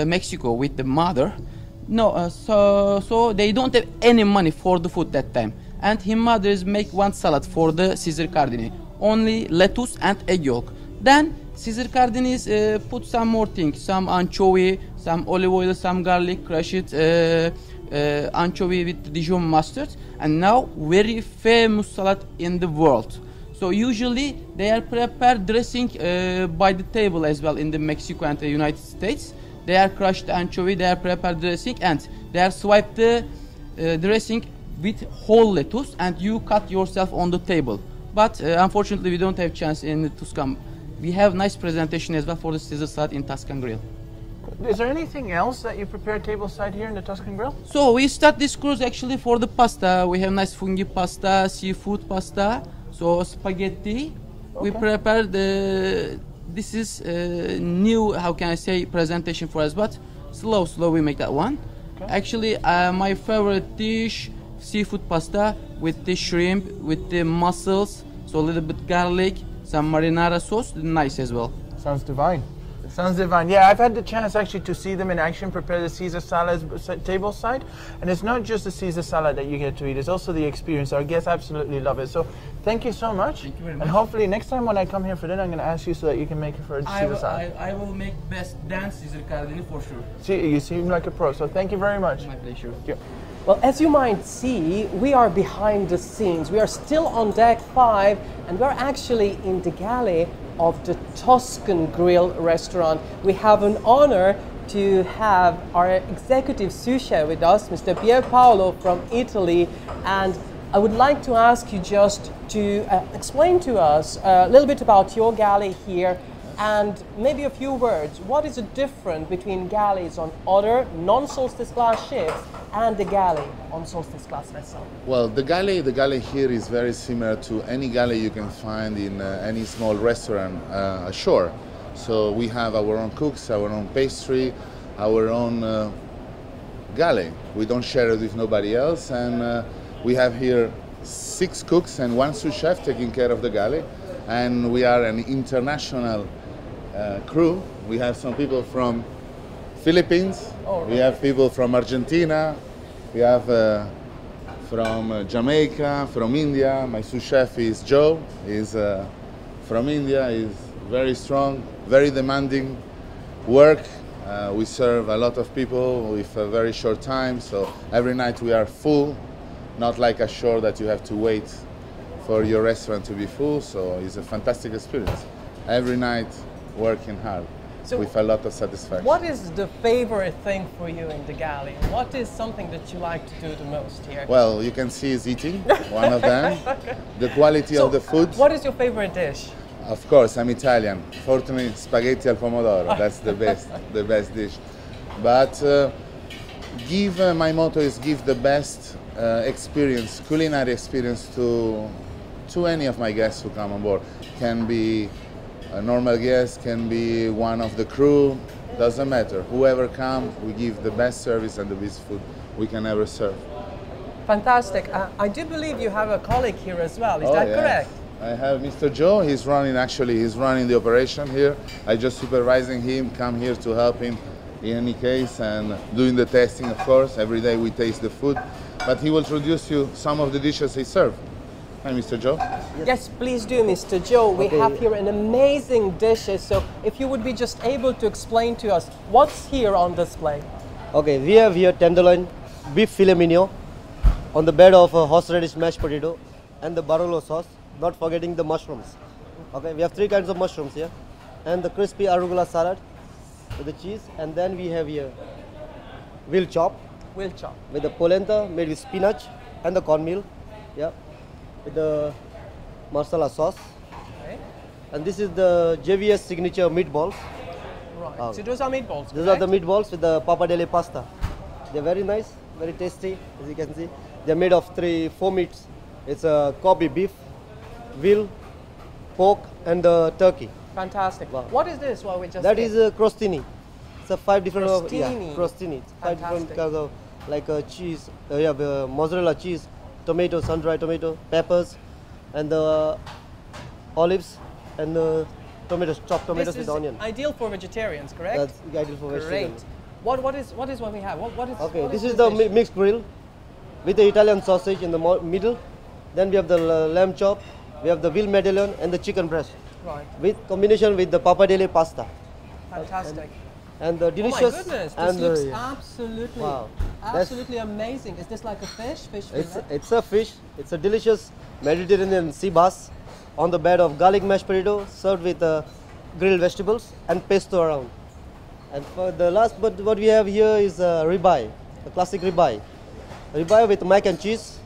E: Mexico with the mother. No, so they don't have any money for the food that time, and his mother make one salad for the Caesar Cardini, only lettuce and egg yolk. Then Caesar Cardinis put some more things, some anchovy, some olive oil, some garlic, crush it, anchovy with Dijon mustard, and now very famous salad in the world. So usually they are prepared dressing by the table as well in the Mexico and the United States. They are crushed anchovy, they are prepared dressing, and they are swiped the dressing with whole lettuce, and you cut yourself on the table. But unfortunately, we don't have chance in Tuscan. We have nice presentation as well for the Caesar salad in Tuscan Grill.
A: Is there anything else that you prepare tableside here in the Tuscan Grill?
E: So we start this cruise actually for the pasta. We have nice fungi pasta, seafood pasta, so spaghetti. Okay. We prepare this is new, how can I say, presentation for us, but slow we make that one. Okay. Actually, my favorite dish, seafood pasta with the shrimp, with the mussels, so a little bit garlic, some marinara sauce, nice as well.
A: Sounds divine. Sounds divine. Yeah, I've had the chance actually to see them in action prepare the Caesar salad table side, and it's not just the Caesar salad that you get to eat, it's also the experience. Our guests absolutely love it. So thank you so much.
E: Thank you very much.
A: And hopefully next time when I come here for dinner, I'm going to ask you so that you can make it for Caesar salad.
E: I will make best dance Caesar cardini for sure.
A: See, you seem like a pro, so thank you very much.
E: My pleasure.
A: Thank you.
B: Well, as you might see, we are behind the scenes. We are still on deck 5, and we're actually in the galley of the Tuscan Grill restaurant. We have an honor to have our executive sous chef with us, Mr. Pierpaolo from Italy, and I would like to ask you just to explain to us a little bit about your galley here, and maybe a few words. What is the difference between galleys on other non-Solstice class ships and the galley on Solstice class vessel?
F: Well, the galley here is very similar to any galley you can find in any small restaurant ashore. So we have our own cooks, our own pastry, our own galley. We don't share it with nobody else, and we have here 6 cooks and 1 sous chef taking care of the galley, and we are an international crew. We have some people from Philippines, we have people from Argentina, we have from Jamaica, from India. My sous chef is Joe, he's from India, he's very strong, very demanding work. We serve a lot of people with a very short time, so every night we are full, not like ashore that you have to wait for your restaurant to be full, so it's a fantastic experience. Every night working hard. So with a lot of satisfaction.
B: What is the favorite thing for you in the galley? What is something that you like to do the most here?
F: Well, you can see is eating, one of them. Okay. The quality of the food.
B: What is your favorite dish?
F: Of course, I'm Italian. Fortunately, spaghetti al pomodoro. That's the best dish. But my motto is give the best experience, culinary experience to any of my guests who come on board. Can be a normal guest, can be one of the crew, doesn't matter. Whoever comes, we give the best service and the best food we can ever serve.
B: Fantastic. I do believe you have a colleague here as well, is that correct?
F: I have Mr. Joe, he's running the operation here. I just supervising him, come here to help him in any case, and doing the testing, of course. Every day we taste the food, but he will introduce you some of the dishes he served. Hi, Mr. Joe.
B: Yes, please do, Mr. Joe. We have here an amazing dishes. So if you would be just able to explain to us what's here on display.
H: Okay, we have here tenderloin, beef filet mignon, on the bed of horseradish mashed potato and the Barolo sauce, not forgetting the mushrooms. Okay, we have 3 kinds of mushrooms here, and the crispy arugula salad with the cheese, and then we have here veal chop.
B: Veal chop.
H: With the polenta made with spinach and the cornmeal. Yeah. With the masala sauce. Okay. And this is the JVS signature meatballs.
B: Right. So those are meatballs.
H: Those are the meatballs with the pappardelle pasta. They're very nice, very tasty, as you can see. They're made of 4 meats. It's a Kobe beef, veal, pork, and turkey.
B: Fantastic. Wow. What is this? Well, we just
H: that is crostini. It's a 5 different
B: crostini.
H: Crostini. 5 different kinds of cheese. You have mozzarella cheese, tomato, sun-dried tomato, peppers, and the olives, and tomatoes, chopped tomatoes with onion.
B: Ideal for vegetarians, correct?
H: That's ideal for vegetarians.
B: Great. What is what we have?
H: Okay, this is the mixed grill with the Italian sausage in the middle. Then we have the lamb chop, we have the veal medallion, and the chicken breast.
B: Right.
H: With combination with the pappardelle pasta.
B: Fantastic.
H: And the delicious.
B: Oh my goodness! This looks absolutely amazing. Is this like a fish?
H: It's a fish. It's a delicious Mediterranean sea bass on the bed of garlic mashed potato, served with grilled vegetables and pesto around. And for the last, but what we have here is ribeye, a classic ribeye. Ribeye with mac and cheese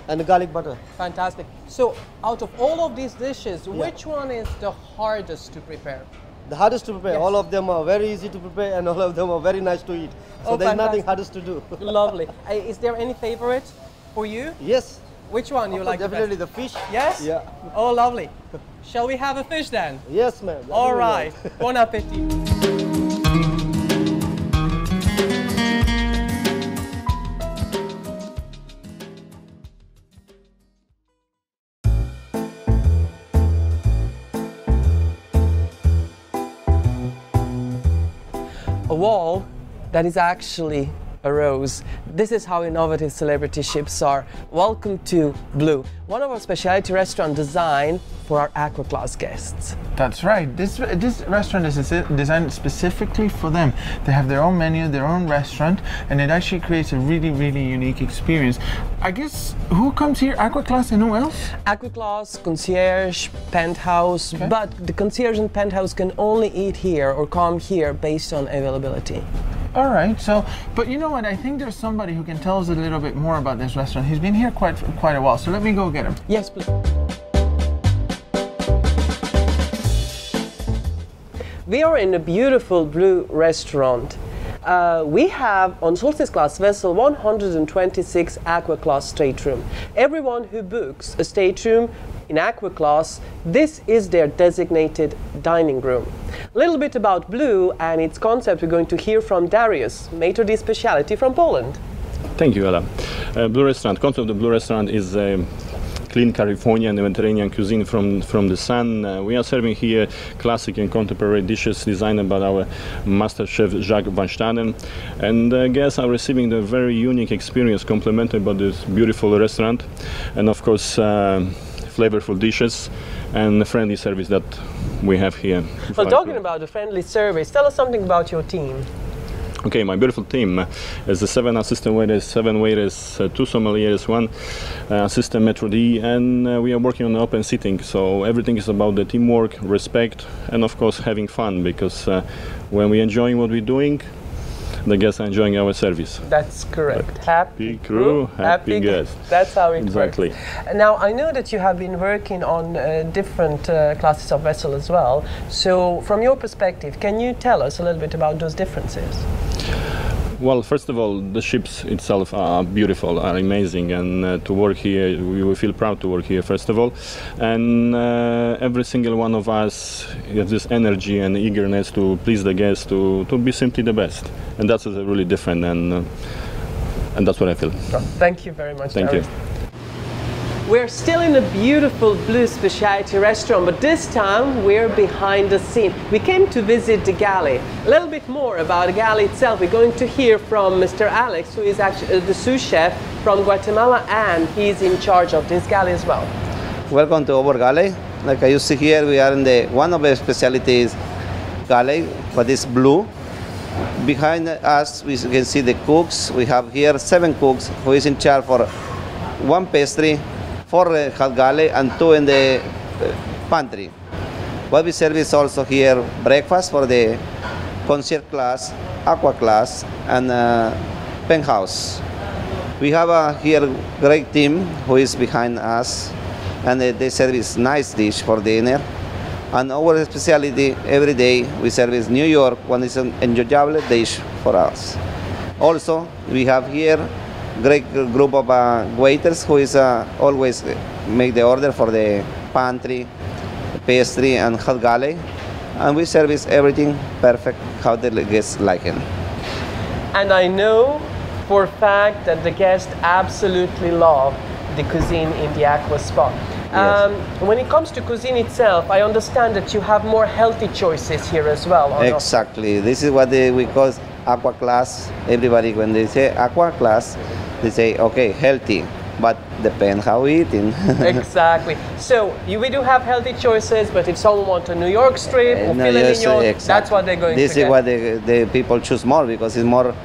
H: and garlic butter.
B: Fantastic. So, out of all of these dishes, which one is the hardest to prepare?
H: The hardest to prepare.
B: Yes.
H: All of them are very easy to prepare, and all of them are very nice to eat. So there's nothing hardest to do.
B: Lovely. Is there any favorite for you?
H: Yes.
B: Which one you like?
H: Definitely
B: the
H: the fish.
B: Yes.
H: Yeah.
B: Oh, lovely. Shall we have a fish then?
H: Yes, ma'am.
B: All right. Bon appetit. A wall that is actually a rose. This is how innovative celebrity ships are. Welcome to Blue, one of our specialty restaurant designed for our Aqua Class guests.
A: That's right. This restaurant is designed specifically for them. They have their own menu, their own restaurant, and it actually creates a really, really unique experience. I guess, who comes here? Aqua Class and who else?
B: Aqua Class, concierge, penthouse, but the concierge and penthouse can only eat here or come here based on availability.
A: All right, so, but you know what, I think there's somebody who can tell us a little bit more about this restaurant. He's been here quite a while, so let me go get him.
B: Yes, please. We are in a beautiful Blue restaurant. We have on Solstice Class vessel 126 Aqua Class stateroom. Everyone who books a stateroom in Aqua Class, this is their designated dining room. A little bit about Blue and its concept we're going to hear from Darius, maitre d' speciality from Poland.
I: Thank you, Ella. Blue Restaurant. Concept of the Blue Restaurant is clean Californian and Mediterranean cuisine from the sun. We are serving here classic and contemporary dishes designed by our master chef Jacques Van Staden, and guests are receiving the very unique experience complimented by this beautiful restaurant, and of course flavorful dishes and the friendly service that we have here.
B: Well, talking about the friendly service, tell us something about your team.
I: Okay, my beautiful team is the 7 assistant waiters, 7 waiters, 2 sommeliers, 1 assistant maitre d', and we are working on open seating. So everything is about the teamwork, respect, and of course having fun, because when we're enjoying what we're doing, the guests are enjoying our service.
B: That's correct. Happy
I: crew, happy guests.
B: That's how it
I: exactly.
B: works. Now, I know that you have been working on different classes of vessel as well. So, from your perspective, can you tell us a little bit about those differences?
I: Well, first of all, the ships itself are beautiful, are amazing, and to work here, we will feel proud to work here, first of all. And every single one of us has this energy and eagerness to please the guests, to be simply the best. And that's really different, and that's what I feel.
B: Well, thank you very much,
I: Thank
B: Darius.
I: you.
B: We're still in a beautiful Blue specialty restaurant, but this time we're behind the scene. We came to visit the galley. A little bit more about the galley itself. We're going to hear from Mr. Alex, who is actually the sous chef from Guatemala, and he's in charge of this galley as well.
K: Welcome to our galley. Like you see here, we are in one of the specialties galley, but it's blue. Behind us, we can see the cooks. We have here 7 cooks who is in charge for 1 pastry, 4 hot galley, and 2 in the pantry. What we service also here breakfast for the concierge class, aqua class, and penthouse. We have here great team who is behind us, and they service nice dish for dinner. And our specialty every day we service New York, one is an enjoyable dish for us. Also, we have here great group of waiters who is always make the order for the pantry, pastry, and hot galley, and we service everything perfect how the guests like it.
B: And I know for a fact that the guests absolutely love the cuisine in the Aqua Spa.
K: Yes.
B: When it comes to cuisine itself, I understand that you have more healthy choices here as well.
K: Exactly. This is what we call aqua class. Everybody, when they say aqua class, they say, okay, healthy, but depends how we eating.
B: Exactly. So we do have healthy choices, but if someone wants a New York strip or filet mignon,
K: exactly.
B: that's what they're going
K: this
B: to get.
K: This is what the people choose more, because it's more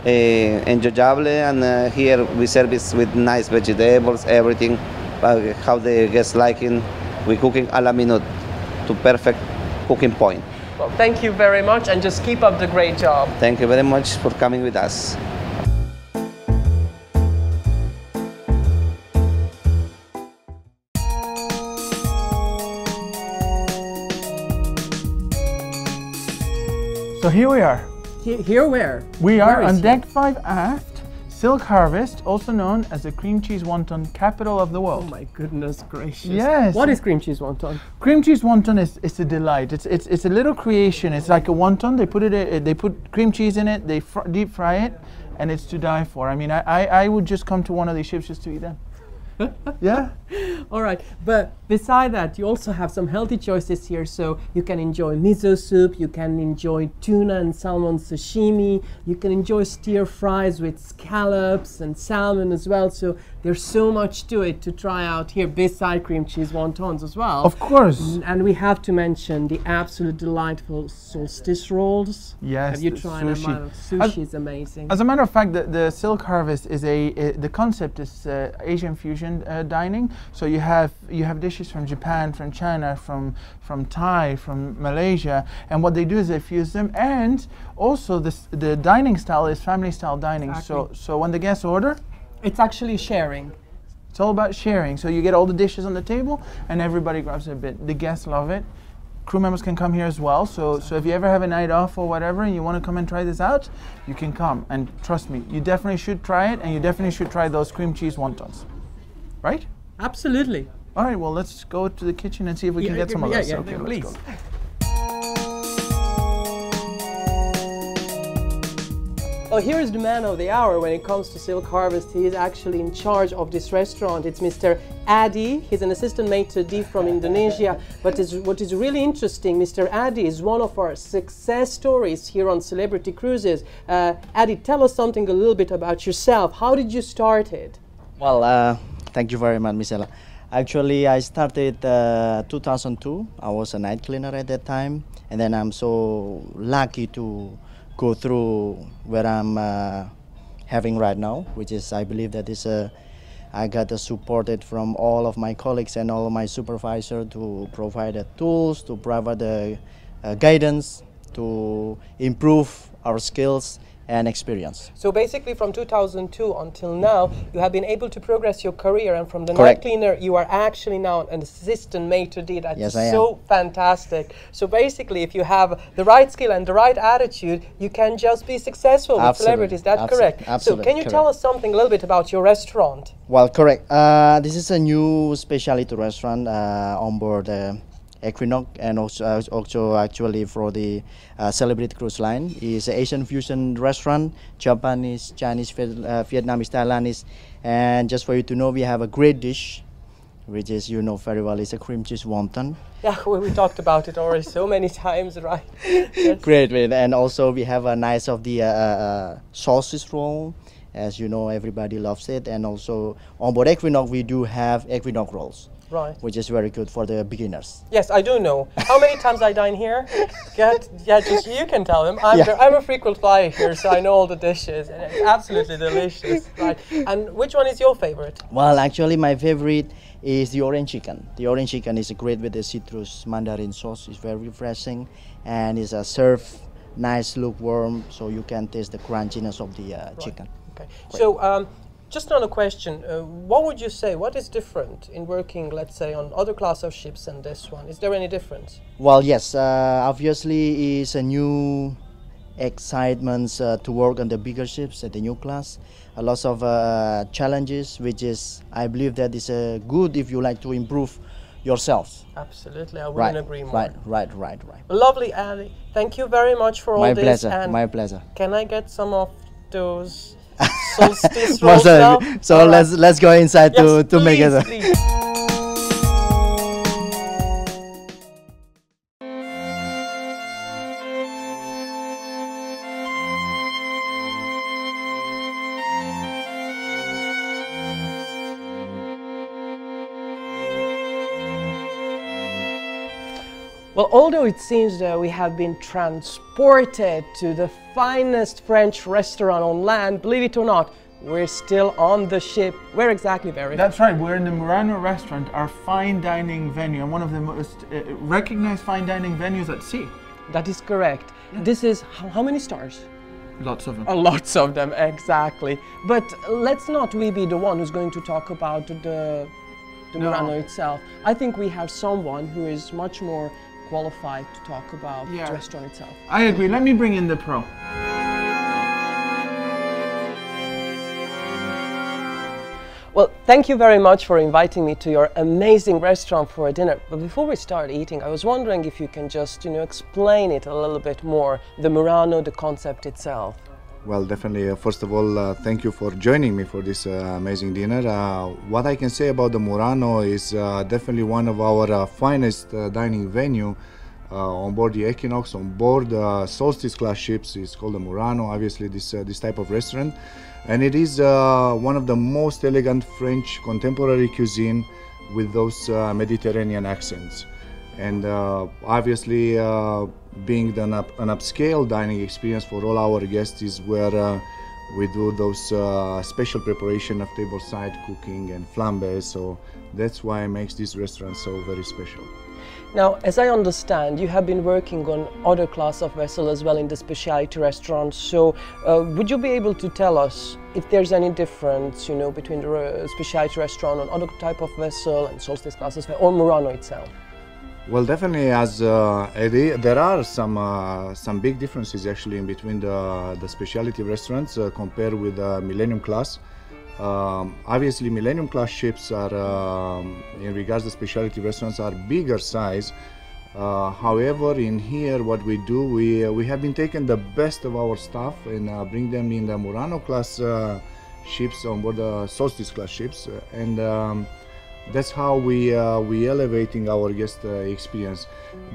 K: enjoyable, and here we service with nice vegetables, everything. How the guests liking, we cooking a la minute to perfect cooking point.
B: Well, thank you very much, and just keep up the great job.
K: Thank you very much for coming with us.
A: So here we are.
B: Here where?
A: We are on
B: he?
A: deck 5 aft, Silk Harvest, also known as the cream cheese wonton capital of the world.
B: Oh my goodness gracious.
A: Yes.
B: What is cream cheese wonton?
A: Cream cheese wonton is a delight. It's a little creation. It's like a wonton. They put cream cheese in it. They deep fry it, and it's to die for. I mean, I would just come to one of these ships just to eat them. Yeah.
B: All right, but beside that, you also have some healthy choices here. So you can enjoy miso soup, you can enjoy tuna and salmon sashimi, you can enjoy stir fries with scallops and salmon as well. So there's so much to it to try out here beside cream cheese wontons as well.
A: Of course.
B: And we have to mention the absolute delightful solstice rolls.
A: Yes.
B: Have you tried
A: sushi.
B: them? Sushi is amazing.
A: As a matter of fact, the Silk Harvest is the concept is Asian fusion dining. So you have dishes from Japan, from China, from Thai, from Malaysia, and what they do is they fuse them. And also the dining style is family style dining.
B: Exactly.
A: So when the guests order,
B: it's actually sharing.
A: It's all about sharing. So you get all the dishes on the table, and everybody grabs a bit. The guests love it. Crew members can come here as well. So if you ever have a night off or whatever, and you want to come and try this out, you can come. And trust me, you definitely should try it, and you definitely should try those cream cheese wontons. Right?
B: Absolutely.
A: All right, well, let's go to the kitchen and see if we can get some of those. Okay,
B: please.
A: let's go.
B: Well, here is the man of the hour when it comes to Silk Harvest. He is actually in charge of this restaurant. It's Mr. Adi. He's an assistant maitre d' from Indonesia. But what is really interesting, Mr. Adi is one of our success stories here on Celebrity Cruises. Adi, tell us something a little bit about yourself. How did you start it?
J: Well, thank you very much, Michelle. Actually, I started 2002. I was a night cleaner at that time. And then I'm so lucky to go through where I'm having right now, which is, I believe that is I got supported from all of my colleagues and all of my supervisors to provide the tools, to provide the guidance, to improve our skills and experience.
B: So basically from 2002 until now, you have been able to progress your career, and from the
J: Correct.
B: night cleaner, you are actually now an assistant maitre d'. That's
J: Yes, I am.
B: so fantastic. So basically, if you have the right skill and the right attitude, you can just be successful with celebrities. That's correct.
J: Absolutely.
B: So can you tell us something a little bit about your restaurant?
J: Well, correct. This is a new specialty restaurant on board Equinox, and also actually for the Celebrity Cruise Line. It's an Asian fusion restaurant, Japanese, Chinese, Vietnamese, Thailandese. And just for you to know, we have a great dish, which is, you know very well, it's a cream cheese wonton.
B: Yeah, we talked about it already so many times, right? Yes.
J: Great, and also we have a nice of the sausage roll. As you know, everybody loves it. And also on board Equinox, we do have Equinox rolls.
B: Right.
J: Which is very good for the beginners.
B: Yes, I do know. How many times I dine here? Just you can tell them. I'm a frequent flyer here, so I know all the dishes, and it's absolutely delicious. Right. And which one is your favorite?
J: Well, actually, my favorite is the orange chicken. The orange chicken is great with the citrus mandarin sauce. It's very refreshing, and it's served nice, lukewarm, so you can taste the crunchiness of the chicken.
B: Okay. Great. So. Just another question, what would you say, what is different in working, let's say, on other class of ships and this one? Is there any difference?
J: Well, yes, obviously it's a new excitement to work on the bigger ships at the new class. A lot of challenges, which is, I believe that is good if you like to improve yourself.
B: Absolutely, I wouldn't agree more.
J: Right.
B: Lovely, Ali. Thank you very much for all
J: my
B: this.
J: Pleasure,
B: and
J: my pleasure.
B: Can I get some of those solstice rolls now?
J: So let's go inside to make it.
B: Please. Well, although it seems that we have been transported to the finest French restaurant on land, believe it or not, we're still on the ship. Where exactly, Barry?
A: That's right, we're in the Murano restaurant, our fine dining venue, and one of the most recognized fine dining venues at sea.
B: That is correct. Yeah. This is, how many stars?
A: Lots of them.
B: Lots of them, exactly. But let's not we be the one who's going to talk about the Murano itself. I think we have someone who is much more qualified to talk about the restaurant itself.
A: I agree. Let me bring in the pro.
B: Well, thank you very much for inviting me to your amazing restaurant for a dinner. But before we start eating, I was wondering if you can just, explain it a little bit more, the Murano, the concept itself.
L: Well, definitely. First of all, thank you for joining me for this amazing dinner. What I can say about the Murano is definitely one of our finest dining venue on board the Equinox, on board Solstice class ships. It's called the Murano, obviously this type of restaurant. And it is one of the most elegant French contemporary cuisine with those Mediterranean accents. And obviously being an upscale dining experience for all our guests is where we do those special preparation of tableside cooking and flambés. So that's why it makes this restaurant so very special.
B: Now, as I understand, you have been working on other class of vessel as well in the specialty restaurants. So, would you be able to tell us if there's any difference, between the specialty restaurant and other type of vessel and Solstice classes or Murano itself?
L: Well, definitely, as there are some big differences actually in between the specialty restaurants compared with the Millennium class. Obviously, Millennium class ships are, in regards to specialty restaurants, are bigger size. However, in here, what we do, we have been taking the best of our staff and bring them in the Murano class ships on board the Solstice class ships, and that's how we elevating our guest experience.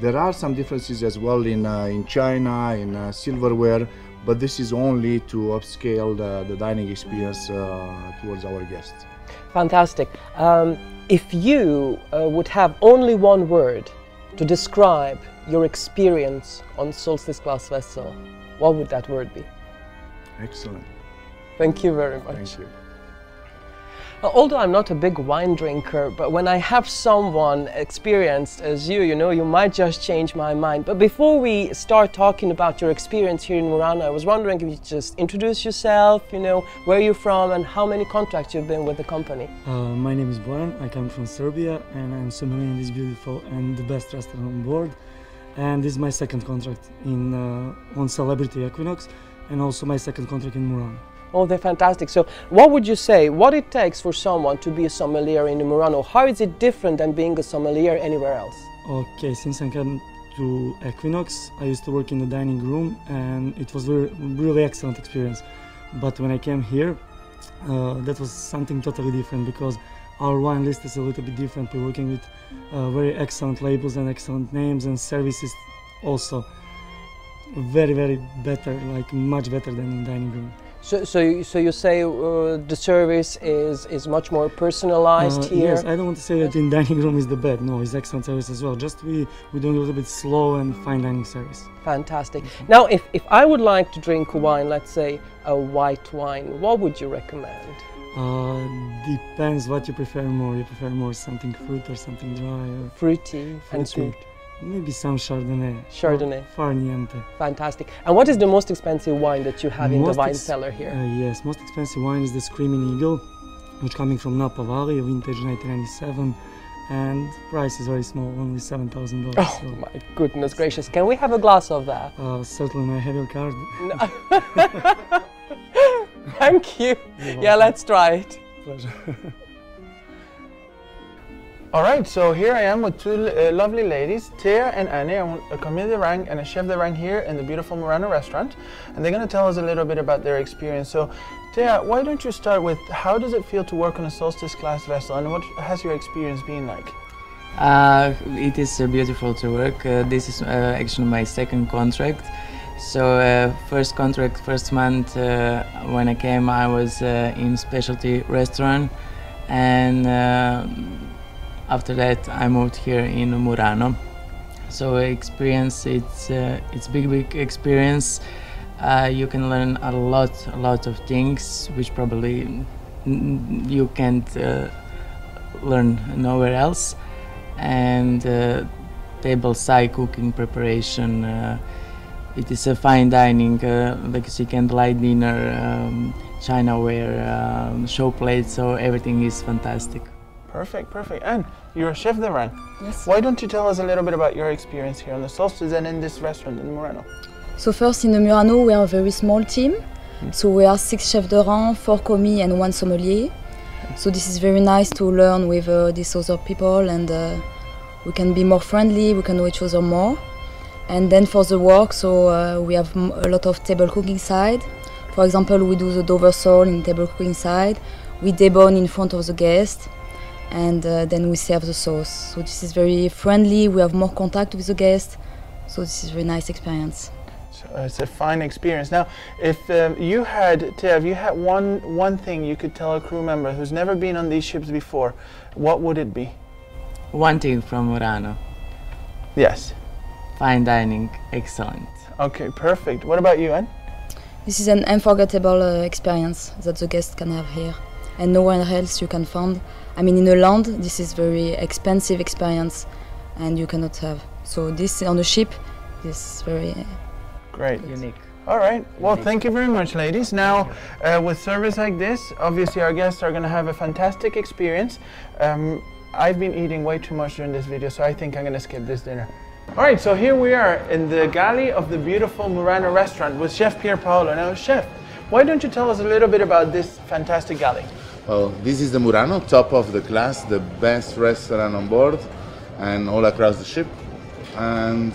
L: There are some differences as well in China, in silverware. But this is only to upscale the dining experience towards our guests.
B: Fantastic. If you would have only one word to describe your experience on Solstice class vessel, what would that word be?
L: Excellent.
B: Thank you very much.
L: Thank you.
B: Although I'm not a big wine drinker, but when I have someone experienced as you might just change my mind. But before we start talking about your experience here in Murano, I was wondering if you could just introduce yourself, where you're from and how many contracts you've been with the company.
M: My name is Bojan, I come from Serbia and I'm sommelier in this beautiful and the best restaurant on board. And this is my second contract on Celebrity Equinox and also my second contract in Murano.
B: Oh, they're fantastic. So what would you say, what it takes for someone to be a sommelier in Murano? How is it different than being a sommelier anywhere else?
M: Okay, since I came to Equinox, I used to work in the dining room and it was a really excellent experience. But when I came here, that was something totally different because our wine list is a little bit different. We're working with very excellent labels and excellent names, and services also very, very better, like much better than in dining room.
B: So you say the service is much more personalized here?
M: Yes, I don't want to say that in dining room is the bad. No, it's excellent service as well. Just we're doing a little bit slow and fine dining service.
B: Fantastic. Now, if I would like to drink a wine, let's say a white wine, what would you recommend?
M: Depends what you prefer more. You prefer more something fruit or something dry? Or
B: fruity and sweet.
M: Maybe some Chardonnay.
B: Chardonnay.
M: Far niente.
B: Fantastic. And what is the most expensive wine that you have in the wine cellar here?
M: Yes, most expensive wine is the Screaming Eagle, which coming from Napa Valley, vintage 1997, and price is very small, only $7,000.
B: Oh so. My goodness gracious! Can we have a glass of that?
M: Certainly, may I have your card?
B: No. Thank you. Yeah, let's try it.
M: Pleasure.
A: All right, so here I am with two lovely ladies, Thea and Annie, a commis de rang and a chef de rang here in the beautiful Murano restaurant, and they're going to tell us a little bit about their experience. So, Thea, why don't you start with how does it feel to work on a Solstice class vessel, and what has your experience been like?
P: It is beautiful to work. This is actually my second contract. So first contract, first month when I came, I was in specialty restaurant, and after that I moved here in Murano. So experience, it's big experience. You can learn a lot of things which probably you can't learn nowhere else. And table side cooking preparation. It is a fine dining, like you can light dinner, Chinaware, show plates, so everything is fantastic.
A: Perfect, perfect. And you're a chef de rang.
O: Yes.
A: Why don't you tell us a little bit about your experience here on the Solstice and in this restaurant in Murano?
O: So first in the Murano we are a very small team. So we are 6 chefs de rang, 4 commis and 1 sommelier. So this is very nice to learn with these other people, and we can be more friendly, we can know each other more. And then for the work, so we have a lot of table cooking side. For example, we do the Dover sole in table cooking side. We debone in front of the guest, and then we serve the sauce. So this is very friendly, we have more contact with the guest. So this is a very nice experience.
A: So it's a fine experience. Now, if you had one thing you could tell a crew member who's never been on these ships before, what would it be?
P: One thing from Murano.
A: Yes.
P: Fine dining, excellent.
A: Okay, perfect. What about you, Anne?
O: This is an unforgettable experience that the guests can have here, and nowhere else you can find. I mean, in a land, this is very expensive experience, and you cannot have. So this on the ship is very
A: great,
P: unique.
A: All right. Well, thank you very much, ladies. Now, with service like this, obviously our guests are going to have a fantastic experience. I've been eating way too much during this video, so I think I'm going to skip this dinner. All right, so here we are in the galley of the beautiful Murano restaurant with Chef Pier Paolo. Now, Chef, why don't you tell us a little bit about this fantastic galley?
F: Well, this is the Murano, top of the class, the best restaurant on board and all across the ship. And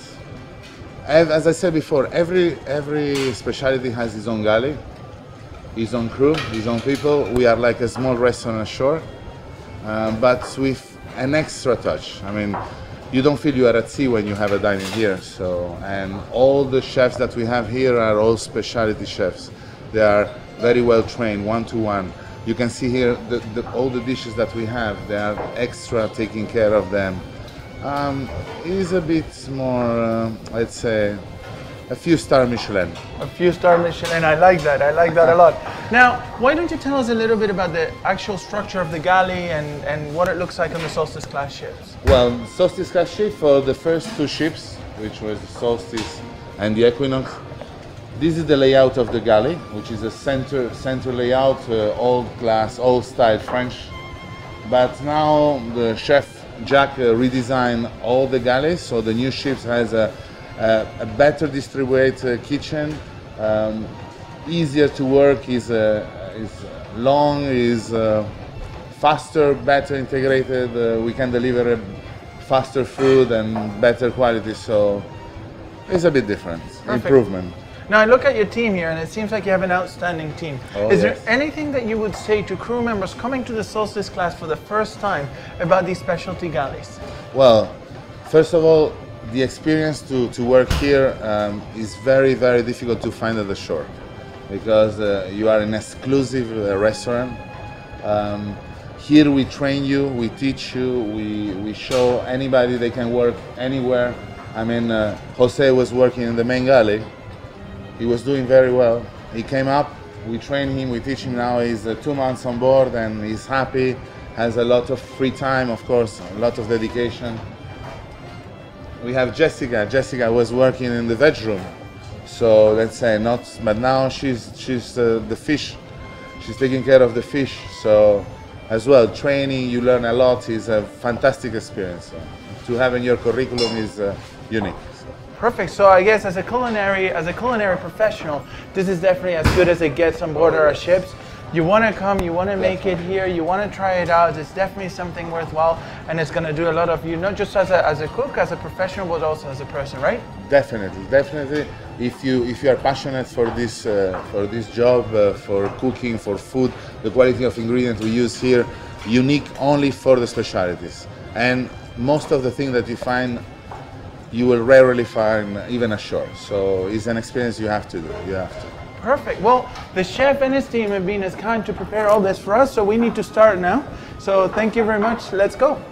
F: as I said before, every specialty has its own galley, its own crew, its own people. We are like a small restaurant ashore, but with an extra touch. I mean, you don't feel you are at sea when you have a dining here. So, and all the chefs that we have here are all specialty chefs. They are very well trained, one-to-one. You can see here all the dishes that we have. They are extra taking care of them. It is a bit more, let's say, a few-star Michelin.
A: A few-star Michelin, I like that a lot. Now, why don't you tell us a little bit about the actual structure of the galley and what it looks like on the Solstice class ships?
F: Well, Solstice class ship, for the first 2 ships, which was the Solstice and the Equinox, this is the layout of the galley, which is a center layout, old class, old style French. But now the chef Jack redesigned all the galleys, so the new ships has a better distributed kitchen, easier to work, is long, is faster, better integrated. We can deliver faster food and better quality, so it's a bit different.
A: Perfect.
F: Improvement.
A: Now I look at your team here and it seems like you have an outstanding team. Is there anything that you would say to crew members coming to the Solstice class for the first time about these specialty galleys?
F: Well, first of all, the experience to work here is very, very difficult to find at the shore, because you are an exclusive restaurant. Here we train you, we teach you, we show anybody they can work anywhere. I mean, Jose was working in the main galley. He was doing very well. He came up, we train him, we teach him now. He's 2 months on board and he's happy, has a lot of free time, of course, a lot of dedication. We have Jessica. Jessica was working in the veg room. So let's say not, but now she's the fish. She's taking care of the fish. So as well, training, you learn a lot. It's a fantastic experience. To have in your curriculum is unique.
A: Perfect. So I guess as a culinary professional, this is definitely as good as it gets on board our ships. You want to come, you want to make it here, you want to try it out. It's definitely something worthwhile, and it's going to do a lot of you, not just as a cook, as a professional, but also as a person, right?
F: Definitely, definitely. If you are passionate for this job, for cooking, for food, the quality of ingredients we use here, unique only for the specialties, and most of the things that you find, you will rarely find even ashore. So it's an experience you have to do. You have to.
A: Perfect. Well, the chef and his team have been as kind to prepare all this for us, so we need to start now. So thank you very much. Let's go.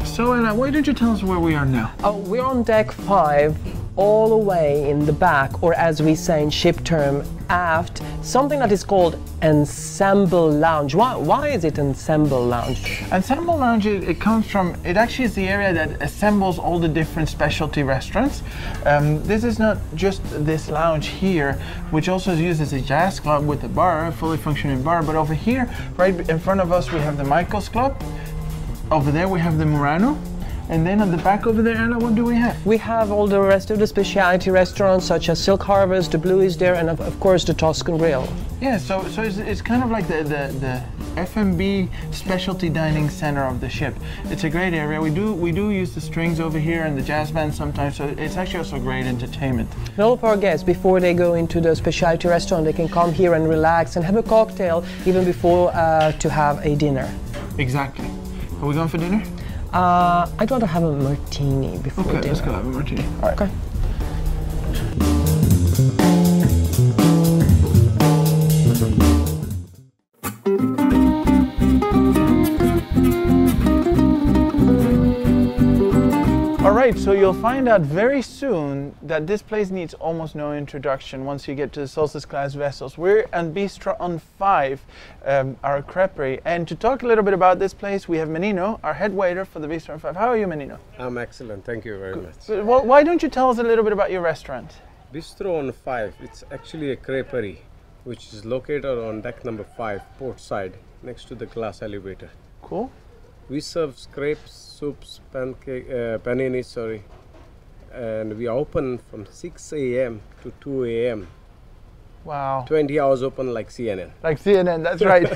A: So Anna, why don't you tell us where we are now?
B: We're on deck 5. all the way in the back, or as we say in ship term, aft, something that is called ensemble lounge. Why is it ensemble lounge?
A: Ensemble lounge, it comes from, it actually is the area that assembles all the different specialty restaurants. This is not just this lounge here, which also is used as a jazz club with a bar, a fully functioning bar, but over here, right in front of us, we have the Michael's Club. Over there we have the Murano. And then on the back over there, Anna, what do we have?
B: We have all the rest of the specialty restaurants, such as Silk Harvest, the Blue is there, and of course the Tuscan Grill.
A: Yeah, so it's kind of like the F&B specialty dining center of the ship. It's a great area. We do use the strings over here and the jazz band sometimes, so it's actually also great entertainment.
B: And all of our guests, before they go into the specialty restaurant, they can come here and relax and have a cocktail even before to have a dinner.
A: Exactly. Are we going for dinner?
B: I'd rather have a martini before dinner.
A: Okay, let's go have a martini. All right.
B: Okay.
A: Alright, so you'll find out very soon that this place needs almost no introduction once you get to the Solstice class vessels. We're on Bistro on 5, our creperie, and to talk a little bit about this place, we have Menino, our head waiter for the Bistro on 5. How are you, Menino?
Q: I'm excellent, thank you very much.
A: Well, why don't you tell us a little bit about your restaurant?
Q: Bistro on 5, it's actually a creperie which is located on deck number 5, port side, next to the glass elevator.
A: Cool.
Q: We serve crepes, soups, paninis, and we open from 6 a.m. to 2 a.m.
A: Wow.
Q: 20 hours open like CNN.
A: Like CNN, that's right.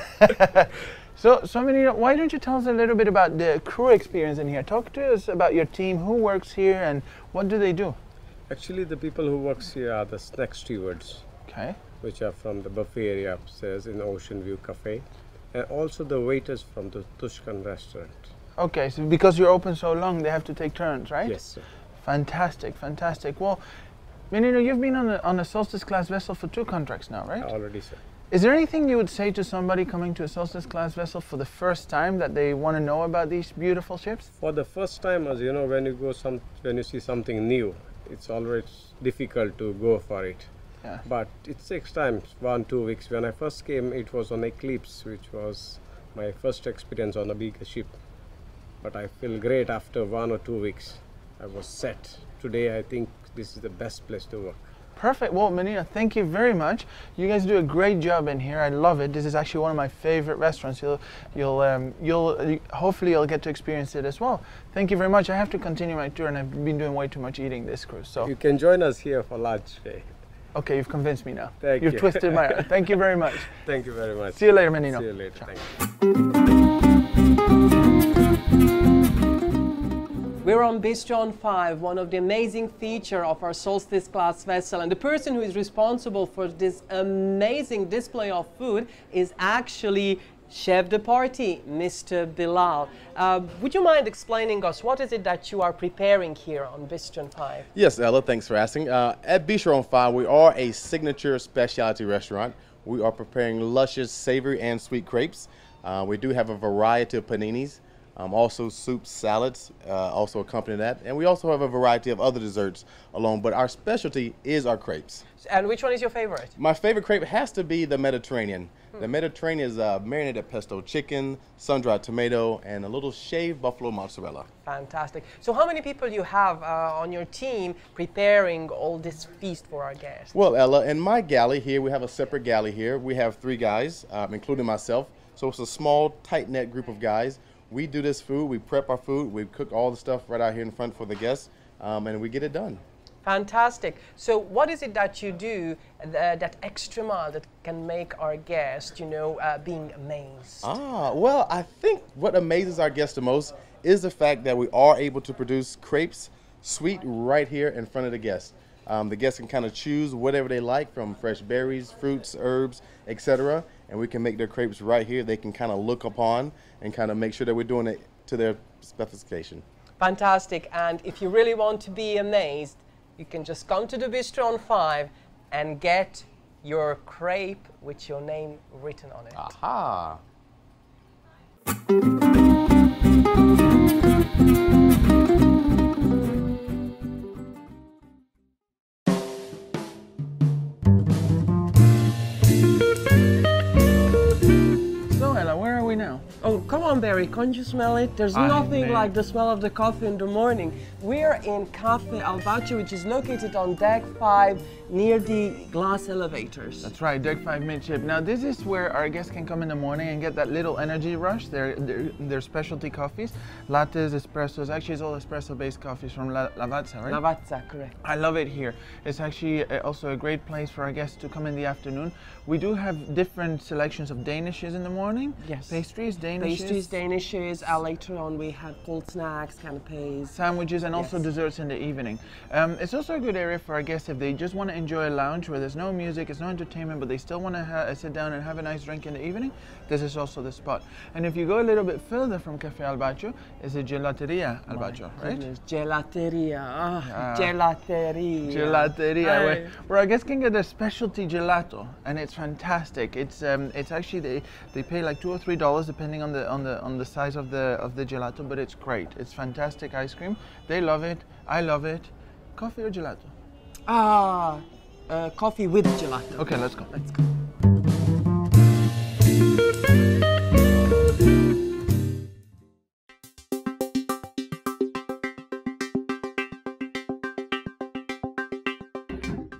A: So Menino, why don't you tell us a little bit about the crew experience in here? Talk to us about your team, who works here, and what do they do?
Q: Actually, the people who works here are the snack stewards.
A: Okay.
Q: Which are from the buffet area upstairs in Ocean View Cafe. And also the waiters from the Tuscan restaurant.
A: Okay, so because you're open so long, they have to take turns, right?
Q: Yes, sir.
A: Fantastic, fantastic. Well, Menino, you've been on a Solstice class vessel for 2 contracts now, right?
Q: Already, sir.
A: Is there anything you would say to somebody coming to a Solstice class vessel for the first time that they want to know about these beautiful ships?
Q: For the first time, as you know, when you see something new, it's always difficult to go for it.
A: Yeah.
Q: But it takes time, 1-2 weeks. When I first came, it was on Eclipse, which was my first experience on a bigger ship. But I feel great after 1 or 2 weeks. I was set. Today, I think this is the best place to work.
A: Perfect. Well, Menino, thank you very much. You guys do a great job in here. I love it. This is actually one of my favorite restaurants. Hopefully you'll get to experience it as well. Thank you very much. I have to continue my tour, and I've been doing way too much eating this cruise. So
Q: you can join us here for lunch.
A: Okay, you've convinced me now.
Q: Thank you.
A: You've twisted my arm. Thank you very much.
Q: Thank you very much.
A: See you later, Menino.
Q: See you later. Thank
B: you. We're on Bistro on 5, one of the amazing features of our Solstice class vessel, and the person who is responsible for this amazing display of food is actually Chef de Partie, Mr. Bilal. Would you mind explaining us what is it that you are preparing here on Bistro on 5?
R: Yes, Ella, thanks for asking. At Bistro on 5, we are a signature specialty restaurant. We are preparing luscious, savory, and sweet crepes. We do have a variety of paninis, also soups, salads, also accompany that. And we also have a variety of other desserts along, but our specialty is our crepes.
B: And which one is your favorite?
R: My favorite crepe has to be the Mediterranean. The Mediterranean is marinated pesto chicken, sun-dried tomato, and a little shaved buffalo mozzarella.
B: Fantastic. So how many people you have on your team preparing all this feast for our guests?
R: Well, Ella, in my galley here, we have a separate galley here. We have 3 guys, including myself. So it's a small, tight-knit group of guys. We do this food, we prep our food, we cook all the stuff right out here in front for the guests, and we get it done.
B: Fantastic. So what is it that you do, that extra mile that can make our guests, being amazed?
R: Well, I think what amazes our guests the most is the fact that we are able to produce crepes sweet right here in front of the guests. The guests can kind of choose whatever they like, from fresh berries, fruits, herbs, etc. And we can make their crepes right here. They can kind of look upon and kind of make sure that we're doing it to their specification.
B: Fantastic. And if you really want to be amazed, you can just come to the Bistro on 5 and get your crepe with your name written on it.
R: Aha!
B: on, Barry, can't you smell it? There's nothing like the smell of the coffee in the morning. We're in Cafe Albacio, which is located on deck 5 near the glass elevators.
A: That's right, deck 5 midship. Now this is where our guests can come in the morning and get that little energy rush. They're specialty coffees, lattes, espressos. Actually, it's all espresso-based coffees from Lavazza, right?
B: Lavazza, correct.
A: I love it here. It's actually also a great place for our guests to come in the afternoon. We do have different selections of Danishes in the morning.
B: Yes.
A: Pastries, Danishes.
B: Pastries, Danishes. Later on we have cold snacks, canapes.
A: Sandwiches and also desserts in the evening. It's also a good area for our guests if they just want to enjoy a lounge where there's no music, it's no entertainment, but they still want to sit down and have a nice drink in the evening. This is also the spot. And if you go a little bit further from Cafe Albacio, is a Gelateria Albacio, right?
B: Gelateria, gelateria.
A: Gelateria, where I guess can get a specialty gelato, and it's fantastic. It's actually they pay like $2 or $3 depending on the size of the gelato, but it's great. It's fantastic ice cream. They love it. I love it. Coffee or gelato?
B: Coffee with gelato.
A: Okay, let's go.
B: Let's go.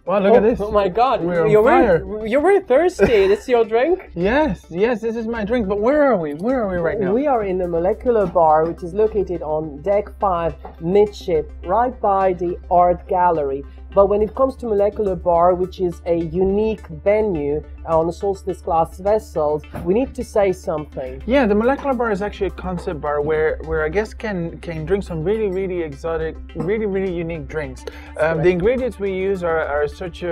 A: Wow, look at this.
B: Oh my God,
A: you're
B: very thirsty. This is your drink?
A: Yes, this is my drink. But where are we? Where are we right now?
B: We are in the Molecular Bar, which is located on deck 5 midship, right by the art gallery. But when it comes to Molecular Bar, which is a unique venue on the Solstice class vessels, we need to say something.
A: Yeah, the Molecular Bar is actually a concept bar where I guess can drink some really exotic, really unique drinks. The ingredients we use are such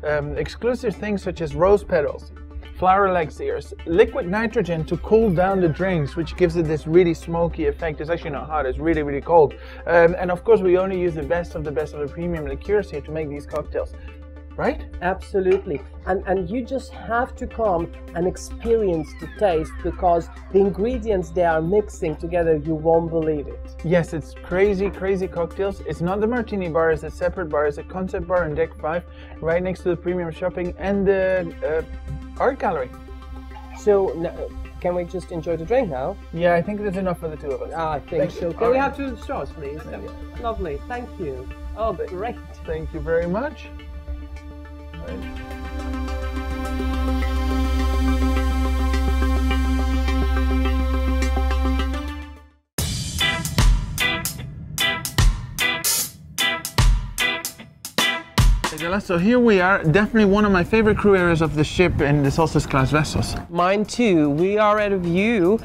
A: exclusive things such as rose petals, flower elixirs, liquid nitrogen to cool down the drinks, which gives it this really smoky effect. It's actually not hot, it's really cold. And of course we only use the best of the premium liqueurs here to make these cocktails. Right?
B: Absolutely. And you just have to come and experience the taste, because the ingredients they are mixing together, you won't believe it.
A: Yes, it's crazy cocktails. It's not the Martini Bar, it's a separate bar. It's a concept bar on deck 5, right next to the premium shopping and the art gallery.
B: So, can we just enjoy the drink now?
A: Yeah, I think there's enough for the two of us.
B: I think so. Can we have 2 straws, please? Yeah. Lovely, thank you. Oh, great.
A: Thank you very much. So here we are, definitely one of my favorite crew areas of the ship in the Solstice class vessels.
B: Mine too. We are at a view,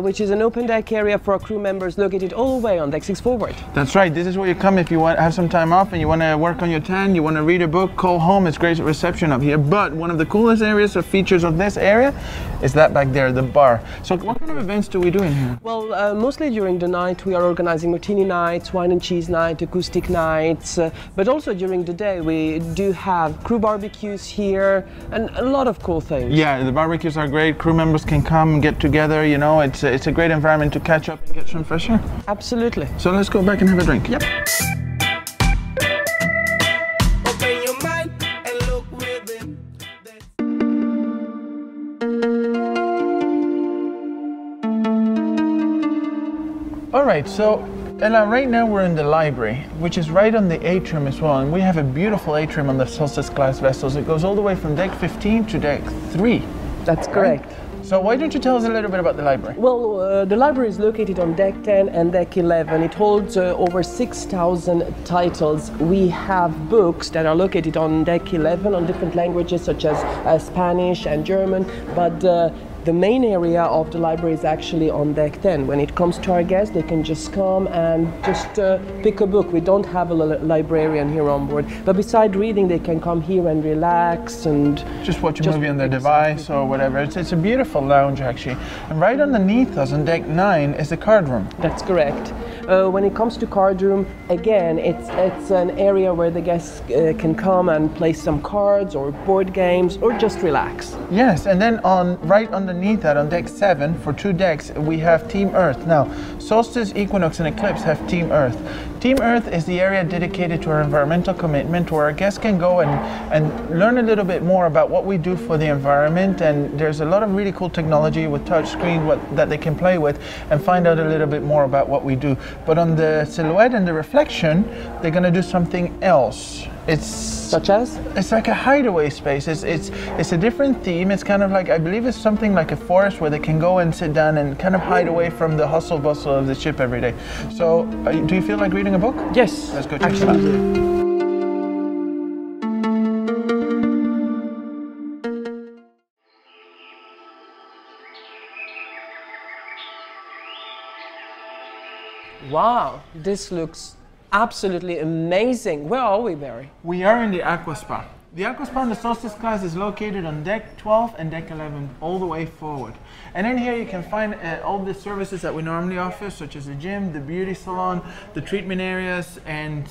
B: which is an open deck area for our crew members located all the way on deck 6 forward.
A: That's right, this is where you come if you want to have some time off and you want to work on your tan, you want to read a book, call home. It's great reception up here. But one of the coolest areas or features of this area is that back there, the bar. So what kind of events do we do in here?
B: Well, mostly during the night we are organizing martini nights, wine and cheese night, acoustic nights, but also during the day we do have crew barbecues here and a lot of cool things.
A: Yeah, the barbecues are great. Crew members can come and get together, you know, it's a great environment to catch up and get some fresh air.
B: Absolutely.
A: So let's go back and have a drink.
B: Yep.
A: All right, so Ella, right now we're in the library, which is right on the atrium as well, and we have a beautiful atrium on the Solstice class vessels. It goes all the way from deck 15 to deck 3.
B: That's correct.
A: Right? So why don't you tell us a little bit about the library?
B: Well, the library is located on deck 10 and deck 11. It holds over 6,000 titles. We have books that are located on deck 11 on different languages such as Spanish and German, but the main area of the library is actually on deck 10. When it comes to our guests, they can just come and just pick a book. We don't have a librarian here on board, but besides reading, they can come here and relax and
A: just watch a movie on their device or whatever. It's a beautiful lounge actually. And right underneath us on deck 9 is the card room.
B: That's correct. When it comes to card room, again, it's an area where the guests can come and play some cards or board games or just relax.
A: Yes, and then right underneath that on deck 7 for 2 decks we have Team Earth. Now, Solstice, Equinox and Eclipse have Team Earth. Team Earth is the area dedicated to our environmental commitment, where our guests can go and learn a little bit more about what we do for the environment, and there's a lot of really cool technology with touch screen that they can play with and find out a little bit more about what we do. But on the silhouette and the reflection, they're going to do something else.
B: Such as?
A: It's like a hideaway space. It's a different theme. It's kind of like, I believe it's something like a forest where they can go and sit down and kind of hide away from the hustle bustle of the ship every day. So do you feel like reading a book?
B: Yes.
A: Let's go check it out.
B: Wow, this looks absolutely amazing. Where are we, Barry?
A: We are in the Aqua Spa. The Aqua Spa in the Solstice class is located on deck 12 and deck 11, all the way forward. And in here you can find all the services that we normally offer, such as the gym, the beauty salon, the treatment areas, and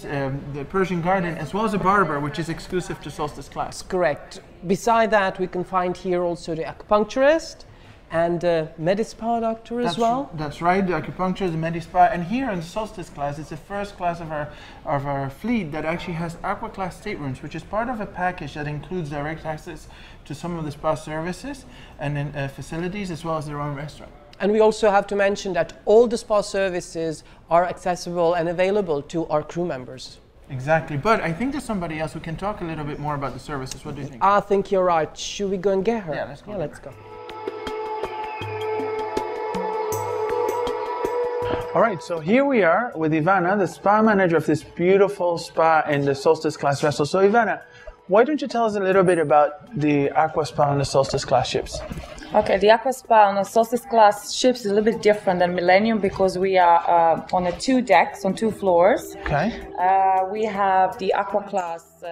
A: the Persian garden, as well as a barber, which is exclusive to Solstice class.
B: Correct. Beside that, we can find here also the acupuncturist and Medi-Spa doctor as well.
A: That's right, the acupuncture, the Medi-Spa, and here in the Solstice class, it's the first class of our fleet that actually has Aqua class staterooms, which is part of a package that includes direct access to some of the spa services and then facilities, as well as their own restaurant.
B: And we also have to mention that all the spa services are accessible and available to our crew members.
A: Exactly, but I think there's somebody else who can talk a little bit more about the services. What do you think?
B: I think you're right. Should we go and get her?
A: Yeah, let's go.
B: Let's go.
A: All right, so here we are with Ivana, the spa manager of this beautiful spa in the Solstice class vessel. So Ivana, why don't you tell us a little bit about the Aqua Spa on the Solstice class ships?
S: Okay, the Aqua Spa on the Solstice class ships is a little bit different than Millennium because we are on the 2 decks, on 2 floors.
A: Okay.
S: We have the Aqua class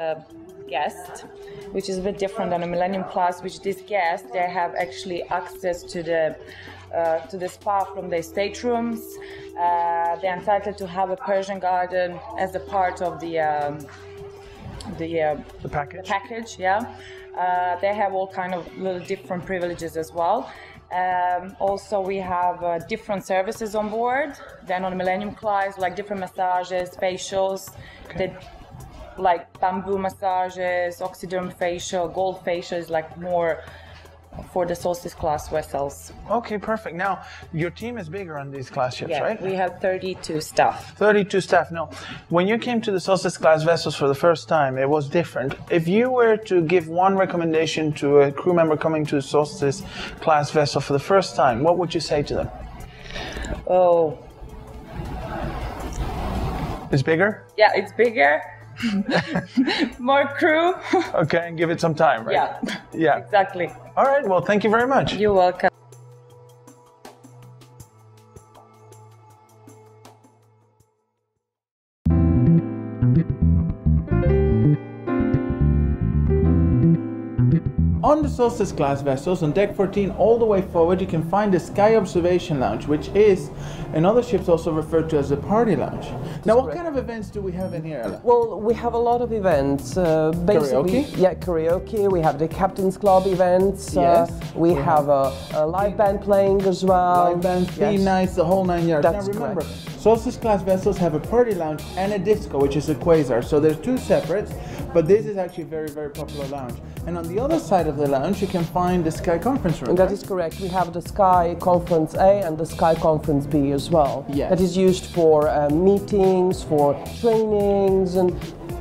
S: guest, which is a bit different than the Millennium class, which this guest, they have actually access to the spa from their staterooms. They're entitled to have a Persian garden as a part of the package. Yeah. They have all kind of little different privileges as well. Also, we have different services on board than on the Millennium class, like different massages, facials, like bamboo massages, oxyderm facial, gold facial is like more for the Solstice class vessels.
A: Okay, perfect. Now, your team is bigger on these class ships, right?
S: We have 32 staff.
A: 32 staff. Now, when you came to the Solstice class vessels for the first time, it was different. If you were to give one recommendation to a crew member coming to a Solstice class vessel for the first time, what would you say to them?
S: Oh.
A: It's bigger?
S: Yeah, it's bigger. More crew.
A: Okay, and give it some time, right?
S: Yeah.
A: Yeah.
S: Exactly.
A: All right, well, thank you very much.
S: You're welcome.
A: On the Solstice class vessels, on deck 14 all the way forward, you can find the Sky Observation Lounge, which is, in other ships, also referred to as the Party Lounge. Now, what kind of events do we have in here, Ella?
B: Well, we have a lot of events. Basically,
A: karaoke?
B: Yeah, karaoke. We have the Captain's Club events.
A: Yes.
B: We have a live band playing as well.
A: Live band, theme nights, the whole 9 yards.
B: That's
A: now remember,
B: correct.
A: Solstice class vessels have a party lounge and a disco, which is a quasar. So there's 2 separates, but this is actually a very, very popular lounge. And on the other side of the lounge, you can find the Sky Conference Room.
B: And that is correct. We have the Sky Conference A and the Sky Conference B as well.
A: Yes.
B: That is used for meetings, for trainings, and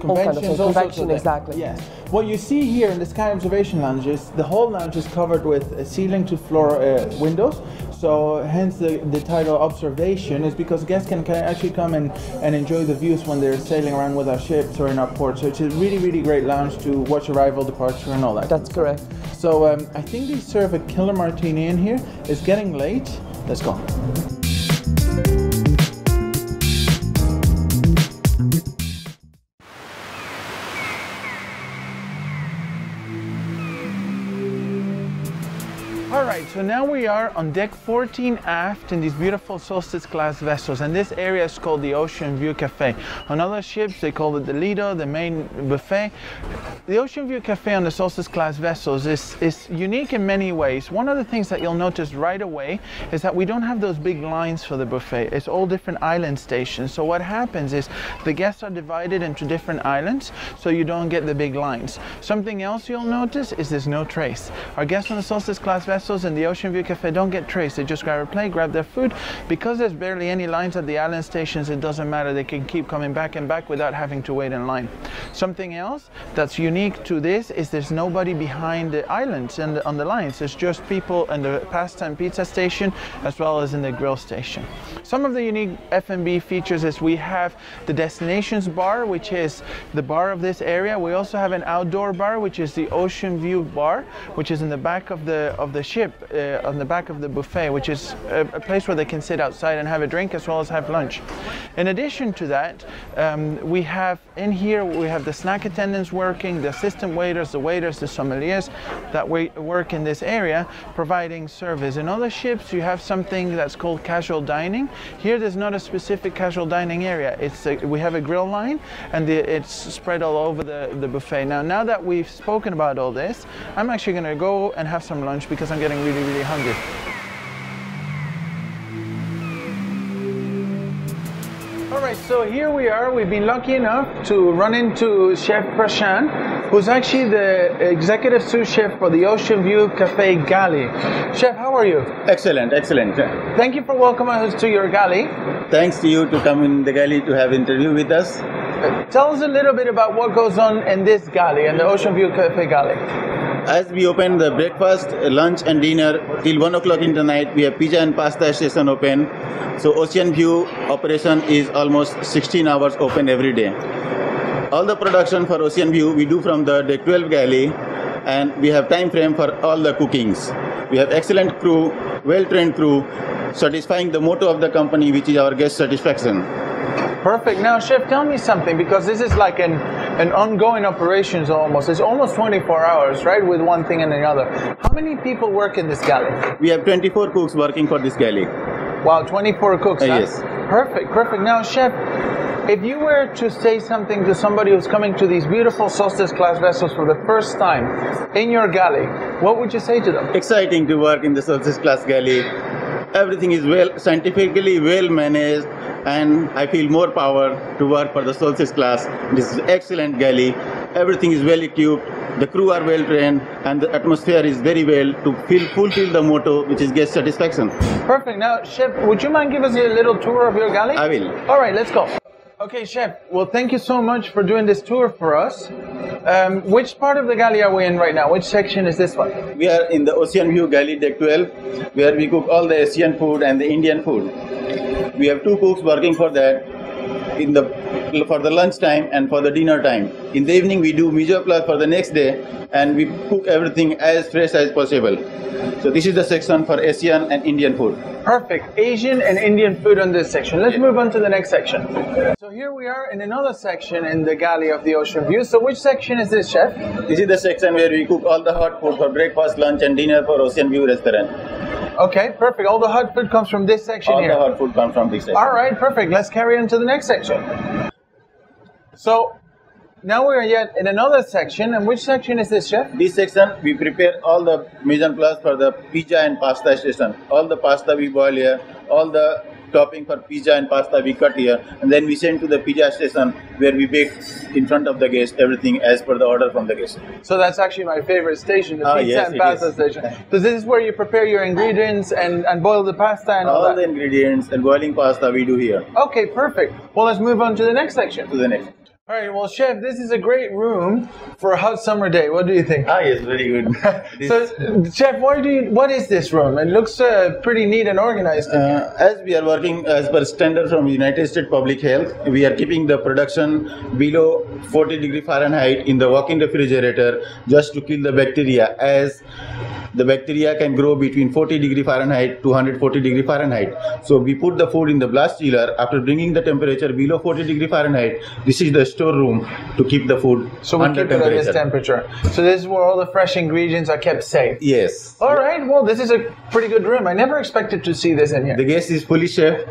B: all kind of things. Convention, exactly.
A: Yes. What you see here in the Sky Observation Lounge is the whole lounge is covered with ceiling to floor windows. So hence the title Observation is because guests can actually come and enjoy the views when they're sailing around with our ships or in our port. So it's a really, really great lounge to watch arrival, departure, and all that.
B: That's correct.
A: So I think they serve a killer martini in here. It's getting late. Let's go. Alright, so now we are on deck 14 aft in these beautiful Solstice class vessels, and this area is called the Ocean View Cafe. On other ships they call it the Lido, the main buffet. The Ocean View Cafe on the Solstice class vessels is unique in many ways. One of the things that you'll notice right away is that we don't have those big lines for the buffet. It's all different island stations. So what happens is the guests are divided into different islands, so you don't get the big lines. Something else you'll notice is there's no trays. Our guests on the Solstice class vessels in the Ocean View Cafe don't get trays. They just grab a plate, grab their food. Because there's barely any lines at the island stations, it doesn't matter. They can keep coming back and back without having to wait in line. Something else that's unique to this is there's nobody behind the islands and on the lines. There's just people in the pastime pizza station as well as in the grill station. Some of the unique F&B features is we have the destinations bar, which is the bar of this area. We also have an outdoor bar, which is the Ocean View bar, which is in the back of the ship, on the back of the buffet, which is a place where they can sit outside and have a drink as well as have lunch. In addition to that, we have in here, we have the snack attendants working, the assistant waiters, the sommeliers that work in this area providing service. In other ships you have something that's called casual dining. Here there's not a specific casual dining area. We have a grill line and it's spread all over the buffet. Now that we've spoken about all this, I'm actually going to go and have some lunch because I'm getting really, really hungry. Alright, so here we are. We've been lucky enough to run into Chef Prashant, who's actually the executive sous chef for the Ocean View Cafe Galley. Chef, how are you?
T: Excellent, excellent.
A: Thank you for welcoming us to your galley.
T: Thanks to you to come in the galley to have interview with us.
A: Tell us a little bit about what goes on in this galley, in the Ocean View Cafe Galley.
T: As we open the breakfast, lunch and dinner till 1 o'clock in the night, we have pizza and pasta station open. So Ocean View operation is almost 16 hours open every day. All the production for Ocean View we do from the deck 12 galley, and we have time frame for all the cookings. We have excellent crew, well-trained crew, satisfying the motto of the company, which is our guest satisfaction.
A: Perfect. Now, Chef, tell me something, because this is like an ongoing operations almost. It's almost 24 hours, right, with one thing and another. How many people work in this galley?
T: We have 24 cooks working for this galley.
A: Wow, 24 cooks, huh?
T: Yes.
A: Perfect, perfect. Now, Chef, if you were to say something to somebody who's coming to these beautiful Solstice class vessels for the first time in your galley, what would you say to them?
T: Exciting to work in the Solstice class galley. Everything is scientifically well managed, and I feel more power to work for the Solstice class. This is excellent galley. Everything is well equipped. The crew are well trained, and the atmosphere is very well to fulfill the motto, which is guest satisfaction.
A: Perfect. Now, Chef, would you mind giving us a little tour of your galley?
T: I will.
A: All right, let's go. Okay, Chef. Well, thank you so much for doing this tour for us. Which part of the galley are we in right now? Which section is this one?
T: We are in the Ocean View Galley Deck 12, where we cook all the Asian food and the Indian food. We have 2 cooks working for that for the lunch time and for the dinner time. In the evening, we do mise en place for the next day, and we cook everything as fresh as possible. So this is the section for Asian and Indian food.
A: Perfect. Asian and Indian food on this section. Let's move on to the next section. So here we are in another section in the galley of the Ocean View. So which section is this, Chef?
T: This is the section where we cook all the hot food for breakfast, lunch and dinner for Ocean View restaurant.
A: Okay, perfect. All the hot food comes from this section here.
T: All the hot food comes from this section.
A: All right, perfect. Let's carry on to the next section. So now we are yet in another section. And which section is this, Chef?
T: This section, we prepare all the mise en place for the pizza and pasta station. All the pasta we boil here, all the topping for pizza and pasta we cut here, and then we send to the pizza station where we bake in front of the guest everything as per the order from the guest.
A: So that's actually my favorite station, the pizza and pasta station. So this is where you prepare your ingredients and boil the pasta and all that?
T: All the ingredients and boiling pasta we do here.
A: Okay, perfect. Well, let's move on to the next section.
T: To the next.
A: All right, well, Chef, this is a great room for a hot summer day. What do you think?
T: Yes, very good.
A: So, Chef, what is this room? It looks pretty neat and organized.
T: As we are working as per standard from United States Public Health, we are keeping the production below 40 degree Fahrenheit in the walk-in refrigerator just to kill the bacteria, as the bacteria can grow between 40 degree Fahrenheit to 140 degree Fahrenheit. So we put the food in the blast chiller. After bringing the temperature below 40 degree Fahrenheit, this is the storeroom to keep the food
A: so we
T: under
A: keep it at this temperature. So this is where all the fresh ingredients are kept safe.
T: Yes.
A: All right. Well, this is a pretty good room. I never expected to see this in here.
T: The guest is fully safe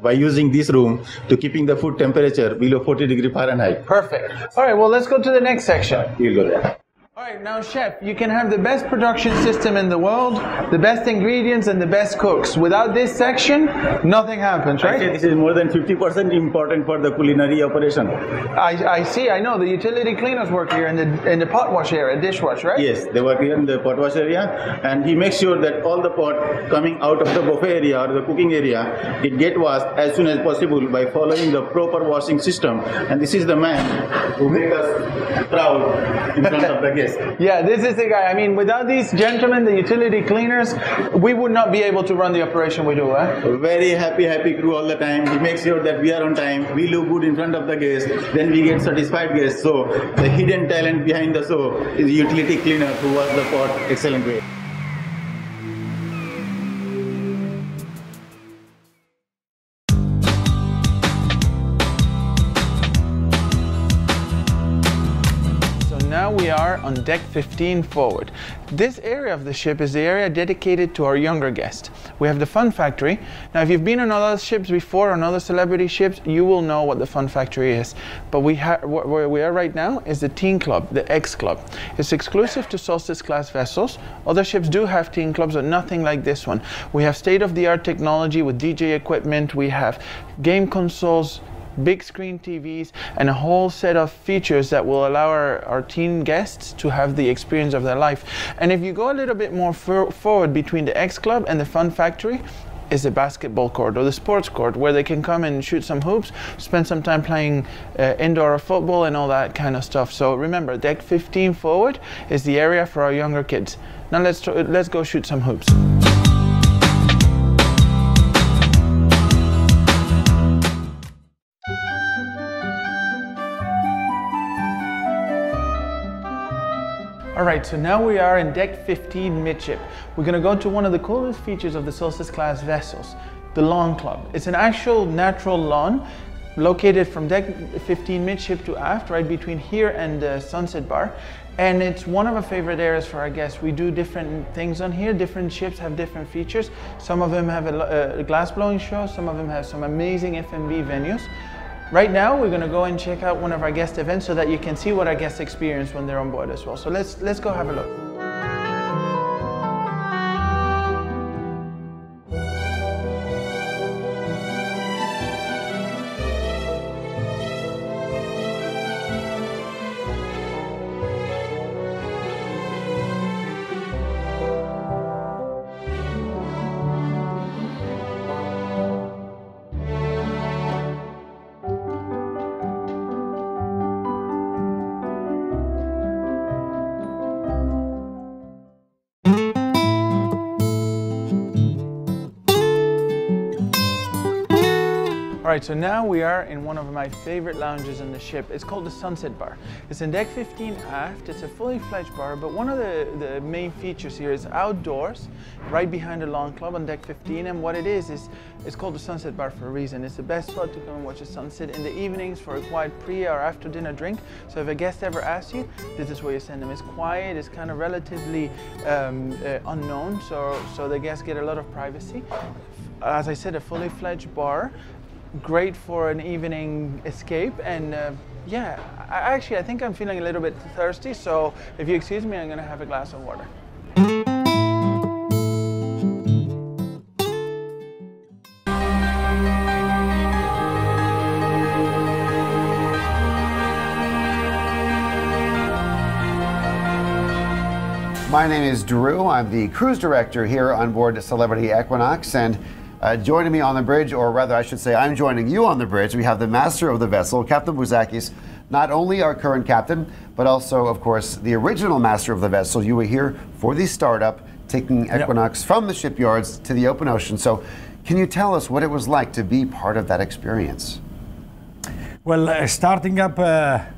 T: by using this room to keeping the food temperature below 40 degree Fahrenheit.
A: Perfect. All right. Well, let's go to the next section.
T: We'll go there.
A: All right, now chef, you can have the best production system in the world, the best ingredients and the best cooks. Without this section, nothing happens, right?
T: Actually, this is more than 50% important for the culinary operation.
A: I see, I know. The utility cleaners work here in the pot wash area, dishwash, right?
T: Yes, they work here in the pot wash area, and he makes sure that all the pot coming out of the buffet area or the cooking area, it get washed as soon as possible by following the proper washing system. And this is the man who makes us proud in front of the guests.
A: Yeah, this is the guy. I mean, without these gentlemen, the utility cleaners, we would not be able to run the operation we do, eh?
T: Very happy crew all the time. He makes sure that we are on time, we look good in front of the guests, then we get satisfied guests. So the hidden talent behind the show is the utility cleaner who wash the pot excellent way.
A: Now we are on deck 15 forward. This area of the ship is the area dedicated to our younger guests. We have the Fun Factory. Now if you've been on other ships before, on other celebrity ships, you will know what the Fun Factory is. But where we are right now is the Teen Club, the X Club. It's exclusive to Solstice class vessels. Other ships do have teen clubs, but nothing like this one. We have state-of-the-art technology with DJ equipment. We have game consoles, big screen TVs, and a whole set of features that will allow our teen guests to have the experience of their life. And if you go a little bit more forward between the X Club and the Fun Factory, is the basketball court or the sports court where they can come and shoot some hoops, spend some time playing indoor football and all that kind of stuff. So remember, deck 15 forward is the area for our younger kids. Now let's go shoot some hoops. All right, so now we are in deck 15 midship. We're going to go to one of the coolest features of the Solstice class vessels, the lawn club. It's an actual natural lawn located from deck 15 midship to aft, right between here and the sunset bar. And it's one of our favorite areas for our guests. We do different things on here. Different ships have different features. Some of them have a glass blowing show. Some of them have some amazing F&B venues. Right now, we're going to go and check out one of our guest events so that you can see what our guests experience when they're on board as well. So let's go have a look. All right, so now we are in one of my favorite lounges on the ship. It's called the Sunset Bar. It's in deck 15 aft. It's a fully fledged bar, but one of the main features here is outdoors, right behind the lawn club on deck 15. And what it is it's called the Sunset Bar for a reason. It's the best spot to come and watch the sunset in the evenings for a quiet pre or after dinner drink. So if a guest ever asks you, this is where you send them. It's quiet, it's kind of relatively unknown, so the guests get a lot of privacy. As I said, a fully fledged bar. Great for an evening escape, and yeah, I think I'm feeling a little bit thirsty, so if you excuse me, I'm going to have a glass of water.
D: My name is Drew. I'm the cruise director here on board Celebrity Equinox, and joining me on the bridge, or rather I should say I'm joining you on the bridge, we have the master of the vessel, Captain Bouzakis, not only our current captain, but also, of course, the original master of the vessel. You were here for the startup, taking Equinox from the shipyards to the open ocean. So can you tell us what it was like to be part of that experience?
U: Well, starting up a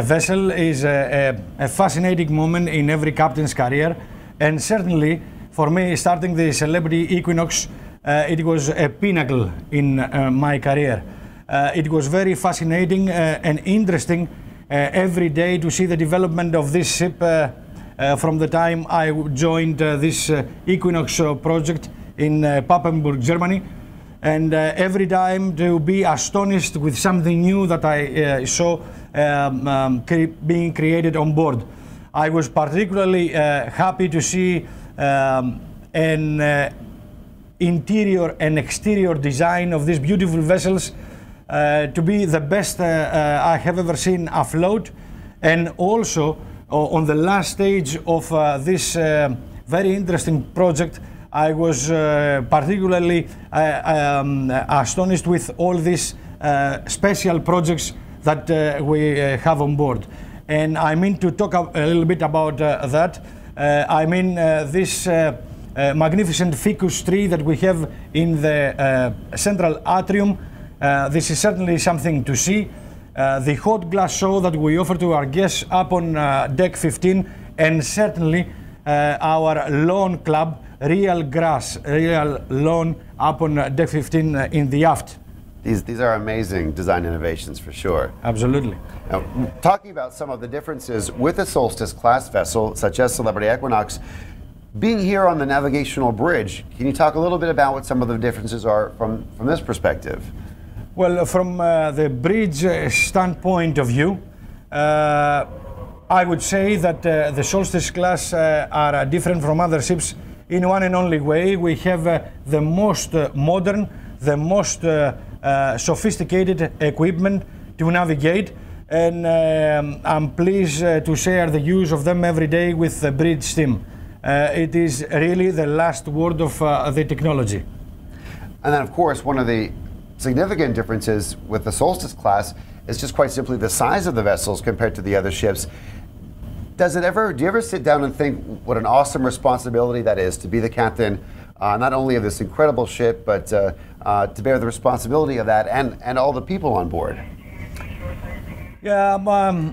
U: vessel is a fascinating moment in every captain's career, and certainly for me, starting the Celebrity Equinox, it was a pinnacle in my career. It was very fascinating and interesting every day to see the development of this ship from the time I joined this Equinox project in Papenburg, Germany, and every time to be astonished with something new that I saw being created on board. I was particularly happy to see an interior and exterior design of these beautiful vessels to be the best I have ever seen afloat, and also on the last stage of this very interesting project, I was particularly astonished with all these special projects that we have on board. And I mean to talk a little bit about that. I mean this magnificent ficus tree that we have in the central atrium. This is certainly something to see. The hot glass show that we offer to our guests up on deck 15, and certainly our lawn club, real grass, real lawn up on deck 15 in the aft.
D: These are amazing design innovations for sure.
U: Absolutely.
D: Now, talking about some of the differences with a Solstice class vessel, such as Celebrity Equinox, being here on the navigational bridge, can you talk a little bit about what some of the differences are from this perspective?
U: Well, from the bridge standpoint of view, I would say that the Solstice class are different from other ships in one and only way. We have the most modern, the most sophisticated equipment to navigate, and I'm pleased to share the use of them every day with the bridge team. It is really the last word of the technology.
D: And then, of course, one of the significant differences with the Solstice class is just quite simply the size of the vessels compared to the other ships. Do you ever sit down and think what an awesome responsibility that is to be the captain, not only of this incredible ship, but to bear the responsibility of that and all the people on board?
U: Yeah,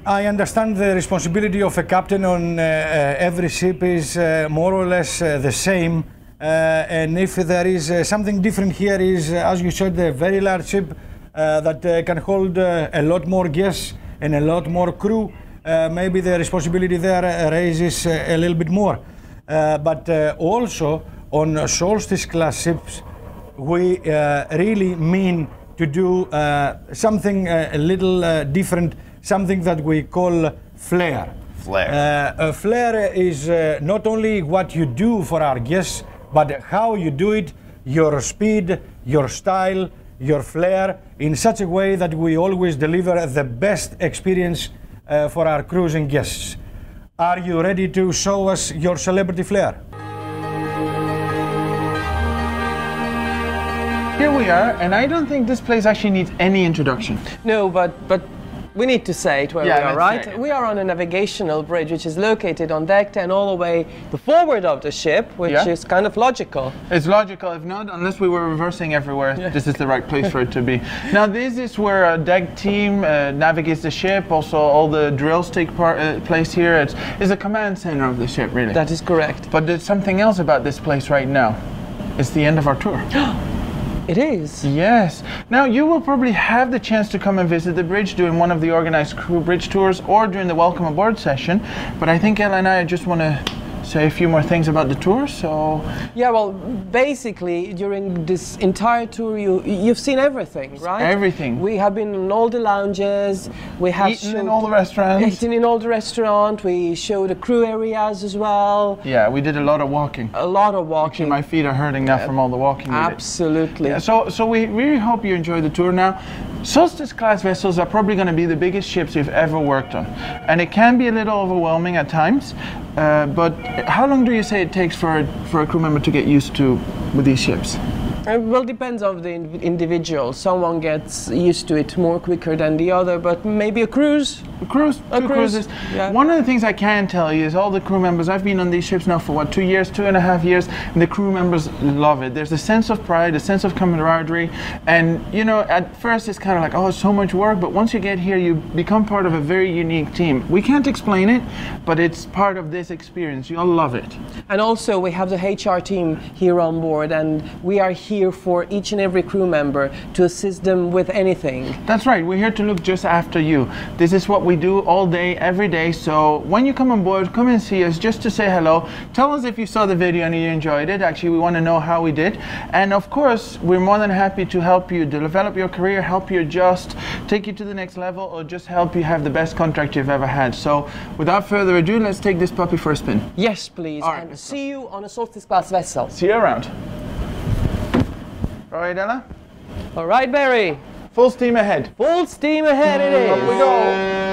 U: I understand the responsibility of a captain on every ship is more or less the same. And if there is something different here is, as you said, a very large ship that can hold a lot more guests and a lot more crew. Maybe the responsibility there raises a little bit more. But also on Solstice class ships, we really mean to do something a little different, something that we call flair.
D: Flair.
U: Flair is not only what you do for our guests, but how you do it, your speed, your style, your flair, in such a way that we always deliver the best experience for our cruising guests. Are you ready to show us your celebrity flair?
A: Here we are, and I don't think this place actually needs any introduction.
B: No, but we need to say it where we are, right?
A: Say it.
B: We are on a navigational bridge which is located on deck 10 all the way the forward of the ship, which is kind of logical.
A: It's logical, if not, unless we were reversing everywhere, this is the right place for it to be. Now this is where a deck team navigates the ship, also all the drills take place here. It's a command center of the ship, really.
B: That is correct.
A: But there's something else about this place right now. It's the end of our tour.
B: It is?
A: Yes. Now you will probably have the chance to come and visit the bridge during one of the organized crew bridge tours or during the welcome aboard session, but I think Ella and I just want to say a few more things about the tour, so...
B: Yeah, well, basically, during this entire tour, you've seen everything, right?
A: Everything.
B: We have been in all the lounges, we have
A: eaten in all the restaurants.
B: Eaten in all the restaurants, we showed the crew areas as well.
A: Yeah, we did a lot of walking.
B: A lot of walking.
A: Actually, my feet are hurting now from all the walking.
B: Absolutely.
A: Yeah, so we really hope you enjoy the tour. Now, Solstice class vessels are probably going to be the biggest ships we've ever worked on, and it can be a little overwhelming at times, but how long do you say it takes for a crew member to get used to with these ships?
B: Well, depends on the individual. Someone gets used to it more quicker than the other, but maybe a cruise.
A: Two cruises.
B: Yeah.
A: One of the things I can tell you is all the crew members, I've been on these ships now for what, 2 years, 2.5 years, and the crew members love it. There's a sense of pride, a sense of camaraderie, and you know, at first it's kind of like, oh, it's so much work, but once you get here, you become part of a very unique team. We can't explain it, but it's part of this experience. You'll love it.
B: And also we have the HR team here on board, and we are here for each and every crew member to assist them with anything.
A: That's right, we're here to look just after you. This is what we do all day, every day, so when you come on board, come and see us just to say hello. Tell us if you saw the video and you enjoyed it. Actually, we want to know how we did. And of course, we're more than happy to help you develop your career, help you adjust, take you to the next level, or just help you have the best contract you've ever had. So without further ado, let's take this puppy for a spin.
B: Yes, please. All right, and see you on a Solstice class vessel.
A: See you around. All right, Ella?
B: All right, Barry.
A: Full steam ahead.
B: Full steam ahead it is.
A: Up we go.